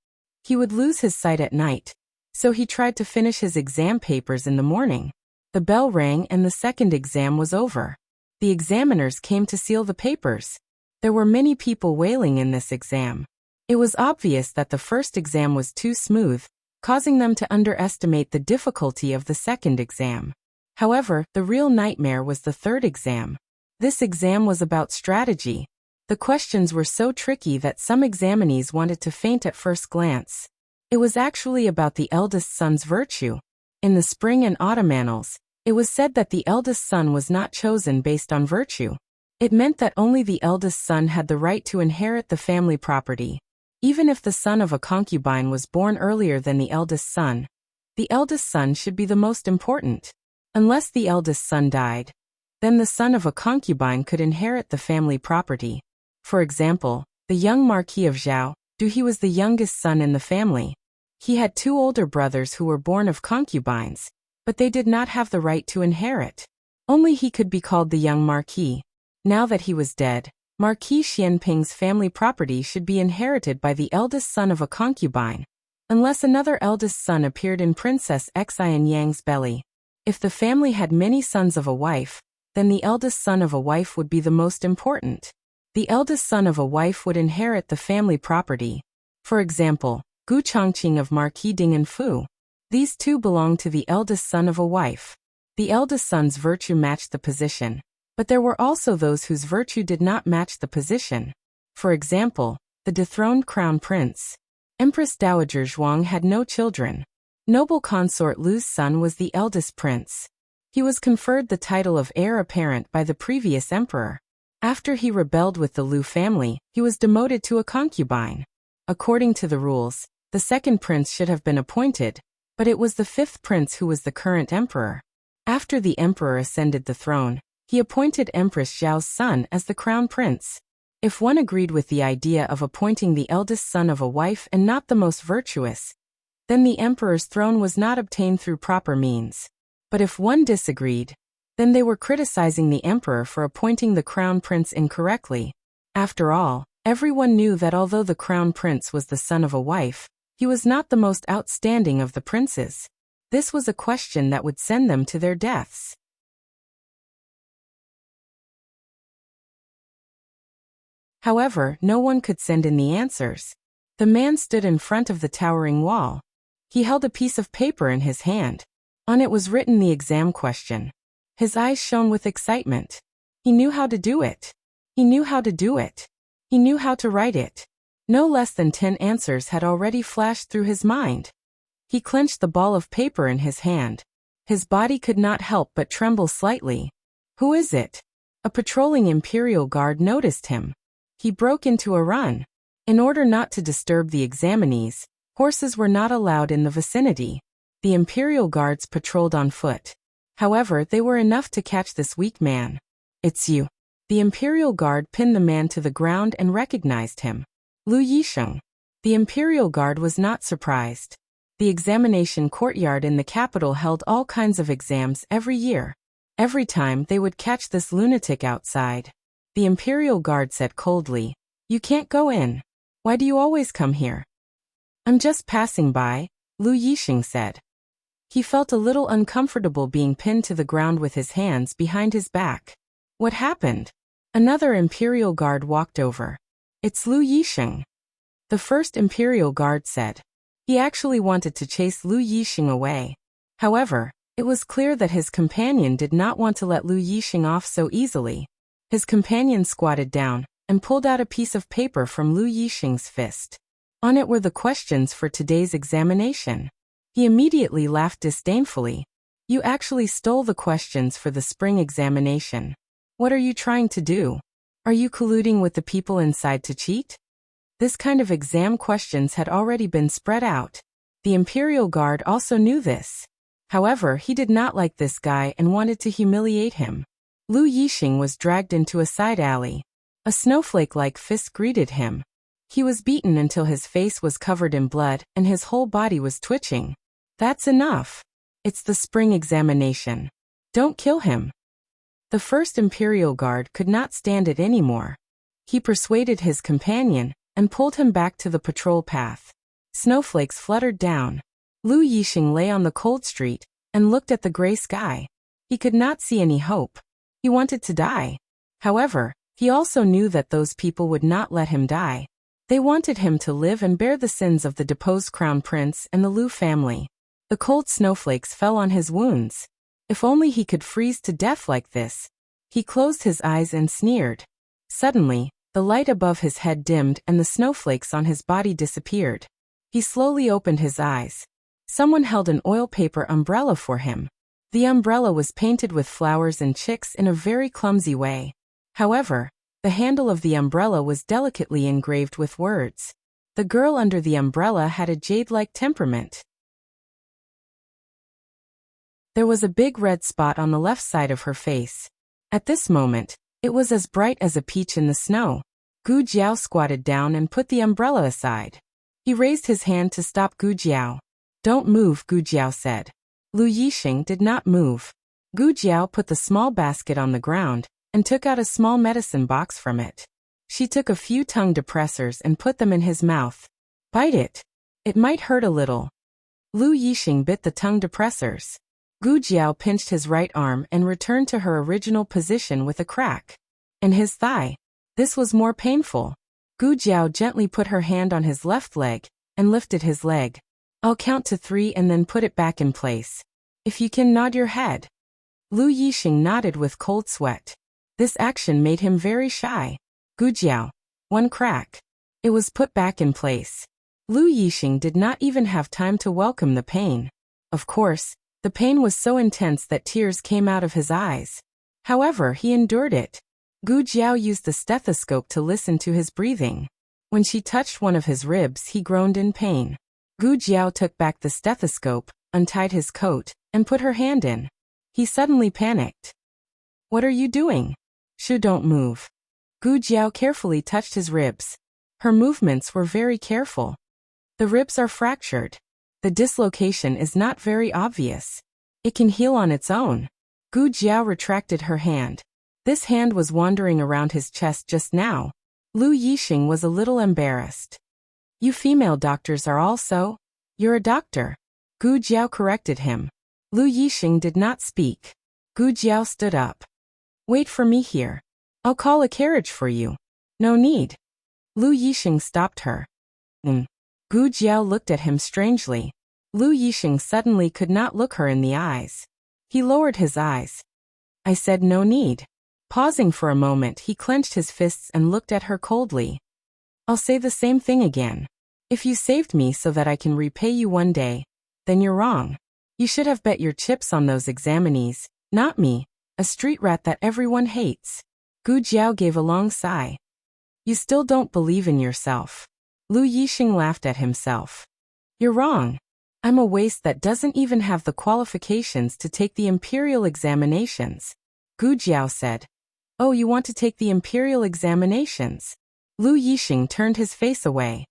He would lose his sight at night, so he tried to finish his exam papers in the morning. The bell rang and the second exam was over. The examiners came to seal the papers. There were many people wailing in this exam. It was obvious that the first exam was too smooth, causing them to underestimate the difficulty of the second exam. However, the real nightmare was the third exam. This exam was about strategy. The questions were so tricky that some examinees wanted to faint at first glance. It was actually about the eldest son's virtue. In the spring and autumn annals, it was said that the eldest son was not chosen based on virtue. It meant that only the eldest son had the right to inherit the family property. Even if the son of a concubine was born earlier than the eldest son should be the most important. Unless the eldest son died, then the son of a concubine could inherit the family property. For example, the young Marquis of Zhao, he was the youngest son in the family. He had 2 older brothers who were born of concubines, but they did not have the right to inherit. Only he could be called the young Marquis. Now that he was dead, Marquis Xianping's family property should be inherited by the eldest son of a concubine, unless another eldest son appeared in Princess Xian Yang's belly. If the family had many sons of a wife, then the eldest son of a wife would be the most important. The eldest son of a wife would inherit the family property. For example, Gu Chongqing of Marquis Dinganfu. These 2 belonged to the eldest son of a wife. The eldest son's virtue matched the position, but there were also those whose virtue did not match the position. For example, the dethroned crown prince. Empress Dowager Zhuang had no children. Noble consort Lu's son was the eldest prince. He was conferred the title of heir apparent by the previous emperor. After he rebelled with the Lu family, he was demoted to a concubine. According to the rules, the second prince should have been appointed, but it was the 5th prince who was the current emperor. After the emperor ascended the throne, he appointed Empress Zhao's son as the crown prince. If one agreed with the idea of appointing the eldest son of a wife and not the most virtuous, then the emperor's throne was not obtained through proper means. But if one disagreed, then they were criticizing the emperor for appointing the crown prince incorrectly. After all, everyone knew that although the crown prince was the son of a wife, he was not the most outstanding of the princes. This was a question that would send them to their deaths. However, no one could send in the answers. The man stood in front of the towering wall. He held a piece of paper in his hand. On it was written the exam question. His eyes shone with excitement. He knew how to do it. He knew how to do it. He knew how to write it. No less than 10 answers had already flashed through his mind. He clenched the ball of paper in his hand. His body could not help but tremble slightly. Who is it? A patrolling Imperial Guard noticed him. He broke into a run. In order not to disturb the examinees, horses were not allowed in the vicinity. The Imperial Guards patrolled on foot. However, they were enough to catch this weak man. It's you. The Imperial Guard pinned the man to the ground and recognized him. Lu Yisheng. The Imperial Guard was not surprised. The examination courtyard in the capital held all kinds of exams every year. Every time they would catch this lunatic outside. The Imperial Guard said coldly, "You can't go in. Why do you always come here?" "I'm just passing by," Lu Yisheng said. He felt a little uncomfortable being pinned to the ground with his hands behind his back. What happened? Another Imperial Guard walked over. "It's Lu Yisheng." The first Imperial Guard said. He actually wanted to chase Lu Yisheng away. However, it was clear that his companion did not want to let Lu Yisheng off so easily. His companion squatted down and pulled out a piece of paper from Lu Yisheng's fist. On it were the questions for today's examination. He immediately laughed disdainfully. "You actually stole the questions for the spring examination. What are you trying to do? Are you colluding with the people inside to cheat?" This kind of exam questions had already been spread out. The Imperial Guard also knew this. However, he did not like this guy and wanted to humiliate him. Lu Yisheng was dragged into a side alley. A snowflake-like fist greeted him. He was beaten until his face was covered in blood and his whole body was twitching. "That's enough. It's the spring examination. Don't kill him." The first Imperial Guard could not stand it anymore. He persuaded his companion and pulled him back to the patrol path. Snowflakes fluttered down. Lu Yisheng lay on the cold street and looked at the gray sky. He could not see any hope. He wanted to die. However, he also knew that those people would not let him die. They wanted him to live and bear the sins of the deposed crown prince and the Lu family. The cold snowflakes fell on his wounds. If only he could freeze to death like this. He closed his eyes and sneered. Suddenly, the light above his head dimmed and the snowflakes on his body disappeared. He slowly opened his eyes. Someone held an oil paper umbrella for him. The umbrella was painted with flowers and chicks in a very clumsy way. However, the handle of the umbrella was delicately engraved with words. The girl under the umbrella had a jade-like temperament. There was a big red spot on the left side of her face. At this moment, it was as bright as a peach in the snow. Gu Jiao squatted down and put the umbrella aside. He raised his hand to stop Gu Jiao. "Don't move," Gu Jiao said. Lu Yisheng did not move. Gu Jiao put the small basket on the ground and took out a small medicine box from it. She took a few tongue depressors and put them in his mouth. "Bite it. It might hurt a little." Lu Yisheng bit the tongue depressors. Gu Jiao pinched his right arm and returned to her original position with a crack. And his thigh. This was more painful. Gu Jiao gently put her hand on his left leg and lifted his leg. "I'll count to 3 and then put it back in place. If you can nod your head." Lu Yisheng nodded with cold sweat. This action made him very shy. Gu Jiao. 1 crack. It was put back in place. Lu Yisheng did not even have time to welcome the pain. Of course, the pain was so intense that tears came out of his eyes. However, he endured it. Gu Jiao used the stethoscope to listen to his breathing. When she touched one of his ribs, he groaned in pain. Gu Jiao took back the stethoscope, untied his coat, and put her hand in. He suddenly panicked. "What are you doing?" "Shu, don't move." Gu Jiao carefully touched his ribs. Her movements were very careful. The ribs are fractured. The dislocation is not very obvious. It can heal on its own. Gu Jiao retracted her hand. This hand was wandering around his chest just now. Lu Yisheng was a little embarrassed. "You female doctors are all so? You're a doctor." Gu Jiao corrected him. Lu Yisheng did not speak. Gu Jiao stood up. "Wait for me here. I'll call a carriage for you." "No need." Lu Yisheng stopped her. Gu Jiao looked at him strangely. Lu Yisheng suddenly could not look her in the eyes. He lowered his eyes. "I said no need." Pausing for a moment, he clenched his fists and looked at her coldly. "I'll say the same thing again. If you saved me so that I can repay you one day, then you're wrong. You should have bet your chips on those examinees, not me, a street rat that everyone hates." Gu Jiao gave a long sigh. "You still don't believe in yourself." Lu Yisheng laughed at himself. "You're wrong. I'm a waste that doesn't even have the qualifications to take the imperial examinations. Gu Jiao said. Oh, you want to take the imperial examinations? Lu Yixing turned his face away.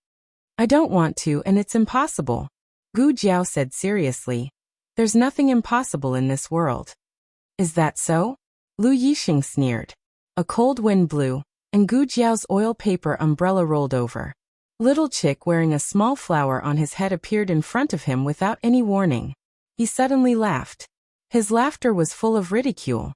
I don't want to, and it's impossible. Gu Jiao said seriously. There's nothing impossible in this world. Is that so? Lu Yixing sneered. A cold wind blew, and Gu Jiao's oil paper umbrella rolled over. Little Chick wearing a small flower on his head appeared in front of him without any warning. He suddenly laughed. His laughter was full of ridicule.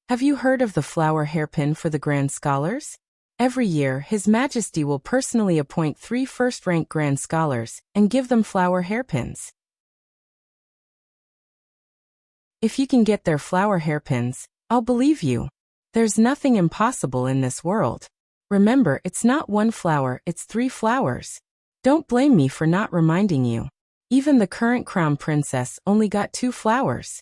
Have you heard of the flower hairpin for the Grand Scholars? Every year, His Majesty will personally appoint 3 first-rank Grand Scholars and give them flower hairpins. If you can get their flower hairpins, I'll believe you. There's nothing impossible in this world. Remember, it's not 1 flower, it's 3 flowers. Don't blame me for not reminding you. Even the current crown princess only got 2 flowers.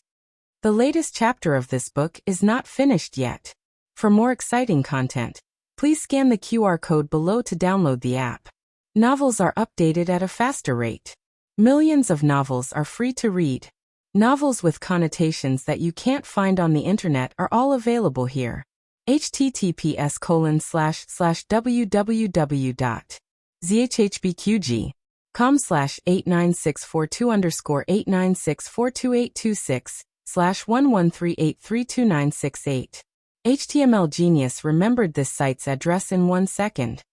The latest chapter of this book is not finished yet. For more exciting content, please scan the QR code below to download the app. Novels are updated at a faster rate. Millions of novels are free to read. Novels with connotations that you can't find on the internet are all available here. https://www.zhhbqg.com/89642_8964286/113832968. HTML Genius remembered this site's address in 1 second.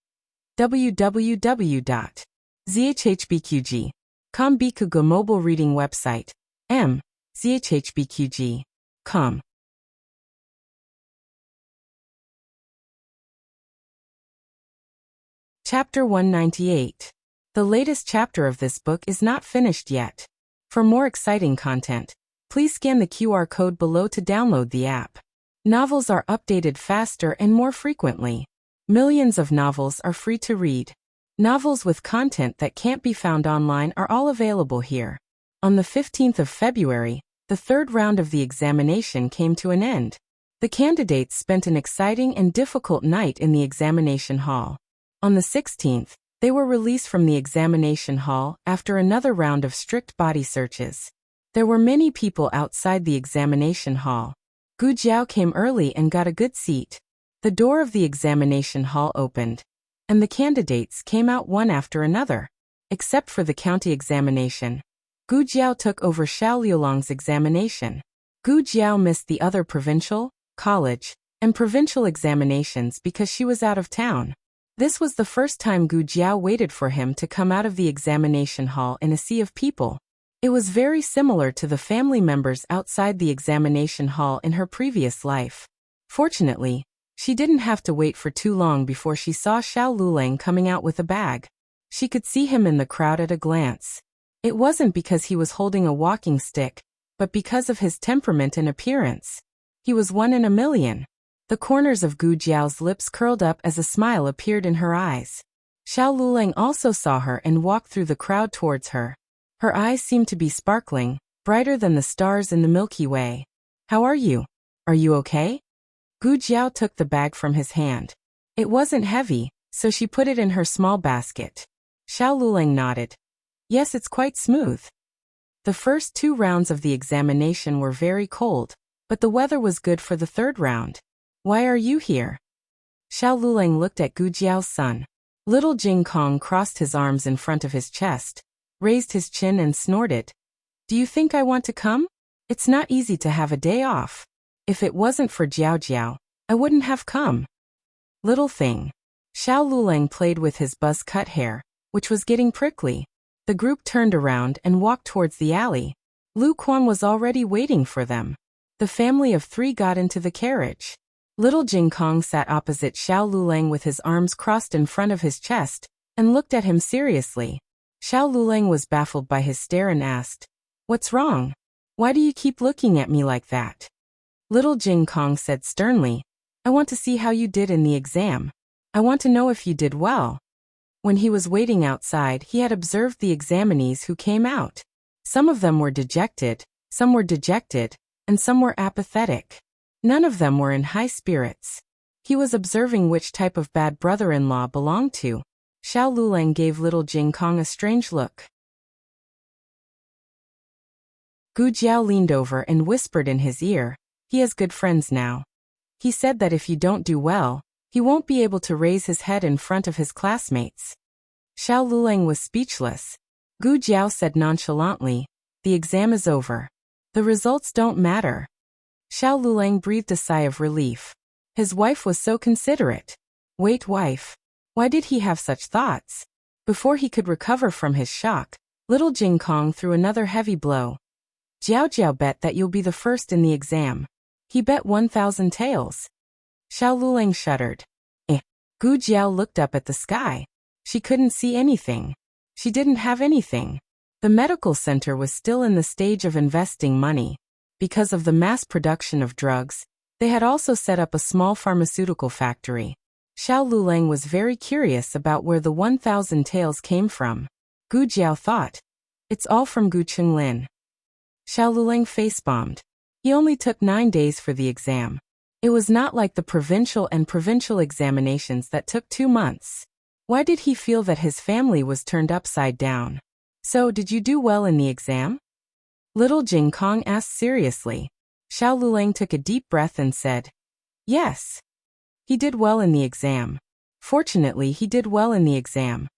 www.zhhbqg.com Bikugo mobile reading website. zhhbqg.com. Chapter 198. The latest chapter of this book is not finished yet. For more exciting content, please scan the QR code below to download the app. Novels are updated faster and more frequently. Millions of novels are free to read. Novels with content that can't be found online are all available here. On the 15th of February, the 3rd round of the examination came to an end. The candidates spent an exciting and difficult night in the examination hall. On the 16th, they were released from the examination hall after another round of strict body searches. There were many people outside the examination hall. Gu Jiao came early and got a good seat. The door of the examination hall opened, and the candidates came out one after another. Except for the county examination, Gu Jiao took over Xiao Liulong's examination. Gu Jiao missed the other provincial, college, and provincial examinations because she was out of town. This was the first time Gu Jiao waited for him to come out of the examination hall in a sea of people. It was very similar to the family members outside the examination hall in her previous life. Fortunately, she didn't have to wait for too long before she saw Xiao Lulang coming out with a bag. She could see him in the crowd at a glance. It wasn't because he was holding a walking stick, but because of his temperament and appearance. He was 1 in a million. The corners of Gu Jiao's lips curled up as a smile appeared in her eyes. Xiao Lulang also saw her and walked through the crowd towards her. Her eyes seemed to be sparkling, brighter than the stars in the Milky Way. How are you? Are you okay? Gu Jiao took the bag from his hand. It wasn't heavy, so she put it in her small basket. Xiao Lulang nodded. Yes, it's quite smooth. The first 2 rounds of the examination were very cold, but the weather was good for the 3rd round. Why are you here? Xiao Lulang looked at Gu Jiao's son. Little Jing Kong crossed his arms in front of his chest, raised his chin and snorted. Do you think I want to come? It's not easy to have a day off. If it wasn't for Jiao Jiao, I wouldn't have come. Little thing. Xiao Lulang played with his buzz-cut hair, which was getting prickly. The group turned around and walked towards the alley. Lu Quan was already waiting for them. The family of 3 got into the carriage. Little Jing Kong sat opposite Xiao Lulang with his arms crossed in front of his chest, and looked at him seriously. Xiao Lulang was baffled by his stare and asked, What's wrong? Why do you keep looking at me like that? Little Jing Kong said sternly, I want to see how you did in the exam. I want to know if you did well. When he was waiting outside, he had observed the examinees who came out. Some of them were dejected, and some were apathetic. None of them were in high spirits. He was observing which type of bad brother-in-law belonged to. Xiao Lulang gave little Jing Kong a strange look. Gu Jiao leaned over and whispered in his ear, "He has good friends now. He said that if you don't do well, he won't be able to raise his head in front of his classmates." Xiao Luleng was speechless. Gu Jiao said nonchalantly, "The exam is over. The results don't matter." Xiao Luleng breathed a sigh of relief. His wife was so considerate. Wait, wife. Why did he have such thoughts? Before he could recover from his shock, little Jing Kong threw another heavy blow. "Jiao Jiao bet that you'll be the first in the exam. He bet 1,000 taels." Xiao Luleng shuddered. Gu Jiao looked up at the sky. She couldn't see anything. She didn't have anything. The medical center was still in the stage of investing money. Because of the mass production of drugs, they had also set up a small pharmaceutical factory. Xiao Luleng was very curious about where the 1,000 taels came from. Gu Jiao thought, "It's all from Gu Chenglin." Xiao Luleng face-bombed. He only took 9 days for the exam. It was not like the provincial examinations that took 2 months. Why did he feel that his family was turned upside down? "So, did you do well in the exam?" Little Jing Kong asked seriously. Xiao Luleng took a deep breath and said, "Yes. He did well in the exam. Fortunately, he did well in the exam.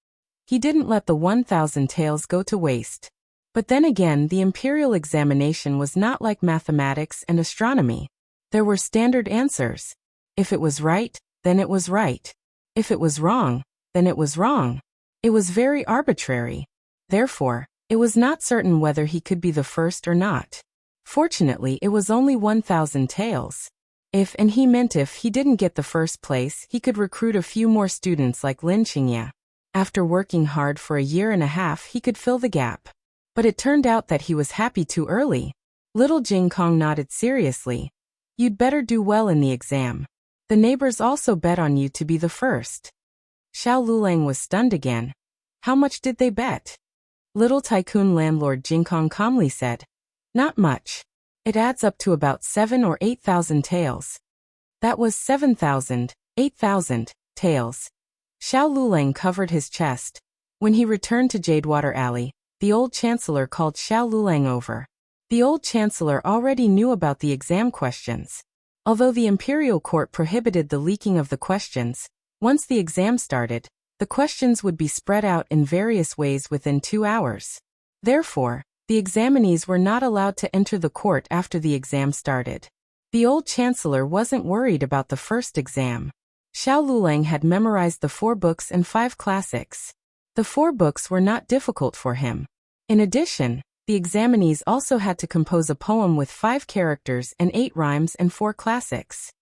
He didn't let the 1,000 taels go to waste." But then again, the imperial examination was not like mathematics and astronomy. There were standard answers. If it was right, then it was right. If it was wrong, then it was wrong. It was very arbitrary. Therefore, it was not certain whether he could be the first or not. Fortunately, it was only 1,000 taels. If he didn't get the first place, he could recruit a few more students like Lin Qingya. After working hard for a year and a half, he could fill the gap. But it turned out that he was happy too early. Little Jing Kong nodded seriously. "You'd better do well in the exam. The neighbors also bet on you to be the first." Xiao Luleng was stunned again. "How much did they bet?" Little tycoon landlord Jing Kong calmly said, "Not much. It adds up to about 7 or 8,000 taels." That was 7,000, 8,000 taels. Xiao Luleng covered his chest. When he returned to Jadewater Alley, the old chancellor called Xiao Luleng over. The old chancellor already knew about the exam questions. Although the imperial court prohibited the leaking of the questions, once the exam started, the questions would be spread out in various ways within 2 hours. Therefore, the examinees were not allowed to enter the court after the exam started. The old chancellor wasn't worried about the first exam. Xiao Luleng had memorized the 4 books and 5 classics. The 4 books were not difficult for him. In addition, the examinees also had to compose a poem with 5 characters and 8 rhymes and 4 classics.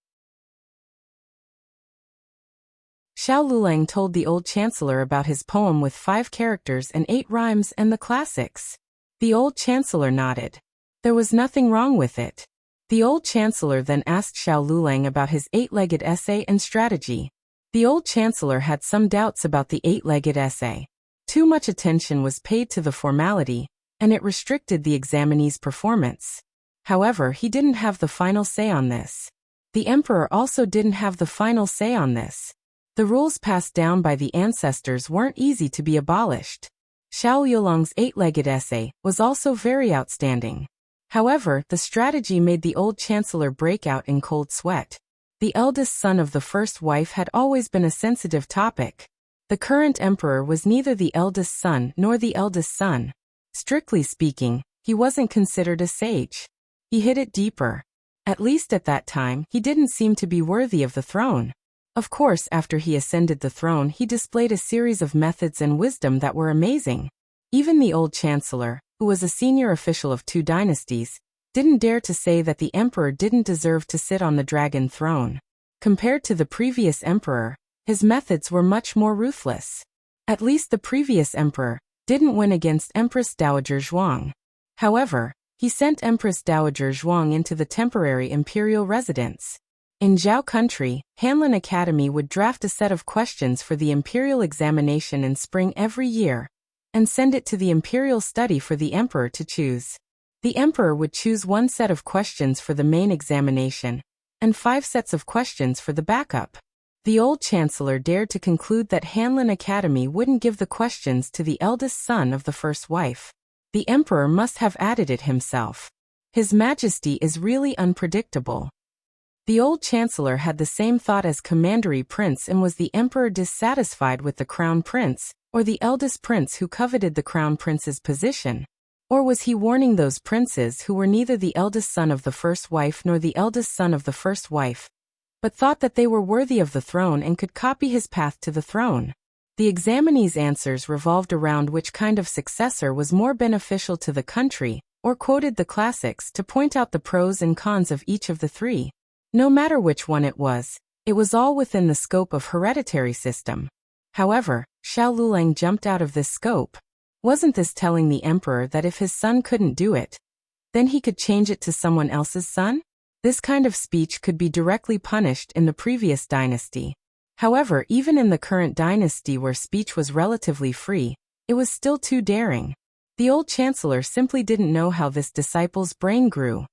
Xiao Luleng told the old chancellor about his poem with 5 characters and 8 rhymes and the classics. The old chancellor nodded. There was nothing wrong with it. The old chancellor then asked Xiao Luleng about his 8-legged essay and strategy. The old chancellor had some doubts about the 8-legged essay. Too much attention was paid to the formality, and it restricted the examinee's performance. However, he didn't have the final say on this. The emperor also didn't have the final say on this. The rules passed down by the ancestors weren't easy to be abolished. Xiao Yulong's 8-legged essay was also very outstanding. However, the strategy made the old chancellor break out in cold sweat. The eldest son of the first wife had always been a sensitive topic. The current emperor was neither the eldest son nor the eldest son. Strictly speaking, he wasn't considered a sage. He hid it deeper. At least at that time, he didn't seem to be worthy of the throne. Of course, after he ascended the throne, he displayed a series of methods and wisdom that were amazing. Even the old chancellor, who was a senior official of 2 dynasties, didn't dare to say that the emperor didn't deserve to sit on the dragon throne. Compared to the previous emperor, his methods were much more ruthless. At least the previous emperor didn't win against Empress Dowager Zhuang. However, he sent Empress Dowager Zhuang into the temporary imperial residence. In Zhao country, Hanlin Academy would draft a set of questions for the imperial examination in spring every year, and send it to the imperial study for the emperor to choose. The emperor would choose 1 set of questions for the main examination, and 5 sets of questions for the backup. The old chancellor dared to conclude that Hanlin Academy wouldn't give the questions to the eldest son of the first wife. The emperor must have added it himself. His Majesty is really unpredictable. The old chancellor had the same thought as Commandery Prince, and was the emperor dissatisfied with the crown prince, or the eldest prince who coveted the crown prince's position? Or was he warning those princes who were neither the eldest son of the first wife nor the eldest son of the first wife, but thought that they were worthy of the throne and could copy his path to the throne? The examinees' answers revolved around which kind of successor was more beneficial to the country, or quoted the classics to point out the pros and cons of each of the three. No matter which one it was all within the scope of hereditary system. However, Xiao Lulang jumped out of this scope. Wasn't this telling the emperor that if his son couldn't do it, then he could change it to someone else's son? This kind of speech could be directly punished in the previous dynasty. However, even in the current dynasty where speech was relatively free, it was still too daring. The old chancellor simply didn't know how this disciple's brain grew.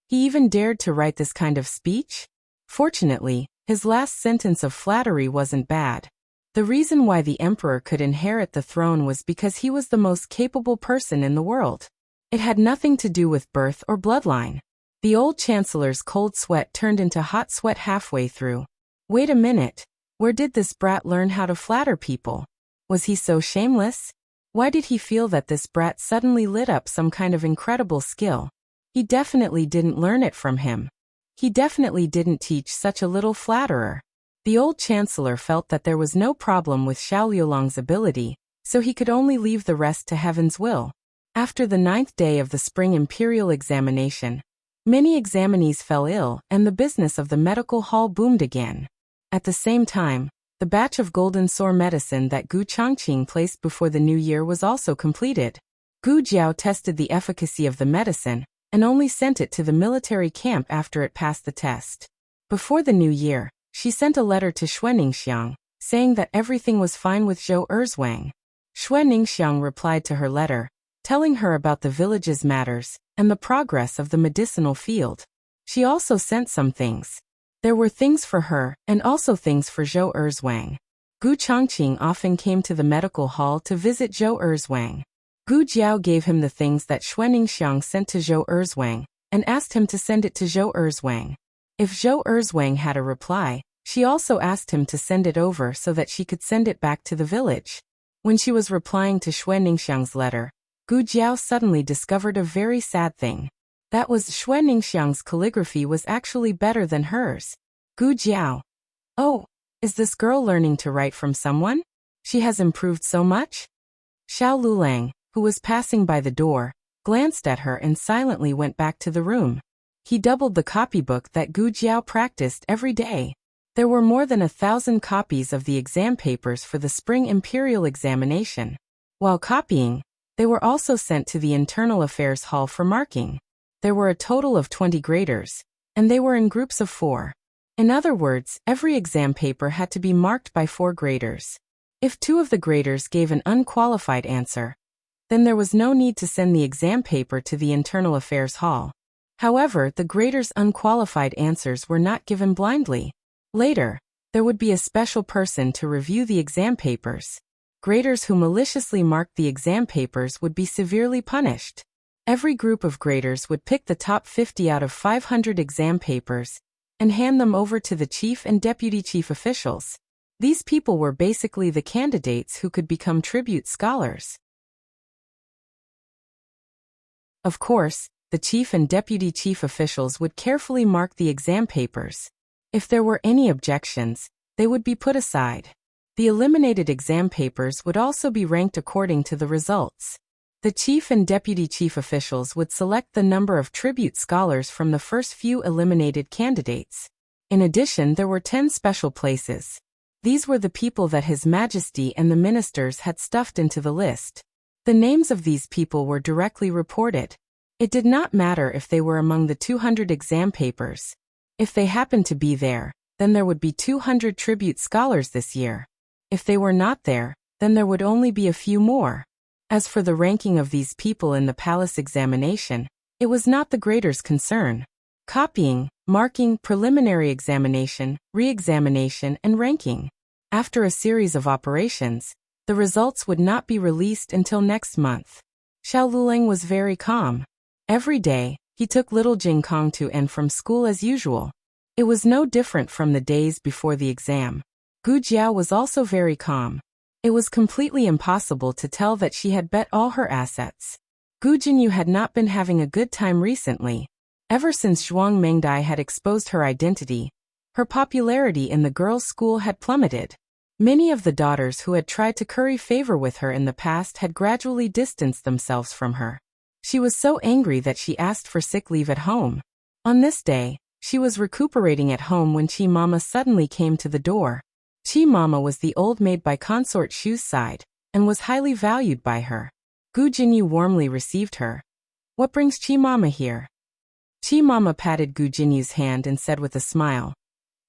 He even dared to write this kind of speech? Fortunately, his last sentence of flattery wasn't bad. The reason why the emperor could inherit the throne was because he was the most capable person in the world. It had nothing to do with birth or bloodline. The old chancellor's cold sweat turned into hot sweat halfway through. Wait a minute, where did this brat learn how to flatter people? Was he so shameless? Why did he feel that this brat suddenly lit up some kind of incredible skill? He definitely didn't learn it from him. He definitely didn't teach such a little flatterer. The old chancellor felt that there was no problem with Xiao Liulang's ability, so he could only leave the rest to heaven's will. After the 9th day of the spring imperial examination, many examinees fell ill and the business of the medical hall boomed again. At the same time, the batch of golden sore medicine that Gu Changqing placed before the new year was also completed. Gu Jiao tested the efficacy of the medicine, and only sent it to the military camp after it passed the test. Before the new year, she sent a letter to Xue Ningxiang, saying that everything was fine with Zhou Erzwang. Xue Ningxiang replied to her letter, telling her about the village's matters, and the progress of the medicinal field. She also sent some things. There were things for her, and also things for Zhou Erzwang. Gu Changqing often came to the medical hall to visit Zhou Erzwang. Gu Jiao gave him the things that Xue Ningxiang sent to Zhou Erzwang, and asked him to send it to Zhou Erzwang. If Zhou Erzwang had a reply, she also asked him to send it over so that she could send it back to the village. When she was replying to Xue Ningxiang's letter, Gu Jiao suddenly discovered a very sad thing. That was Xue Ningxiang's calligraphy was actually better than hers. Gu Jiao. Oh, is this girl learning to write from someone? She has improved so much? Xiao Lulang, who was passing by the door, glanced at her and silently went back to the room. He doubled the copybook that Gu Jiao practiced every day. There were more than 1,000 copies of the exam papers for the spring imperial examination. While copying, they were also sent to the Internal Affairs Hall for marking. There were a total of 20 graders, and they were in groups of 4. In other words, every exam paper had to be marked by 4 graders. If 2 of the graders gave an unqualified answer, then there was no need to send the exam paper to the Internal Affairs Hall. However, the graders' unqualified answers were not given blindly. Later, there would be a special person to review the exam papers. Graders who maliciously marked the exam papers would be severely punished. Every group of graders would pick the top 50 out of 500 exam papers and hand them over to the chief and deputy chief officials. These people were basically the candidates who could become tribute scholars. Of course, the chief and deputy chief officials would carefully mark the exam papers. If there were any objections, they would be put aside. The eliminated exam papers would also be ranked according to the results. The chief and deputy chief officials would select the number of tribute scholars from the first few eliminated candidates. In addition, there were 10 special places. These were the people that His Majesty and the ministers had stuffed into the list. The names of these people were directly reported. It did not matter if they were among the 200 exam papers. If they happened to be there, then there would be 200 tribute scholars this year. If they were not there, then there would only be a few more. As for the ranking of these people in the palace examination, it was not the grader's concern. Copying, marking, preliminary examination, re-examination, and ranking. After a series of operations, The results would not be released until next month. Xiao Luling was very calm. Every day, he took little Jing Kong to and from school as usual. It was no different from the days before the exam. Gu Jiao was also very calm. It was completely impossible to tell that she had bet all her assets. Gu Jinyu had not been having a good time recently. Ever since Zhuang Mengdai had exposed her identity, her popularity in the girls' school had plummeted. Many of the daughters who had tried to curry favor with her in the past had gradually distanced themselves from her. She was so angry that she asked for sick leave at home. On this day, she was recuperating at home when Chi Mama suddenly came to the door. Chi Mama was the old maid by Consort Shu's side, and was highly valued by her. Gu Jinyu warmly received her. "What brings Chi Mama here?" Chi Mama patted Gu Jinyu's hand and said with a smile,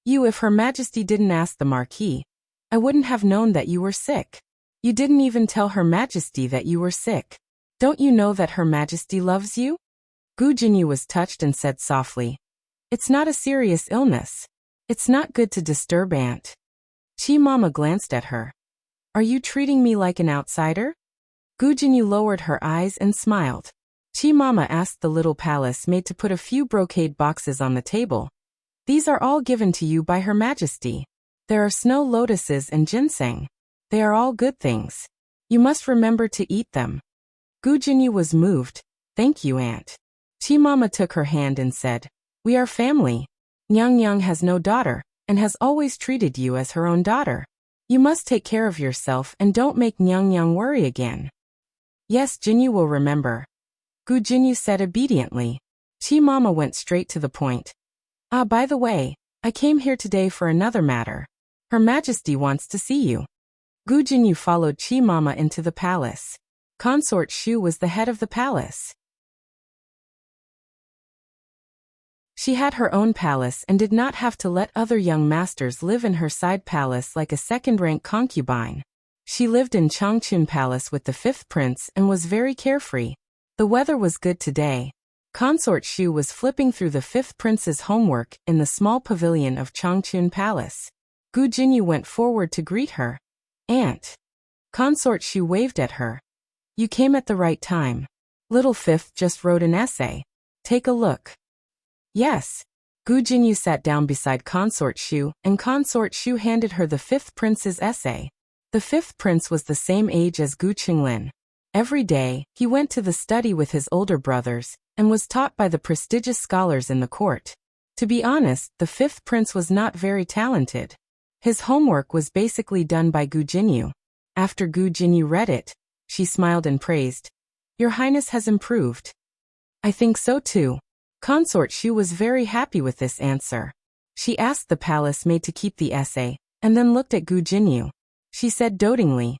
If Her Majesty didn't ask the Marquis, I wouldn't have known that you were sick. You didn't even tell Her Majesty that you were sick. Don't you know that Her Majesty loves you?" Gu Jinyu was touched and said softly, "It's not a serious illness. It's not good to disturb Aunt." Chi Mama glanced at her. "Are you treating me like an outsider?" Gu Jinyu lowered her eyes and smiled. Chi Mama asked the little palace maid to put a few brocade boxes on the table. "These are all given to you by Her Majesty. There are snow lotuses and ginseng. They are all good things. You must remember to eat them." Gu Jinyu was moved. "Thank you, Aunt." Chi Mama took her hand and said, "We are family. Nyang Nyang has no daughter, and has always treated you as her own daughter. You must take care of yourself and don't make Nyang Nyang worry again." "Yes, Jinyu will remember," Gu Jinyu said obediently. Chi Mama went straight to the point. By the way, I came here today for another matter. Her Majesty wants to see you." Gu Jinyu followed Chi Mama into the palace. Consort Shu was the head of the palace. She had her own palace and did not have to let other young masters live in her side palace like a second-rank concubine. She lived in Changchun Palace with the fifth prince and was very carefree. The weather was good today. Consort Shu was flipping through the fifth prince's homework in the small pavilion of Changchun Palace. Gu Jinyu went forward to greet her. "Aunt." Consort Shu waved at her. "You came at the right time. Little Fifth just wrote an essay. Take a look." "Yes." Gu Jinyu sat down beside Consort Shu, and Consort Shu handed her the fifth prince's essay. The fifth prince was the same age as Gu Qinglin. Every day, he went to the study with his older brothers, and was taught by the prestigious scholars in the court. To be honest, the fifth prince was not very talented. His homework was basically done by Gu Jinyu. After Gu Jinyu read it, she smiled and praised, "Your Highness has improved." "I think so too." Consort Shu was very happy with this answer. She asked the palace maid to keep the essay, and then looked at Gu Jinyu. She said dotingly,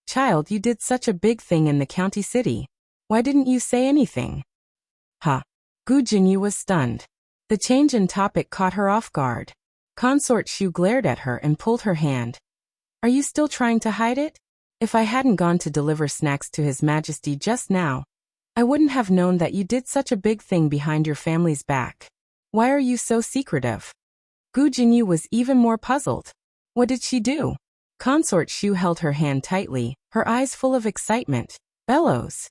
"Child, you did such a big thing in the county city. Why didn't you say anything?" Gu Jinyu was stunned. The change in topic caught her off guard. Consort Shu glared at her and pulled her hand. "Are you still trying to hide it? If I hadn't gone to deliver snacks to His Majesty just now, I wouldn't have known that you did such a big thing behind your family's back. Why are you so secretive?" Gu Jinyu was even more puzzled. What did she do? Consort Shu held her hand tightly, her eyes full of excitement. "Bellows.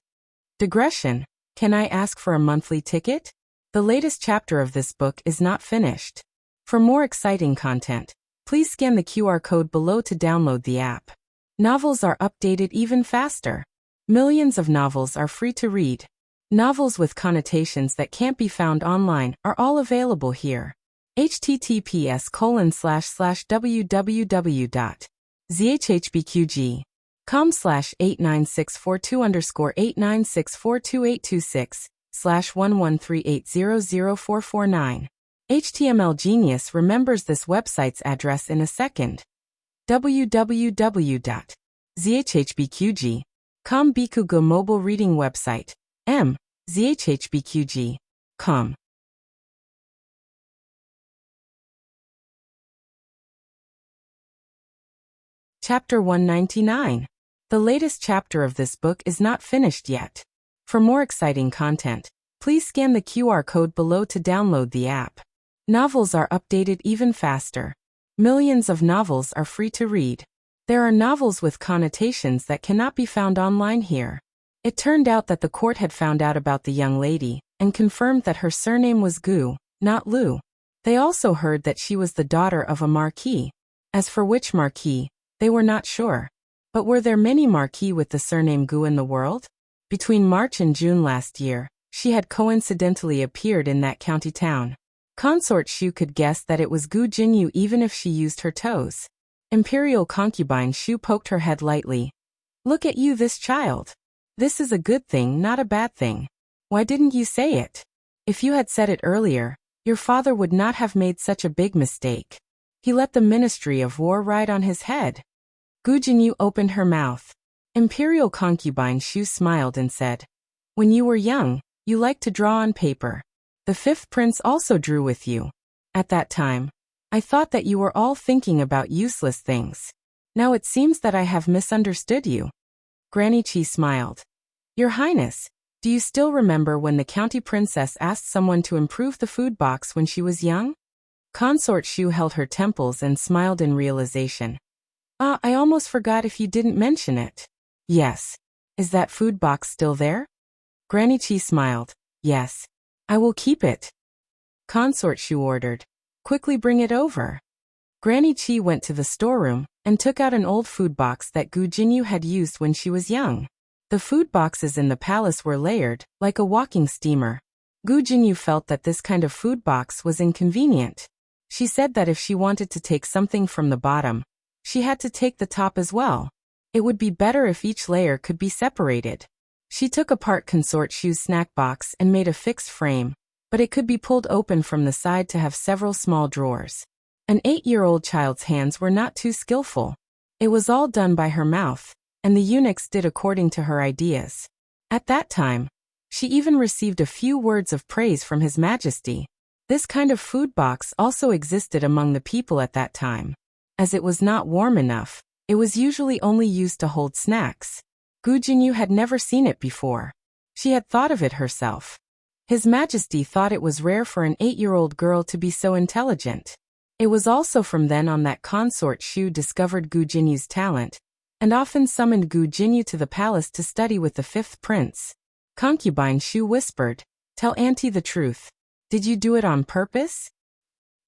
Digression. Can I ask for a monthly ticket?" The latest chapter of this book is not finished. For more exciting content, please scan the QR code below to download the app. Novels are updated even faster. Millions of novels are free to read. Novels with connotations that can't be found online are all available here. https://www.zhbqg.com/89642_8964226/113800449. HTML Genius remembers this website's address in a second. www.zhbqg.com Bikugo mobile reading website. zhbqg.com. Chapter 199. The latest chapter of this book is not finished yet. For more exciting content, please scan the QR code below to download the app. Novels are updated even faster. Millions of novels are free to read. There are novels with connotations that cannot be found online here. It turned out that the court had found out about the young lady, and confirmed that her surname was Gu, not Lu. They also heard that she was the daughter of a marquis. As for which marquis, they were not sure. But were there many marquis with the surname Gu in the world? Between March and June last year, she had coincidentally appeared in that county town. Consort Shu could guess that it was Gu Jinyu even if she used her toes. Imperial concubine Shu poked her head lightly. Look at you, this child. This is a good thing, not a bad thing. Why didn't you say it? If you had said it earlier, your father would not have made such a big mistake. He let the Ministry of War ride on his head. Gu Jinyu opened her mouth. Imperial concubine Shu smiled and said, when you were young, you liked to draw on paper. The fifth prince also drew with you. At that time, I thought that you were all thinking about useless things. Now it seems that I have misunderstood you. Granny Chi smiled. Your Highness, do you still remember when the county princess asked someone to improve the food box when she was young? Consort Shu held her temples and smiled in realization. I almost forgot if you didn't mention it. Yes. Is that food box still there? Granny Chi smiled. Yes. I will keep it. Consort Shu ordered. Quickly bring it over. Granny Chi went to the storeroom and took out an old food box that Gu Jinyu had used when she was young. The food boxes in the palace were layered, like a walking steamer. Gu Jinyu felt that this kind of food box was inconvenient. She said that if she wanted to take something from the bottom, she had to take the top as well. It would be better if each layer could be separated. She took apart Consort Shu's snack box and made a fixed frame, but it could be pulled open from the side to have several small drawers. An 8-year-old child's hands were not too skillful. It was all done by her mouth, and the eunuchs did according to her ideas. At that time, she even received a few words of praise from His Majesty. This kind of food box also existed among the people at that time. As it was not warm enough, it was usually only used to hold snacks. Gu Jinyu had never seen it before. She had thought of it herself. His Majesty thought it was rare for an 8-year-old girl to be so intelligent. It was also from then on that Consort Shu discovered Gu Jinyu's talent, and often summoned Gu Jinyu to the palace to study with the fifth prince. Concubine Shu whispered, Tell Auntie the truth. Did you do it on purpose?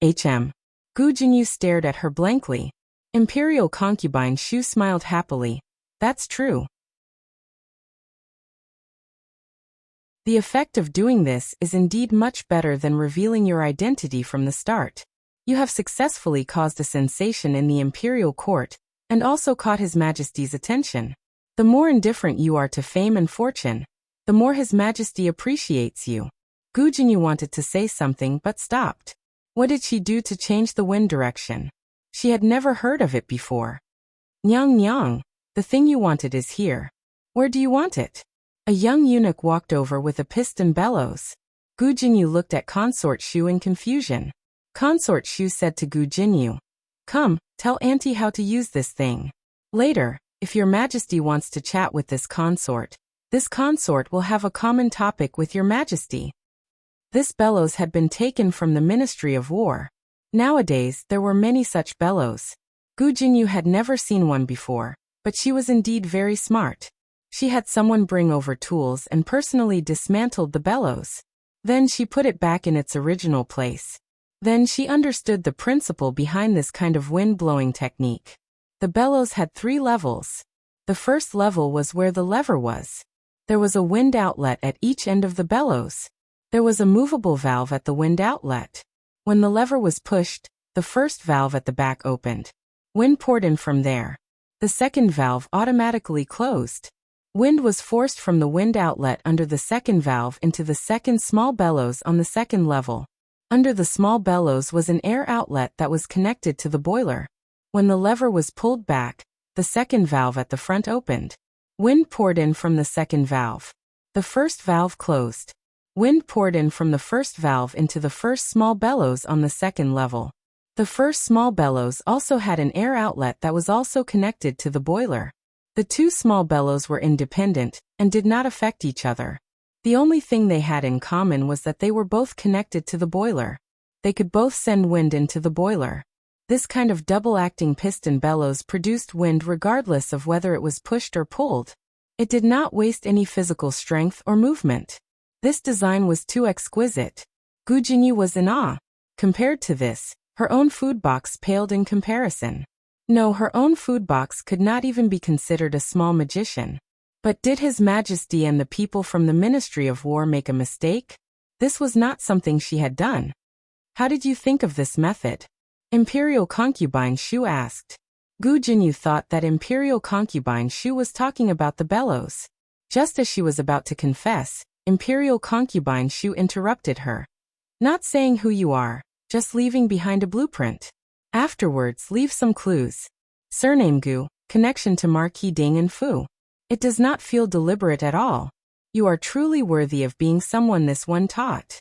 Hm. Gu Jinyu stared at her blankly. Imperial concubine Shu smiled happily. That's true. The effect of doing this is indeed much better than revealing your identity from the start. You have successfully caused a sensation in the imperial court, and also caught His Majesty's attention. The more indifferent you are to fame and fortune, the more His Majesty appreciates you. Gu Jinyu wanted to say something but stopped. What did she do to change the wind direction? She had never heard of it before. Nyang Nyang, the thing you wanted is here. Where do you want it? A young eunuch walked over with a piston bellows. Gu Jinyu looked at Consort Shu in confusion. Consort Shu said to Gu Jinyu, Come, tell Auntie how to use this thing. Later, if your Majesty wants to chat with this consort will have a common topic with your Majesty. This bellows had been taken from the Ministry of War. Nowadays, there were many such bellows. Gu Jinyu had never seen one before, but she was indeed very smart. She had someone bring over tools and personally dismantled the bellows. Then she put it back in its original place. Then she understood the principle behind this kind of wind-blowing technique. The bellows had 3 levels. The first level was where the lever was. There was a wind outlet at each end of the bellows. There was a movable valve at the wind outlet. When the lever was pushed, the first valve at the back opened. Wind poured in from there. The second valve automatically closed. Wind was forced from the wind outlet under the second valve into the second small bellows on the second level. Under the small bellows was an air outlet that was connected to the boiler. When the lever was pulled back, the second valve at the front opened. Wind poured in from the second valve. The first valve closed. Wind poured in from the first valve into the first small bellows on the second level. The first small bellows also had an air outlet that was also connected to the boiler. The 2 small bellows were independent and did not affect each other. The only thing they had in common was that they were both connected to the boiler. They could both send wind into the boiler. This kind of double-acting piston bellows produced wind regardless of whether it was pushed or pulled. It did not waste any physical strength or movement. This design was too exquisite. Gu Jinyu was in awe. Compared to this, her own food box paled in comparison. No, her own food box could not even be considered a small magician. But did His Majesty and the people from the Ministry of War make a mistake? This was not something she had done. How did you think of this method? Imperial concubine Shu asked. Gu Jinyu thought that Imperial concubine Shu was talking about the bellows. Just as she was about to confess, Imperial concubine Shu interrupted her. Not saying who you are, just leaving behind a blueprint. Afterwards, leave some clues. Surname Gu, connection to Marquis Ding and Fu. It does not feel deliberate at all. You are truly worthy of being someone this one taught.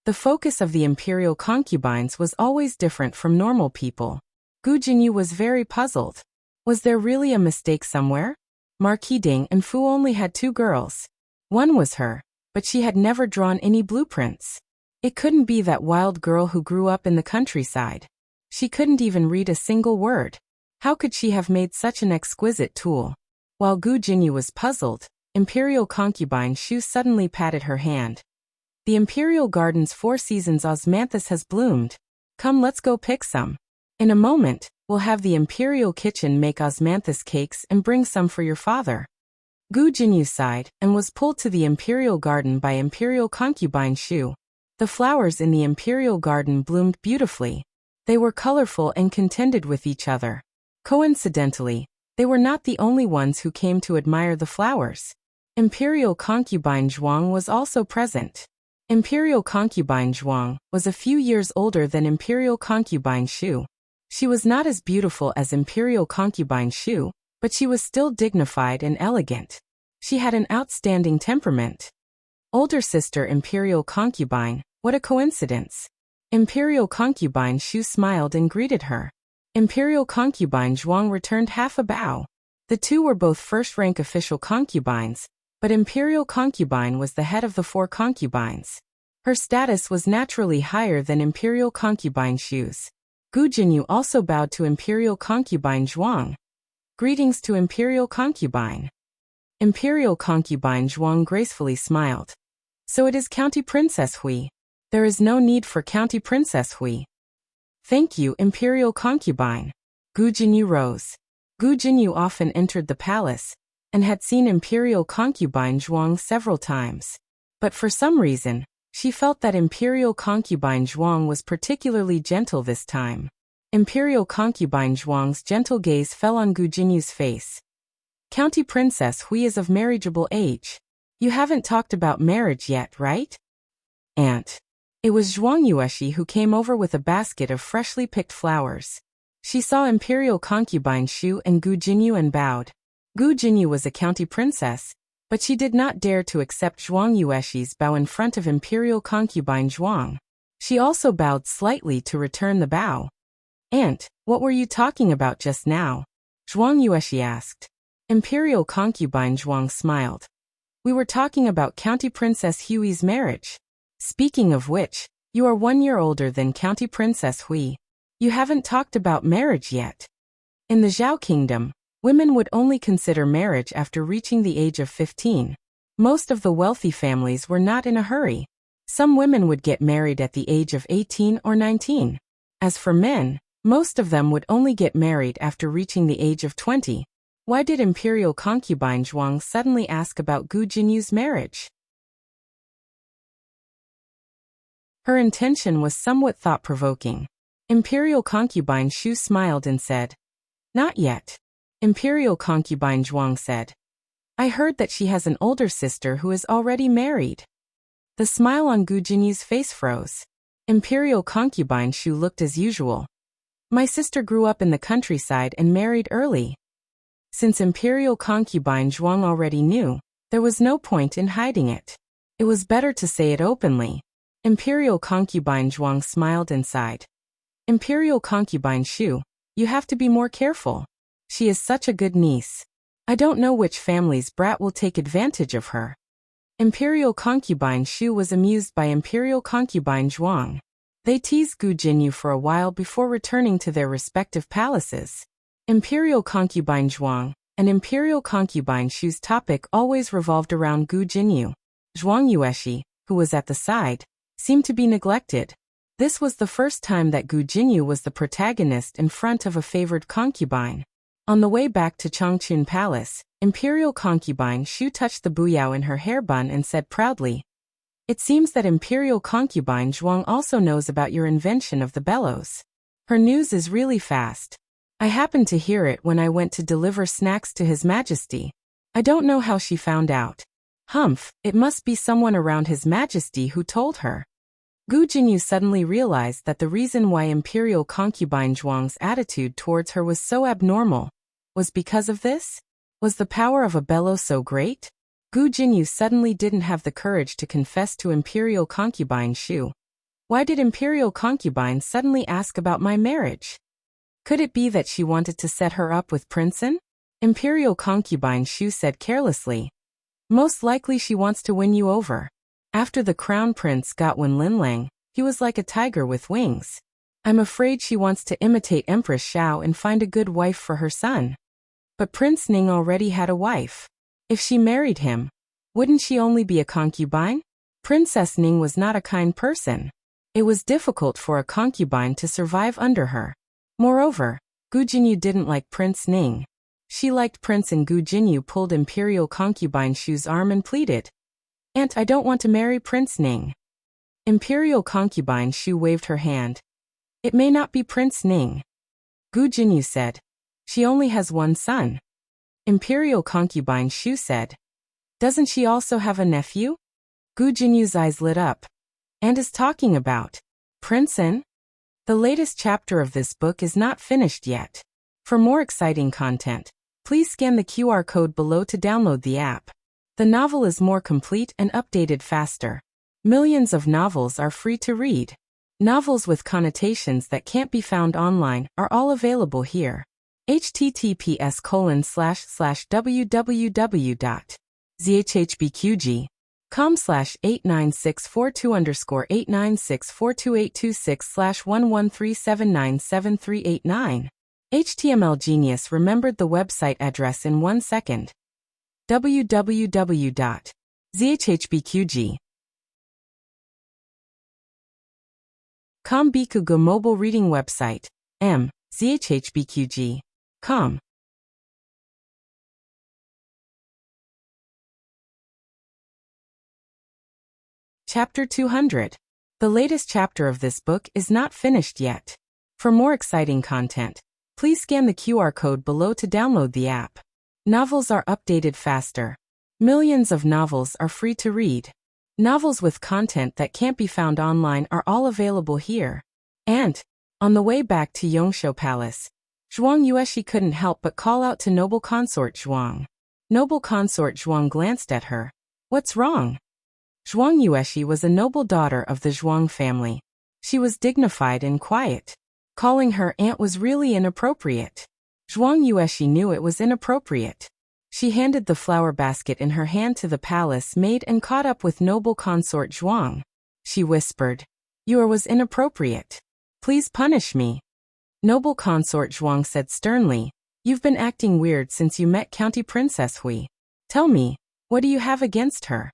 The focus of the imperial concubines was always different from normal people. Gu Jinyu was very puzzled. Was there really a mistake somewhere? Marquis Ding and Fu only had 2 girls. One was her, but she had never drawn any blueprints. It couldn't be that wild girl who grew up in the countryside. She couldn't even read a single word. How could she have made such an exquisite tool? While Gu Jinyu was puzzled, Imperial concubine Shu suddenly patted her hand. The Imperial Garden's 4 seasons osmanthus has bloomed. Come, let's go pick some. In a moment, we'll have the Imperial kitchen make osmanthus cakes and bring some for your father. Gu Jinyu sighed and was pulled to the Imperial Garden by Imperial concubine Shu. The flowers in the Imperial Garden bloomed beautifully. They were colorful and contended with each other. Coincidentally, they were not the only ones who came to admire the flowers. Imperial concubine Zhuang was also present. Imperial concubine Zhuang was a few years older than Imperial concubine Shu. She was not as beautiful as Imperial concubine Shu, but she was still dignified and elegant. She had an outstanding temperament. Older sister Imperial concubine, what a coincidence. Imperial concubine Shu smiled and greeted her. Imperial concubine Zhuang returned half a bow. The 2 were both first-rank official concubines, but Imperial concubine was the head of the 4 concubines. Her status was naturally higher than Imperial concubine Shu's. Gu Jinyu also bowed to Imperial concubine Zhuang. Greetings to Imperial concubine. Imperial concubine Zhuang gracefully smiled. So it is County Princess Hui. There is no need for County Princess Hui. Thank you, Imperial concubine. Gu Jinyu rose. Gu Jinyu often entered the palace, and had seen Imperial concubine Zhuang several times. But for some reason, she felt that Imperial concubine Zhuang was particularly gentle this time. Imperial concubine Zhuang's gentle gaze fell on Gu Jinyu's face. County Princess Hui is of marriageable age. You haven't talked about marriage yet, right? Aunt. It was Zhuang Yueshi who came over with a basket of freshly picked flowers. She saw Imperial concubine Shu and Gu Jinyu and bowed. Gu Jinyu was a county princess, but she did not dare to accept Zhuang Yueshi's bow in front of Imperial concubine Zhuang. She also bowed slightly to return the bow. Aunt, what were you talking about just now? Zhuang Yueshi asked. Imperial concubine Zhuang smiled. We were talking about County Princess Hui's marriage. Speaking of which, you are 1 year older than County Princess Hui. You haven't talked about marriage yet. In the Zhao Kingdom, women would only consider marriage after reaching the age of 15. Most of the wealthy families were not in a hurry. Some women would get married at the age of 18 or 19. As for men, most of them would only get married after reaching the age of 20. Why did Imperial concubine Zhuang suddenly ask about Gu Jinyu's marriage? Her intention was somewhat thought-provoking. Imperial concubine Shu smiled and said, Not yet. Imperial concubine Zhuang said, I heard that she has an older sister who is already married. The smile on Gu Jinyu's face froze. Imperial concubine Shu looked as usual. My sister grew up in the countryside and married early. Since Imperial concubine Zhuang already knew, there was no point in hiding it. It was better to say it openly. Imperial concubine Zhuang smiled and sighed. Imperial concubine Shu, you have to be more careful. She is such a good niece. I don't know which family's brat will take advantage of her. Imperial concubine Shu was amused by Imperial concubine Zhuang. They teased Gu Jinyu for a while before returning to their respective palaces. Imperial concubine Zhuang. An imperial concubine Shu's topic always revolved around Gu Jinyu. Zhuang Yueshi, who was at the side, seemed to be neglected. This was the first time that Gu Jinyu was the protagonist in front of a favored concubine. On the way back to Changchun Palace, imperial concubine Shu touched the buyao in her hair bun and said proudly, "It seems that imperial concubine Zhuang also knows about your invention of the bellows. Her news is really fast. I happened to hear it when I went to deliver snacks to His Majesty. I don't know how she found out. Humph, it must be someone around His Majesty who told her." Gu Jinyu suddenly realized that the reason why imperial concubine Zhuang's attitude towards her was so abnormal was because of this? Was the power of a bellows so great? Gu Jinyu suddenly didn't have the courage to confess to imperial concubine Shu. Why did imperial concubine suddenly ask about my marriage? Could it be that she wanted to set her up with Princeton? Imperial concubine Shu said carelessly. Most likely she wants to win you over. After the crown prince got Wen Linlang, he was like a tiger with wings. I'm afraid she wants to imitate Empress Xiao and find a good wife for her son. But Prince Ning already had a wife. If she married him, wouldn't she only be a concubine? Princess Ning was not a kind person. It was difficult for a concubine to survive under her. Moreover, Gu Jinyu didn't like Prince Ning. She liked Prince, and Gu Jinyu pulled imperial concubine Shu's arm and pleaded, "Aunt, I don't want to marry Prince Ning." Imperial concubine Shu waved her hand. "It may not be Prince Ning." Gu Jinyu said, "She only has one son." Imperial concubine Shu said, "Doesn't she also have a nephew?" Gu Jinyu's eyes lit up. "And is talking about Prince N?" The latest chapter of this book is not finished yet. For more exciting content, please scan the QR code below to download the app. The novel is more complete and updated faster. Millions of novels are free to read. Novels with connotations that can't be found online are all available here. https://www.zhbqg.com/89642_896428226/113797389. HTML Genius remembered the website address in 1 second. www.zhbqg.com Bikugo mobile reading website. zhbqg.com. Chapter 200. The latest chapter of this book is not finished yet. For more exciting content, please scan the QR code below to download the app. Novels are updated faster. Millions of novels are free to read. Novels with content that can't be found online are all available here. And, on the way back to Yongshou Palace, Zhuang Yueshi couldn't help but call out to noble consort Zhuang. Noble consort Zhuang glanced at her. "What's wrong?" Zhuang Yueshi was a noble daughter of the Zhuang family. She was dignified and quiet. Calling her aunt was really inappropriate. Zhuang Yueshi knew it was inappropriate. She handed the flower basket in her hand to the palace maid and caught up with noble consort Zhuang. She whispered, "Yours was inappropriate. Please punish me." Noble consort Zhuang said sternly, "You've been acting weird since you met County Princess Hui. Tell me, what do you have against her?"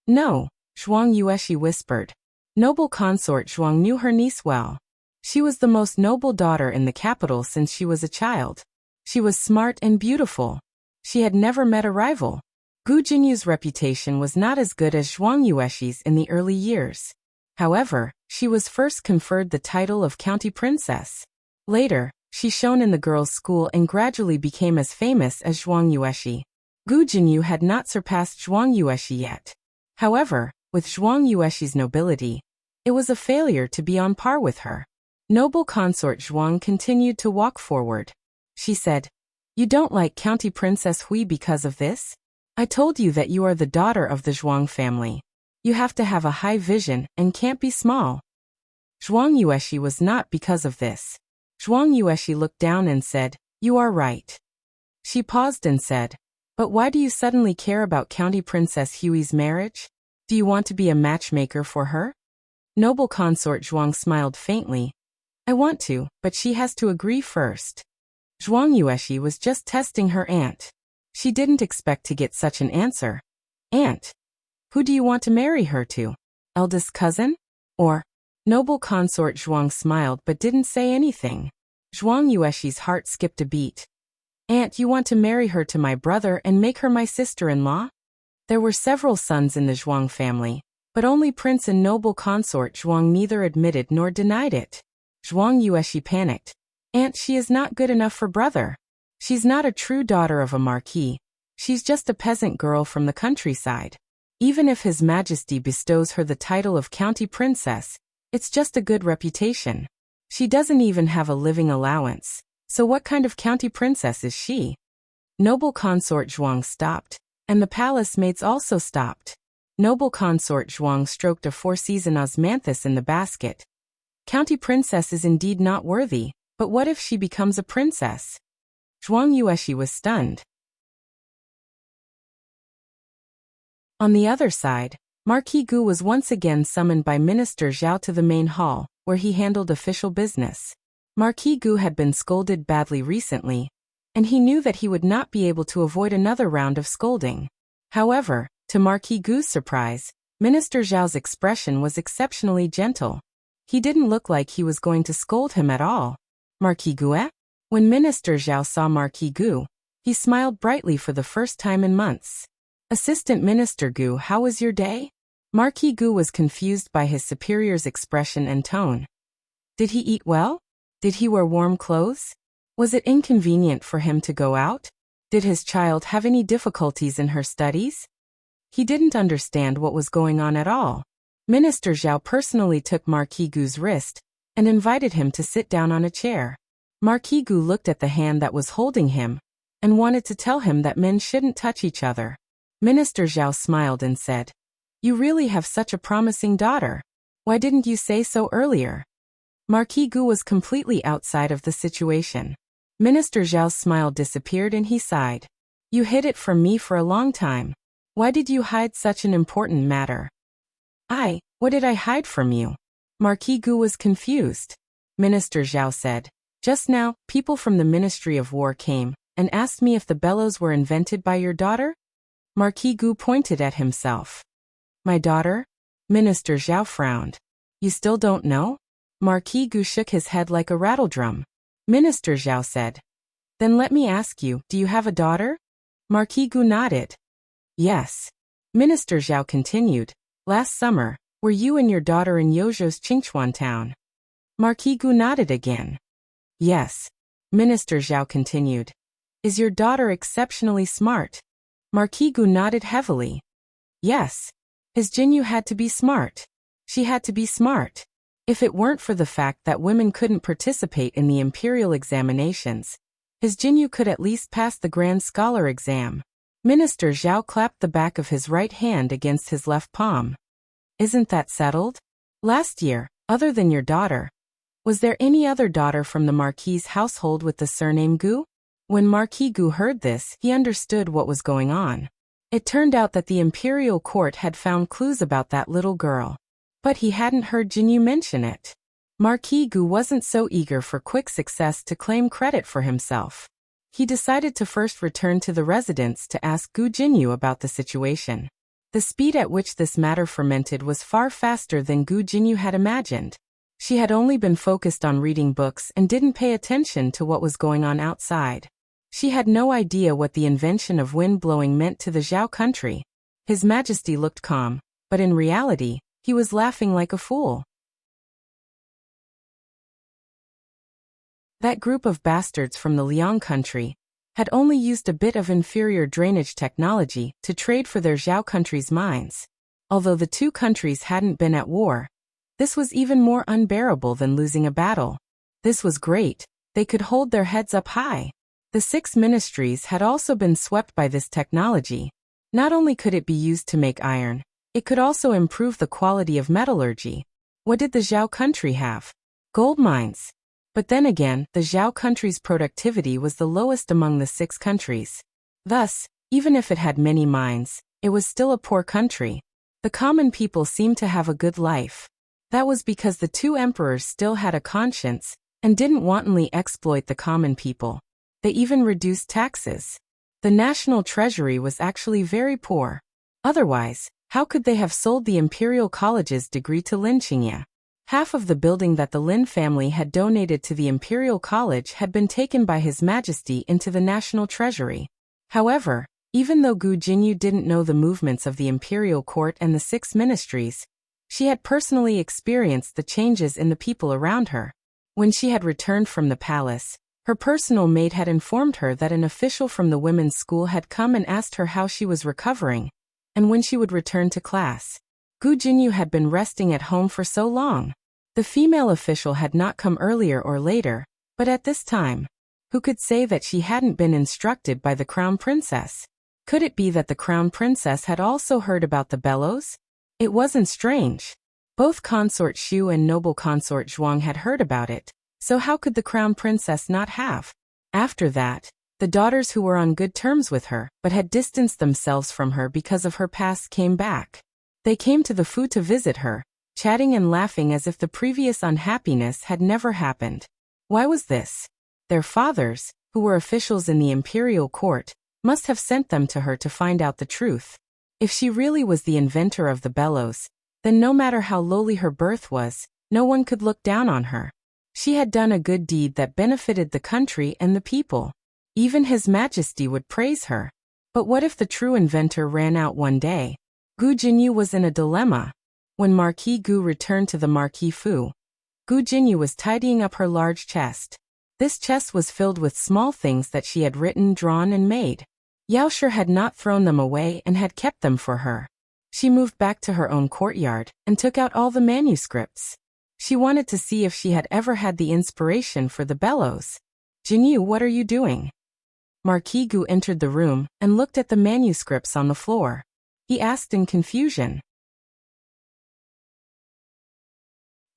"No," Zhuang Yueshi whispered. Noble consort Zhuang knew her niece well. She was the most noble daughter in the capital since she was a child. She was smart and beautiful. She had never met a rival. Gu Jinyu's reputation was not as good as Zhuang Yueshi's in the early years. However, she was first conferred the title of County Princess. Later, she shone in the girls' school and gradually became as famous as Zhuang Yueshi. Gu Jinyu had not surpassed Zhuang Yueshi yet. However, with Zhuang Yueshi's nobility, it was a failure to be on par with her. Noble consort Zhuang continued to walk forward. She said, "You don't like County Princess Hui because of this? I told you that you are the daughter of the Zhuang family. You have to have a high vision and can't be small." Zhuang Yueshi was not because of this. Zhuang Yueshi looked down and said, "You are right." She paused and said, "But why do you suddenly care about County Princess Hui's marriage? Do you want to be a matchmaker for her?" Noble consort Zhuang smiled faintly. I want to, but she has to agree first. Zhuang Yueshi was just testing her aunt. She didn't expect to get such an answer. Aunt? Who do you want to marry her to? Eldest cousin? Or? Noble consort Zhuang smiled but didn't say anything. Zhuang Yueshi's heart skipped a beat. Aunt, you want to marry her to my brother and make her my sister-in-law? There were several sons in the Zhuang family, but only Prince and Noble consort Zhuang neither admitted nor denied it. Zhuang Yueshi panicked. Aunt, she is not good enough for brother. She's not a true daughter of a marquis. She's just a peasant girl from the countryside. Even if His Majesty bestows her the title of county princess, it's just a good reputation. She doesn't even have a living allowance. So what kind of county princess is she? Noble consort Zhuang stopped, and the palace maids also stopped. Noble consort Zhuang stroked a four-season osmanthus in the basket. County princess is indeed not worthy, but what if she becomes a princess? Zhuang Yueshi was stunned. On the other side, Marquis Gu was once again summoned by Minister Zhao to the main hall, where he handled official business. Marquis Gu had been scolded badly recently, and he knew that he would not be able to avoid another round of scolding. However, to Marquis Gu's surprise, Minister Zhao's expression was exceptionally gentle. He didn't look like he was going to scold him at all. Marquis Gu, eh? When Minister Zhao saw Marquis Gu, he smiled brightly for the first time in months. Assistant Minister Gu, how was your day? Marquis Gu was confused by his superior's expression and tone. Did he eat well? Did he wear warm clothes? Was it inconvenient for him to go out? Did his child have any difficulties in her studies? He didn't understand what was going on at all. Minister Zhao personally took Marquis Gu's wrist and invited him to sit down on a chair. Marquis Gu looked at the hand that was holding him and wanted to tell him that men shouldn't touch each other. Minister Zhao smiled and said, "You really have such a promising daughter. Why didn't you say so earlier?" Marquis Gu was completely outside of the situation. Minister Zhao's smile disappeared and he sighed. "You hid it from me for a long time. Why did you hide such an important matter?" What did I hide from you?" Marquis Gu was confused. Minister Zhao said, "Just now, people from the Ministry of War came and asked me if the bellows were invented by your daughter?" Marquis Gu pointed at himself. "My daughter?" Minister Zhao frowned. "You still don't know?" Marquis Gu shook his head like a rattledrum. Minister Zhao said, "Then let me ask you, do you have a daughter?" Marquis Gu nodded. "Yes." Minister Zhao continued, "Last summer, were you and your daughter in Yozhou's Qingchuan town?" Marquis Gu nodded again. "Yes." Minister Zhao continued, "Is your daughter exceptionally smart?" Marquis Gu nodded heavily. "Yes. His Jinyu had to be smart. She had to be smart. If it weren't for the fact that women couldn't participate in the imperial examinations, his Jinyu could at least pass the Grand Scholar exam." Minister Zhao clapped the back of his right hand against his left palm. "Isn't that settled? Last year, other than your daughter, was there any other daughter from the Marquis's household with the surname Gu?" When Marquis Gu heard this, he understood what was going on. It turned out that the imperial court had found clues about that little girl. But he hadn't heard Jinyu mention it. Marquis Gu wasn't so eager for quick success to claim credit for himself. He decided to first return to the residence to ask Gu Jinyu about the situation. The speed at which this matter fermented was far faster than Gu Jinyu had imagined. She had only been focused on reading books and didn't pay attention to what was going on outside. She had no idea what the invention of wind blowing meant to the Zhao country. His Majesty looked calm, but in reality, he was laughing like a fool. That group of bastards from the Liang country had only used a bit of inferior drainage technology to trade for their Zhao country's mines. Although the two countries hadn't been at war, this was even more unbearable than losing a battle. This was great. They could hold their heads up high. The 6 ministries had also been swept by this technology. Not only could it be used to make iron, it could also improve the quality of metallurgy. What did the Zhao country have? Gold mines. But then again, the Zhao country's productivity was the lowest among the 6 countries. Thus, even if it had many mines, it was still a poor country. The common people seemed to have a good life. That was because the two emperors still had a conscience and didn't wantonly exploit the common people. They even reduced taxes. The national treasury was actually very poor. Otherwise, how could they have sold the Imperial College's degree to Lin Qingye? Half of the building that the Lin family had donated to the Imperial College had been taken by His Majesty into the national treasury. However, even though Gu Jinyu didn't know the movements of the imperial court and the 6 ministries, she had personally experienced the changes in the people around her. When she had returned from the palace, her personal maid had informed her that an official from the women's school had come and asked her how she was recovering, and when she would return to class. Gu Jinyu had been resting at home for so long. The female official had not come earlier or later, but at this time, who could say that she hadn't been instructed by the crown princess? Could it be that the crown princess had also heard about the bellows? It wasn't strange. Both consort Xu and noble consort Zhuang had heard about it, so how could the crown princess not have? After that, the daughters who were on good terms with her but had distanced themselves from her because of her past came back. They came to the Fu to visit her, chatting and laughing as if the previous unhappiness had never happened. Why was this? Their fathers, who were officials in the imperial court, must have sent them to her to find out the truth. If she really was the inventor of the bellows, then no matter how lowly her birth was, no one could look down on her. She had done a good deed that benefited the country and the people. Even His Majesty would praise her. But what if the true inventor ran out one day? Gu Jinyu was in a dilemma. When Marquis Gu returned to the Marquis Fu, Gu Jinyu was tidying up her large chest. This chest was filled with small things that she had written, drawn, and made. Yaoshi had not thrown them away and had kept them for her. She moved back to her own courtyard and took out all the manuscripts. She wanted to see if she had ever had the inspiration for the bellows. Jinyu, what are you doing? Marquis Gu entered the room and looked at the manuscripts on the floor. He asked in confusion.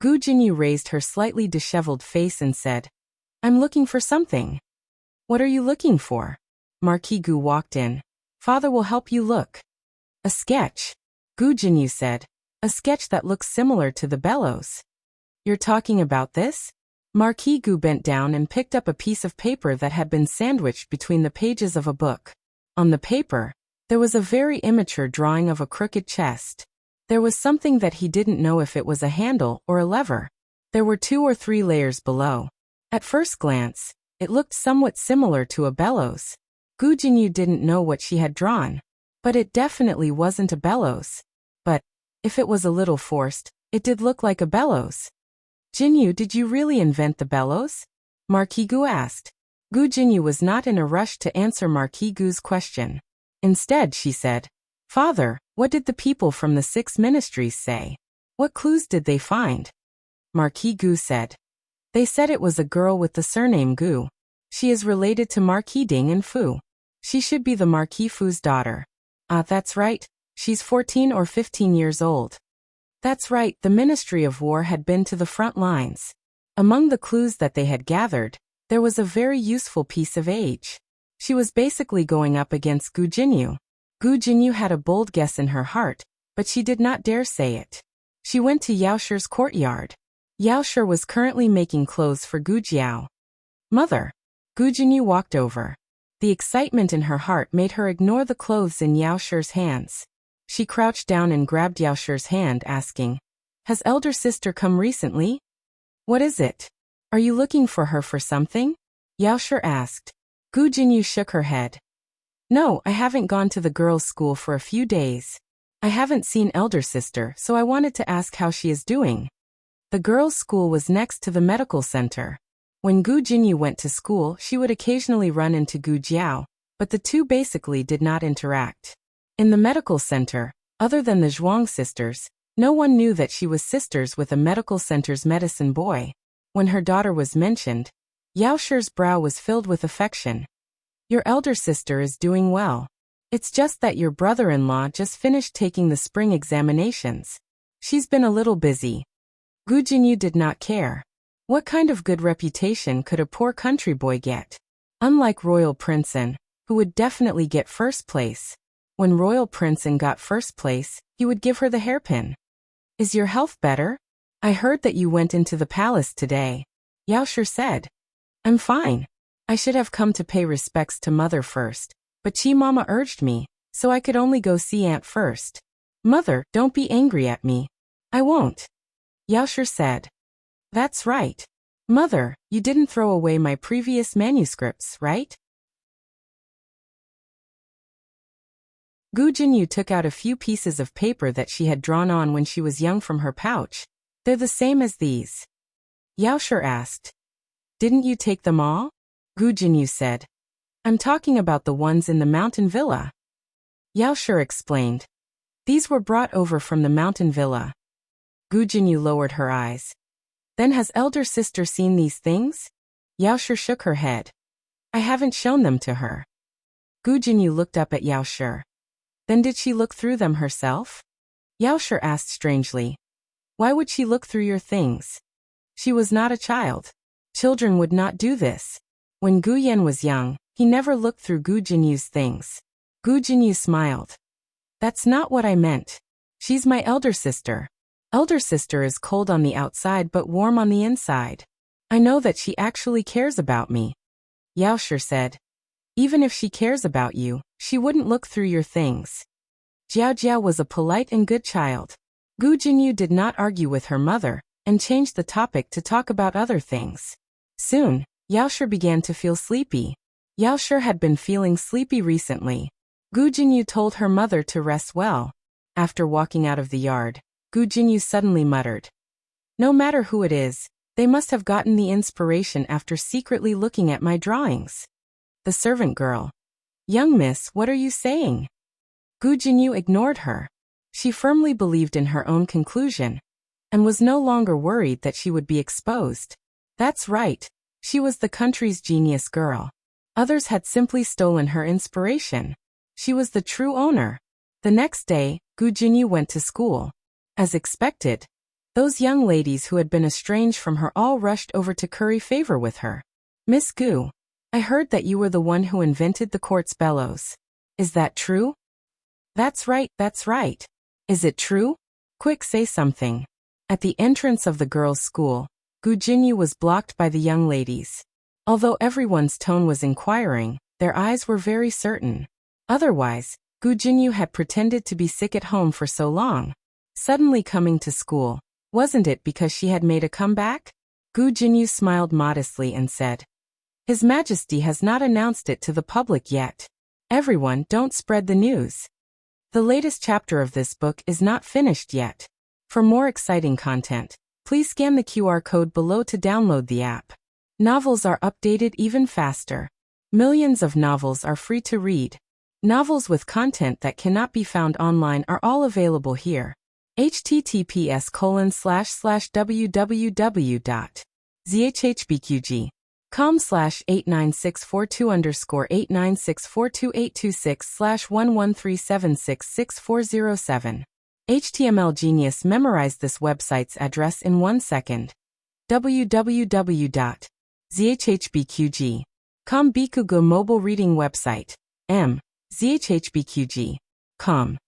Gu Jinyu raised her slightly disheveled face and said, I'm looking for something. What are you looking for? Marquis Gu walked in. Father will help you look. A sketch. Gu Jinyu said. A sketch that looks similar to the bellows. You're talking about this? Marquis Gu bent down and picked up a piece of paper that had been sandwiched between the pages of a book. On the paper, there was a very immature drawing of a crooked chest. There was something that he didn't know if it was a handle or a lever. There were 2 or 3 layers below. At first glance, it looked somewhat similar to a bellows. Gu Jinyu didn't know what she had drawn, but it definitely wasn't a bellows. But, if it was a little forced, it did look like a bellows. Jinyu, did you really invent the bellows? Marquis Gu asked. Gu Jinyu was not in a rush to answer Marquis Gu's question. Instead, she said, Father, what did the people from the 6 ministries say? What clues did they find? Marquis Gu said. They said it was a girl with the surname Gu. She is related to Marquis Ding and Fu. She should be the Marquis Fu's daughter. Ah, that's right. She's 14 or 15 years old. That's right, the Ministry of War had been to the front lines. Among the clues that they had gathered, there was a very useful piece of age. She was basically going up against Gu Jinyu. Gu Jinyu had a bold guess in her heart, but she did not dare say it. She went to Yaoshi's courtyard. Yaoshi was currently making clothes for Gu Jiao. Mother. Gu Jinyu walked over. The excitement in her heart made her ignore the clothes in Yaoshi's hands. She crouched down and grabbed Yaoshi's hand, asking, Has elder sister come recently? What is it? Are you looking for her for something? Yaoshi asked. Gu Jinyu shook her head. No, I haven't gone to the girls' school for a few days. I haven't seen elder sister, so I wanted to ask how she is doing. The girls' school was next to the medical center. When Gu Jinyu went to school, she would occasionally run into Gu Jiao, but the two basically did not interact. In the medical center, other than the Zhuang sisters, no one knew that she was sisters with a medical center's medicine boy. When her daughter was mentioned, Yaoshi's brow was filled with affection. Your elder sister is doing well. It's just that your brother-in-law just finished taking the spring examinations. She's been a little busy. Gu Jinyu did not care. What kind of good reputation could a poor country boy get? Unlike Royal Princeton, who would definitely get first place. When Royal Princeton got first place, he would give her the hairpin. Is your health better? I heard that you went into the palace today. Yaoshi said. I'm fine. I should have come to pay respects to Mother first, but Chi Mama urged me, so I could only go see Aunt first. Mother, don't be angry at me. I won't. Yaoshi said. That's right. Mother, you didn't throw away my previous manuscripts, right? Gu Jinyu took out a few pieces of paper that she had drawn on when she was young from her pouch. They're the same as these. Yaoshi asked. Didn't you take them all? Gu Jinyu said. I'm talking about the ones in the mountain villa. Yaoshi explained. These were brought over from the mountain villa. Gu Jinyu lowered her eyes. Then has elder sister seen these things? Yaoshi shook her head. I haven't shown them to her. Gu Jinyu looked up at Yaoshi. Then did she look through them herself? Yaoshi asked strangely. Why would she look through your things? She was not a child. Children would not do this. When Gu Yan was young, he never looked through Gu Jinyu's things. Gu Jinyu smiled. That's not what I meant. She's my elder sister. Elder sister is cold on the outside but warm on the inside. I know that she actually cares about me. Yaoshi said. Even if she cares about you, she wouldn't look through your things. Jiao Jiao was a polite and good child. Gu Jinyu did not argue with her mother, and changed the topic to talk about other things. Soon, Yaoshi began to feel sleepy. Yaoshi had been feeling sleepy recently. Gu Jinyu told her mother to rest well. After walking out of the yard, Gu Jinyu suddenly muttered. No matter who it is, they must have gotten the inspiration after secretly looking at my drawings. The servant girl. Young miss, what are you saying? Gu Jinyu ignored her. She firmly believed in her own conclusion, and was no longer worried that she would be exposed. That's right, she was the country's genius girl. Others had simply stolen her inspiration. She was the true owner. The next day, Gu Jinyu went to school. As expected, those young ladies who had been estranged from her all rushed over to curry favor with her. Miss Gu, I heard that you were the one who invented the quartz bellows. Is that true? That's right, that's right. Is it true? Quick, say something. At the entrance of the girls' school, Gu Jinyu was blocked by the young ladies. Although everyone's tone was inquiring, their eyes were very certain. Otherwise, Gu Jinyu had pretended to be sick at home for so long. Suddenly coming to school, wasn't it because she had made a comeback? Gu Jinyu smiled modestly and said, His Majesty has not announced it to the public yet. Everyone, don't spread the news. The latest chapter of this book is not finished yet. For more exciting content, please scan the QR code below to download the app. Novels are updated even faster. Millions of novels are free to read. Novels with content that cannot be found online are all available here. https://www.zhhbqg.com/89642_8964226/113766407. HTML Genius memorized this website's address in 1 second. www.zhhbqg.com Bikugo mobile reading website. zhhbqg.com.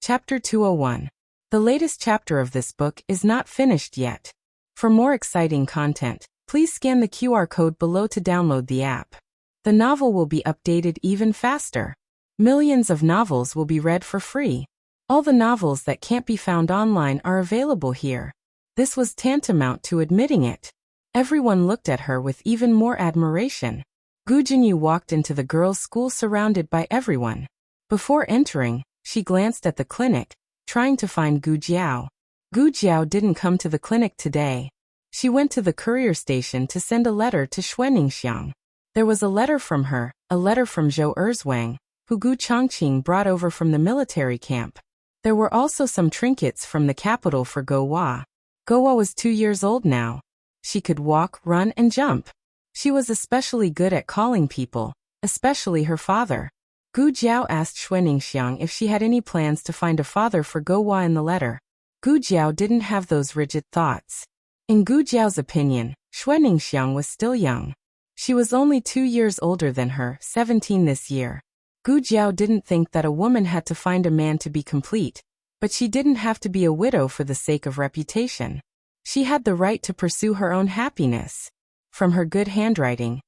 Chapter 201. The latest chapter of this book is not finished yet. For more exciting content, please scan the QR code below to download the app. The novel will be updated even faster. Millions of novels will be read for free. All the novels that can't be found online are available here. This was tantamount to admitting it. Everyone looked at her with even more admiration. Gu Jinyu walked into the girls' school surrounded by everyone. Before entering, she glanced at the clinic, trying to find Gu Jiao. Gu Jiao didn't come to the clinic today. She went to the courier station to send a letter to Xuanningsiang. There was a letter from her, a letter from Zhou Erzwang, who Gu Chongqing brought over from the military camp. There were also some trinkets from the capital for Go Hua. Go Hua was 2 years old now. She could walk, run, and jump. She was especially good at calling people, especially her father. Gu Jiao asked Xuanningsiang if she had any plans to find a father for Go Hua in the letter. Gu Jiao didn't have those rigid thoughts. In Gu Jiao's opinion, Xuanningsiang was still young. She was only 2 years older than her, 17 this year. Gu Jiao didn't think that a woman had to find a man to be complete, but she didn't have to be a widow for the sake of reputation. She had the right to pursue her own happiness. From her good handwriting,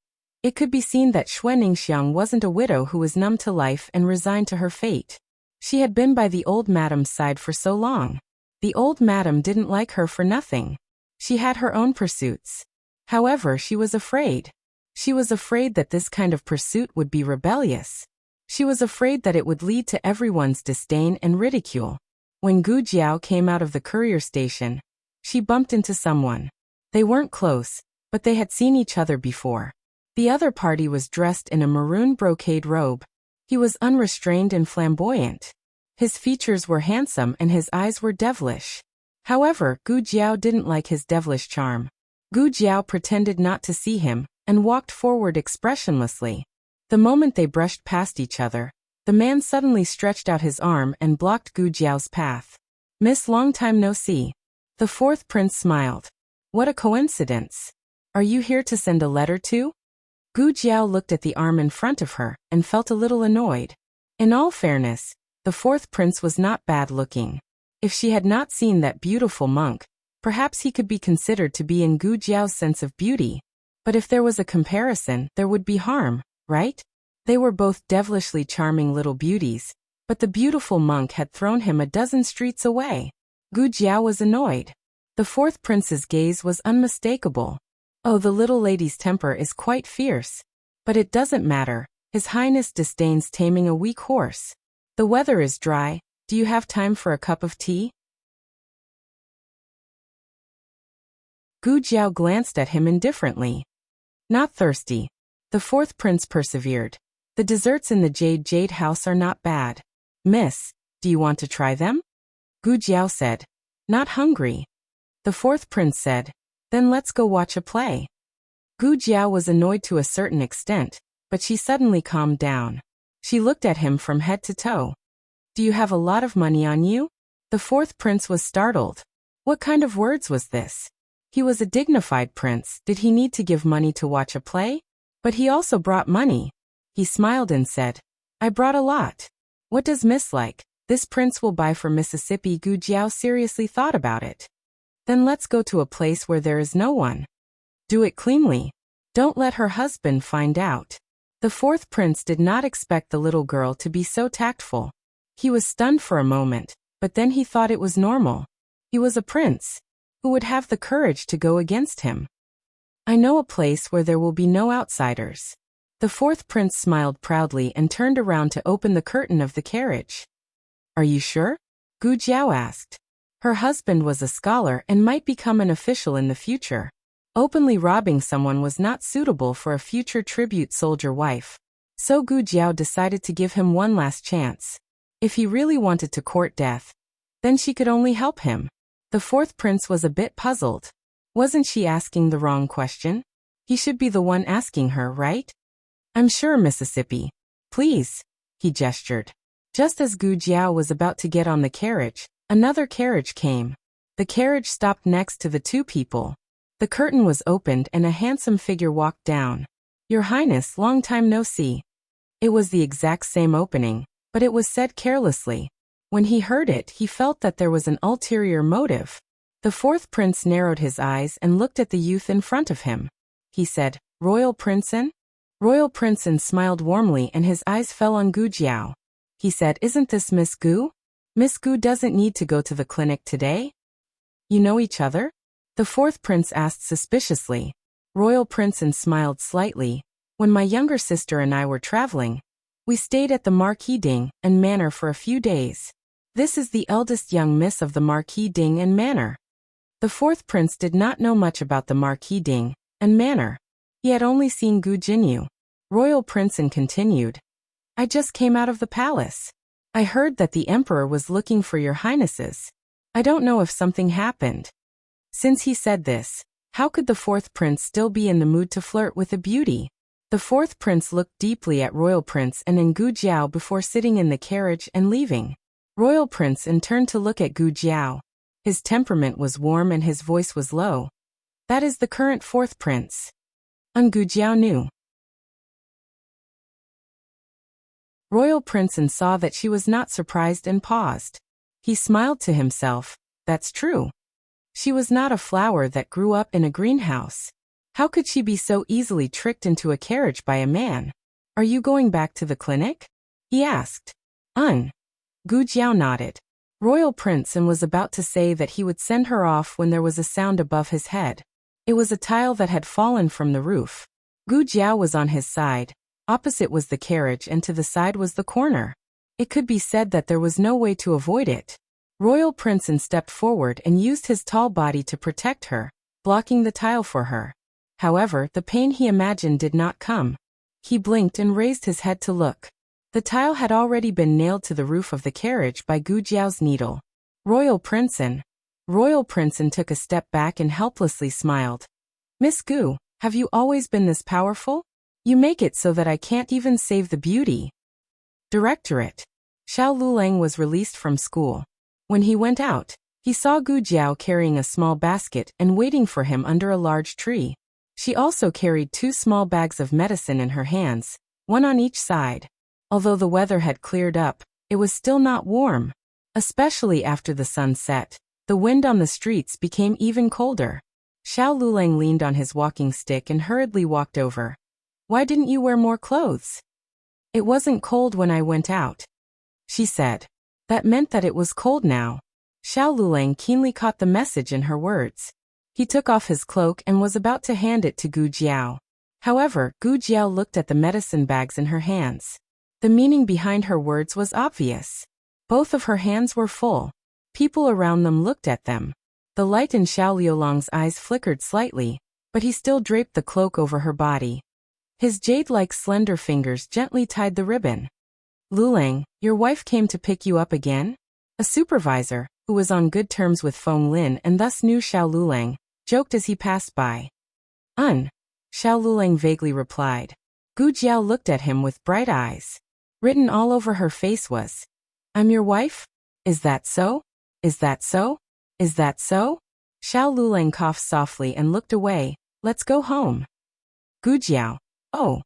it could be seen that Xue Ningxiang wasn't a widow who was numb to life and resigned to her fate. She had been by the old madam's side for so long. The old madam didn't like her for nothing. She had her own pursuits. However, she was afraid. She was afraid that this kind of pursuit would be rebellious. She was afraid that it would lead to everyone's disdain and ridicule. When Gu Jiao came out of the courier station, she bumped into someone. They weren't close, but they had seen each other before. The other party was dressed in a maroon brocade robe. He was unrestrained and flamboyant. His features were handsome and his eyes were devilish. However, Gu Jiao didn't like his devilish charm. Gu Jiao pretended not to see him and walked forward expressionlessly. The moment they brushed past each other, the man suddenly stretched out his arm and blocked Gu Jiao's path. "Miss, long time no see." The fourth prince smiled. "What a coincidence. Are you here to send a letter too?" Gu Jiao looked at the arm in front of her and felt a little annoyed. In all fairness, the fourth prince was not bad looking. If she had not seen that beautiful monk, perhaps he could be considered to be in Gu Jiao's sense of beauty. But if there was a comparison, there would be harm, right? They were both devilishly charming little beauties, but the beautiful monk had thrown him a dozen streets away. Gu Jiao was annoyed. The fourth prince's gaze was unmistakable. "Oh, the little lady's temper is quite fierce. But it doesn't matter. His Highness disdains taming a weak horse. The weather is dry. Do you have time for a cup of tea?" Gu Jiao glanced at him indifferently. "Not thirsty." The fourth prince persevered. "The desserts in the Jade house are not bad. Miss, do you want to try them?" Gu Jiao said. "Not hungry." The fourth prince said, "Then let's go watch a play." Gu Jiao was annoyed to a certain extent, but she suddenly calmed down. She looked at him from head to toe. "Do you have a lot of money on you?" The fourth prince was startled. What kind of words was this? He was a dignified prince. Did he need to give money to watch a play? But he also brought money. He smiled and said, "I brought a lot. What does Miss like?" "This prince will buy for Mississippi." Gu Jiao seriously thought about it. "Then let's go to a place where there is no one. Do it cleanly. Don't let her husband find out." The fourth prince did not expect the little girl to be so tactful. He was stunned for a moment, but then he thought it was normal. He was a prince. Who would have the courage to go against him? "I know a place where there will be no outsiders." The fourth prince smiled proudly and turned around to open the curtain of the carriage. "Are you sure?" Gu Jiao asked. Her husband was a scholar and might become an official in the future. Openly robbing someone was not suitable for a future tribute soldier wife. So Gu Jiao decided to give him one last chance. If he really wanted to court death, then she could only help him. The fourth prince was a bit puzzled. Wasn't she asking the wrong question? He should be the one asking her, right? "I'm sure, Mississippi. Please," he gestured. Just as Gu Jiao was about to get on the carriage, another carriage came. The carriage stopped next to the two people. The curtain was opened and a handsome figure walked down. "Your Highness, long time no see." It was the exact same opening, but it was said carelessly. When he heard it, he felt that there was an ulterior motive. The fourth prince narrowed his eyes and looked at the youth in front of him. He said, "Royal Princein?" Royal Princein smiled warmly and his eyes fell on Gu Jiao. He said, "Isn't this Miss Gu? Miss Gu doesn't need to go to the clinic today." "You know each other?" the fourth prince asked suspiciously. Royal Princein smiled slightly. "When my younger sister and I were traveling, we stayed at the Marquis Ding and Manor for a few days. This is the eldest young miss of the Marquis Ding and Manor." The fourth prince did not know much about the Marquis Ding and Manor. He had only seen Gu Jinyu. Royal Princein continued, "I just came out of the palace. I heard that the emperor was looking for your highnesses. I don't know if something happened." Since he said this, how could the fourth prince still be in the mood to flirt with a beauty? The fourth prince looked deeply at Royal Prince and then Gu Jiao before sitting in the carriage and leaving. Royal Prince turned to look at Gu Jiao. His temperament was warm and his voice was low. "That is the current fourth prince." Gu Jiao knew. Royal Princeton saw that she was not surprised and paused. He smiled to himself. That's true. She was not a flower that grew up in a greenhouse. How could she be so easily tricked into a carriage by a man? Are you going back to the clinic? He asked. Gu Jiao nodded. Royal Princeton was about to say that he would send her off when there was a sound above his head. It was a tile that had fallen from the roof. Gu Jiao was on his side. Opposite was the carriage and to the side was the corner. It could be said that there was no way to avoid it. Royal Princeton stepped forward and used his tall body to protect her, blocking the tile for her. However, the pain he imagined did not come. He blinked and raised his head to look. The tile had already been nailed to the roof of the carriage by Gu Jiao's needle. Royal Princeton took a step back and helplessly smiled. Miss Gu, have you always been this powerful? You make it so that I can't even save the beauty. Directorate. Xiao Lulang was released from school. When he went out, he saw Gu Jiao carrying a small basket and waiting for him under a large tree. She also carried 2 small bags of medicine in her hands, one on each side. Although the weather had cleared up, it was still not warm. Especially after the sun set, the wind on the streets became even colder. Xiao Lulang leaned on his walking stick and hurriedly walked over. Why didn't you wear more clothes? It wasn't cold when I went out, she said. That meant that it was cold now. Xiao Lulang keenly caught the message in her words. He took off his cloak and was about to hand it to Gu Jiao. However, Gu Jiao looked at the medicine bags in her hands. The meaning behind her words was obvious. Both of her hands were full. People around them looked at them. The light in Xiao Liulang's eyes flickered slightly, but he still draped the cloak over her body. His jade-like slender fingers gently tied the ribbon. Lulang, your wife came to pick you up again? A supervisor, who was on good terms with Feng Lin and thus knew Xiao Lulang, joked as he passed by. Xiao Lulang vaguely replied. Gu Jiao looked at him with bright eyes. Written all over her face was, I'm your wife? Is that so? Is that so? Is that so? Xiao Lulang coughed softly and looked away. Let's go home. Gu Jiao. Oh.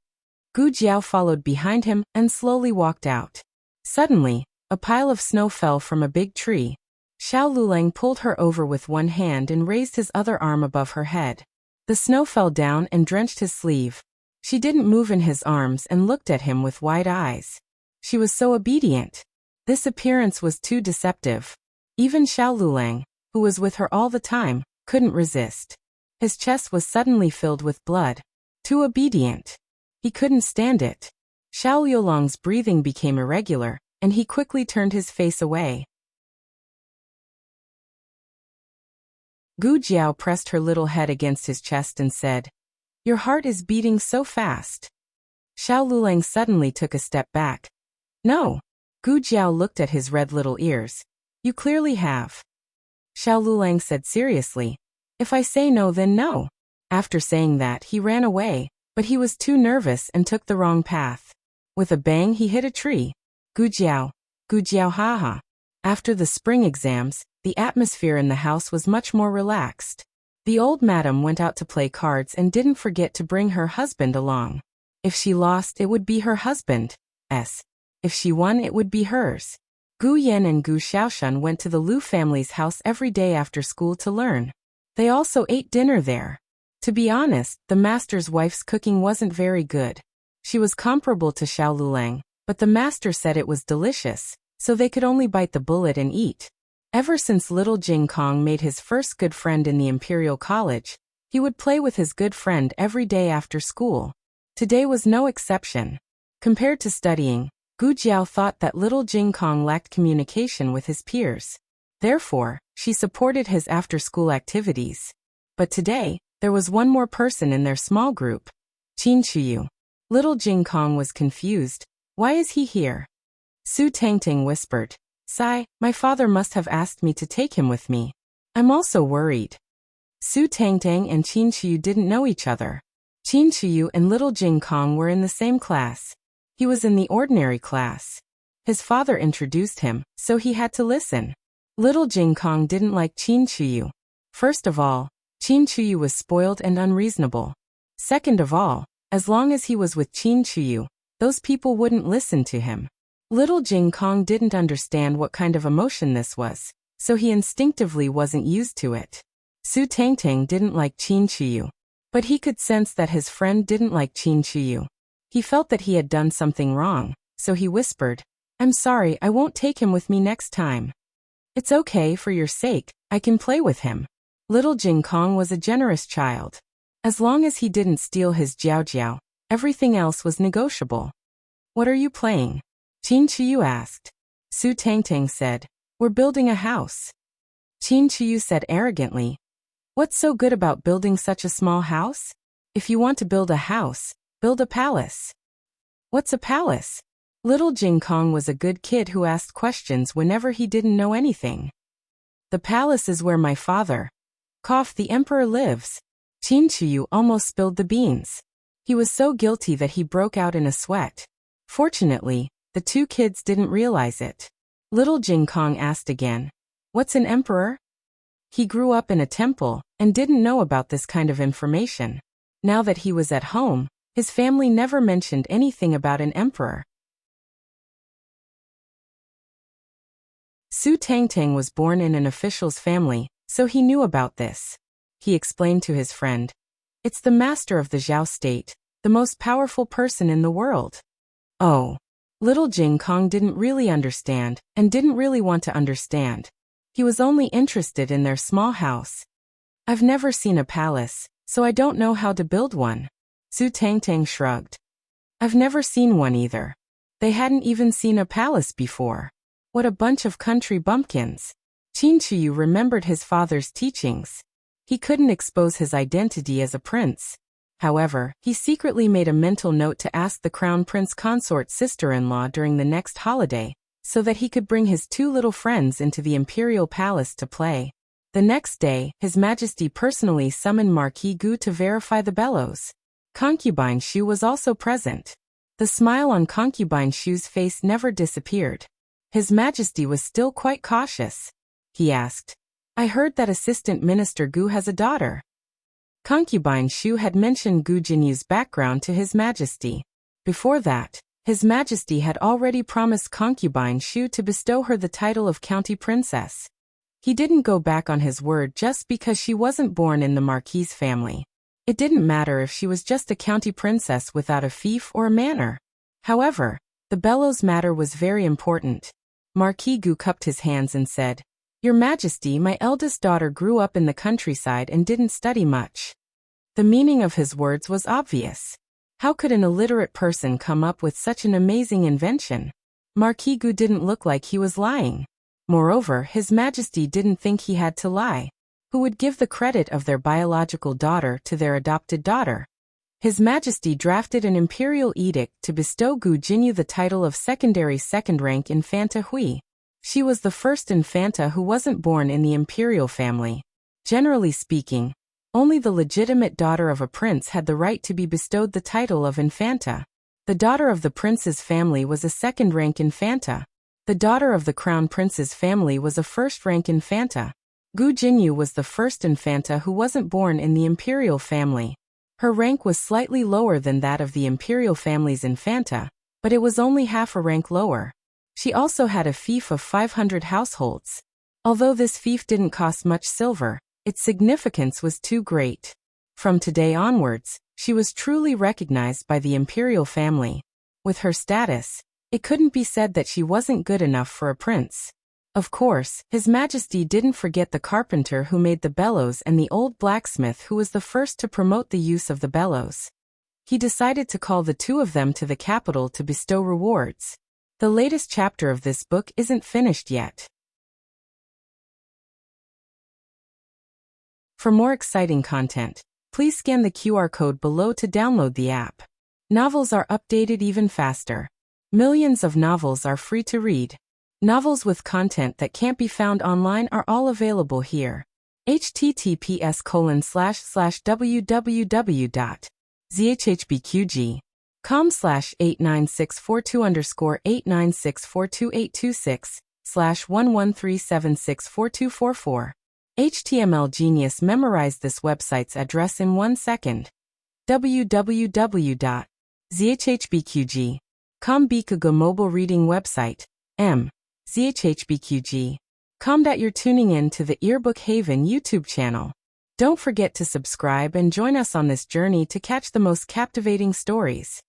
Gu Jiao followed behind him and slowly walked out. Suddenly, a pile of snow fell from a big tree. Xiao Lulang pulled her over with one hand and raised his other arm above her head. The snow fell down and drenched his sleeve. She didn't move in his arms and looked at him with wide eyes. She was so obedient. This appearance was too deceptive. Even Xiao Lulang, who was with her all the time, couldn't resist. His chest was suddenly filled with blood. Too obedient. He couldn't stand it. Xiao Liulang's breathing became irregular, and he quickly turned his face away. Gu Jiao pressed her little head against his chest and said, Your heart is beating so fast. Xiao Lulang suddenly took a step back. No. Gu Jiao looked at his red little ears. You clearly have. Xiao Lulang said seriously, If I say no then no. After saying that he ran away, but he was too nervous and took the wrong path. With a bang he hit a tree. Gu Jiao haha. After the spring exams, the atmosphere in the house was much more relaxed. The old madam went out to play cards and didn't forget to bring her husband along. If she lost, it would be her husband's. If she won, it would be hers. Gu Yan and Gu Xiaoshan went to the Lu family's house every day after school to learn. They also ate dinner there. To be honest, the master's wife's cooking wasn't very good. She was comparable to Xiao Lulang, but the master said it was delicious, so they could only bite the bullet and eat. Ever since little Jing Kong made his first good friend in the Imperial College, he would play with his good friend every day after school. Today was no exception. Compared to studying, Gu Jiao thought that little Jing Kong lacked communication with his peers. Therefore, she supported his after-school activities. But today, there was one more person in their small group. Qin Chuyu. Little Jing Kong was confused. Why is he here? Su Tangting whispered. Sai, my father must have asked me to take him with me. I'm also worried. Su Tangting and Qin Chuyu didn't know each other. Qin Chuyu and little Jing Kong were in the same class. He was in the ordinary class. His father introduced him, so he had to listen. Little Jing Kong didn't like Qin Chuyu. First of all, Qin Chuyu was spoiled and unreasonable. Second of all, as long as he was with Qin Chuyu, those people wouldn't listen to him. Little Jing Kong didn't understand what kind of emotion this was, so he instinctively wasn't used to it. Su Tangtang didn't like Qin Chiyu, but he could sense that his friend didn't like Qin Chiyu. He felt that he had done something wrong, so he whispered, "I'm sorry, I won't take him with me next time." "It's okay, for your sake, I can play with him." Little Jing Kong was a generous child. As long as he didn't steal his Jiao Jiao, everything else was negotiable. "What are you playing?" Qin Chiyu asked. Su Tangtang said, "We're building a house." Qin Chiyu said arrogantly, "What's so good about building such a small house? If you want to build a house, build a palace." "What's a palace?" Little Jing Kong was a good kid who asked questions whenever he didn't know anything. "The palace is where my father, the emperor, lives." Qin Chiyu almost spilled the beans. He was so guilty that he broke out in a sweat. Fortunately, the two kids didn't realize it. Little Jing Kong asked again, "What's an emperor?" He grew up in a temple and didn't know about this kind of information. Now that he was at home, his family never mentioned anything about an emperor. Su Tangtang was born in an official's family, so he knew about this. He explained to his friend, "It's the master of the Zhao state, the most powerful person in the world." Oh. Little Jing Kong didn't really understand, and didn't really want to understand. He was only interested in their small house. "I've never seen a palace, so I don't know how to build one." Su Tangtang shrugged. "I've never seen one either." They hadn't even seen a palace before. What a bunch of country bumpkins. Qin Chiyu remembered his father's teachings. He couldn't expose his identity as a prince. However, he secretly made a mental note to ask the crown prince consort sister-in-law during the next holiday, so that he could bring his two little friends into the imperial palace to play. The next day, His Majesty personally summoned Marquis Gu to verify the bellows. Concubine Shu was also present. The smile on Concubine Shu's face never disappeared. His Majesty was still quite cautious. He asked, "I heard that Assistant Minister Gu has a daughter." Concubine Shu had mentioned Gu Jinyu's background to His Majesty. Before that, His Majesty had already promised Concubine Shu to bestow her the title of County Princess. He didn't go back on his word just because she wasn't born in the Marquis family. It didn't matter if she was just a county princess without a fief or a manor. However, the bellows matter was very important. Marquis Gu cupped his hands and said, "Your Majesty, my eldest daughter grew up in the countryside and didn't study much." The meaning of his words was obvious. How could an illiterate person come up with such an amazing invention? Marquis Gu didn't look like he was lying. Moreover, His Majesty didn't think he had to lie. Who would give the credit of their biological daughter to their adopted daughter? His Majesty drafted an imperial edict to bestow Gu Jinyu the title of secondary second-rank Infanta Hui. She was the first Infanta who wasn't born in the imperial family. Generally speaking, only the legitimate daughter of a prince had the right to be bestowed the title of Infanta. The daughter of the prince's family was a second-rank Infanta. The daughter of the crown prince's family was a first-rank Infanta. Gu Jinyu was the first Infanta who wasn't born in the imperial family. Her rank was slightly lower than that of the imperial family's Infanta, but it was only half a rank lower. She also had a fief of 500 households. Although this fief didn't cost much silver, its significance was too great. From today onwards, she was truly recognized by the imperial family. With her status, it couldn't be said that she wasn't good enough for a prince. Of course, His Majesty didn't forget the carpenter who made the bellows and the old blacksmith who was the first to promote the use of the bellows. He decided to call the two of them to the capital to bestow rewards. The latest chapter of this book isn't finished yet. For more exciting content, please scan the QR code below to download the app. Novels are updated even faster. Millions of novels are free to read. Novels with content that can't be found online are all available here. https://www.zhhbqg.com/89642_8964286/113764244. HTML Genius memorized this website's address in 1 second. www.zhhbqg.com Bikuga mobile reading website, ZHHBQG. That you're tuning in to the Earbook Haven YouTube channel. Don't forget to subscribe and join us on this journey to catch the most captivating stories.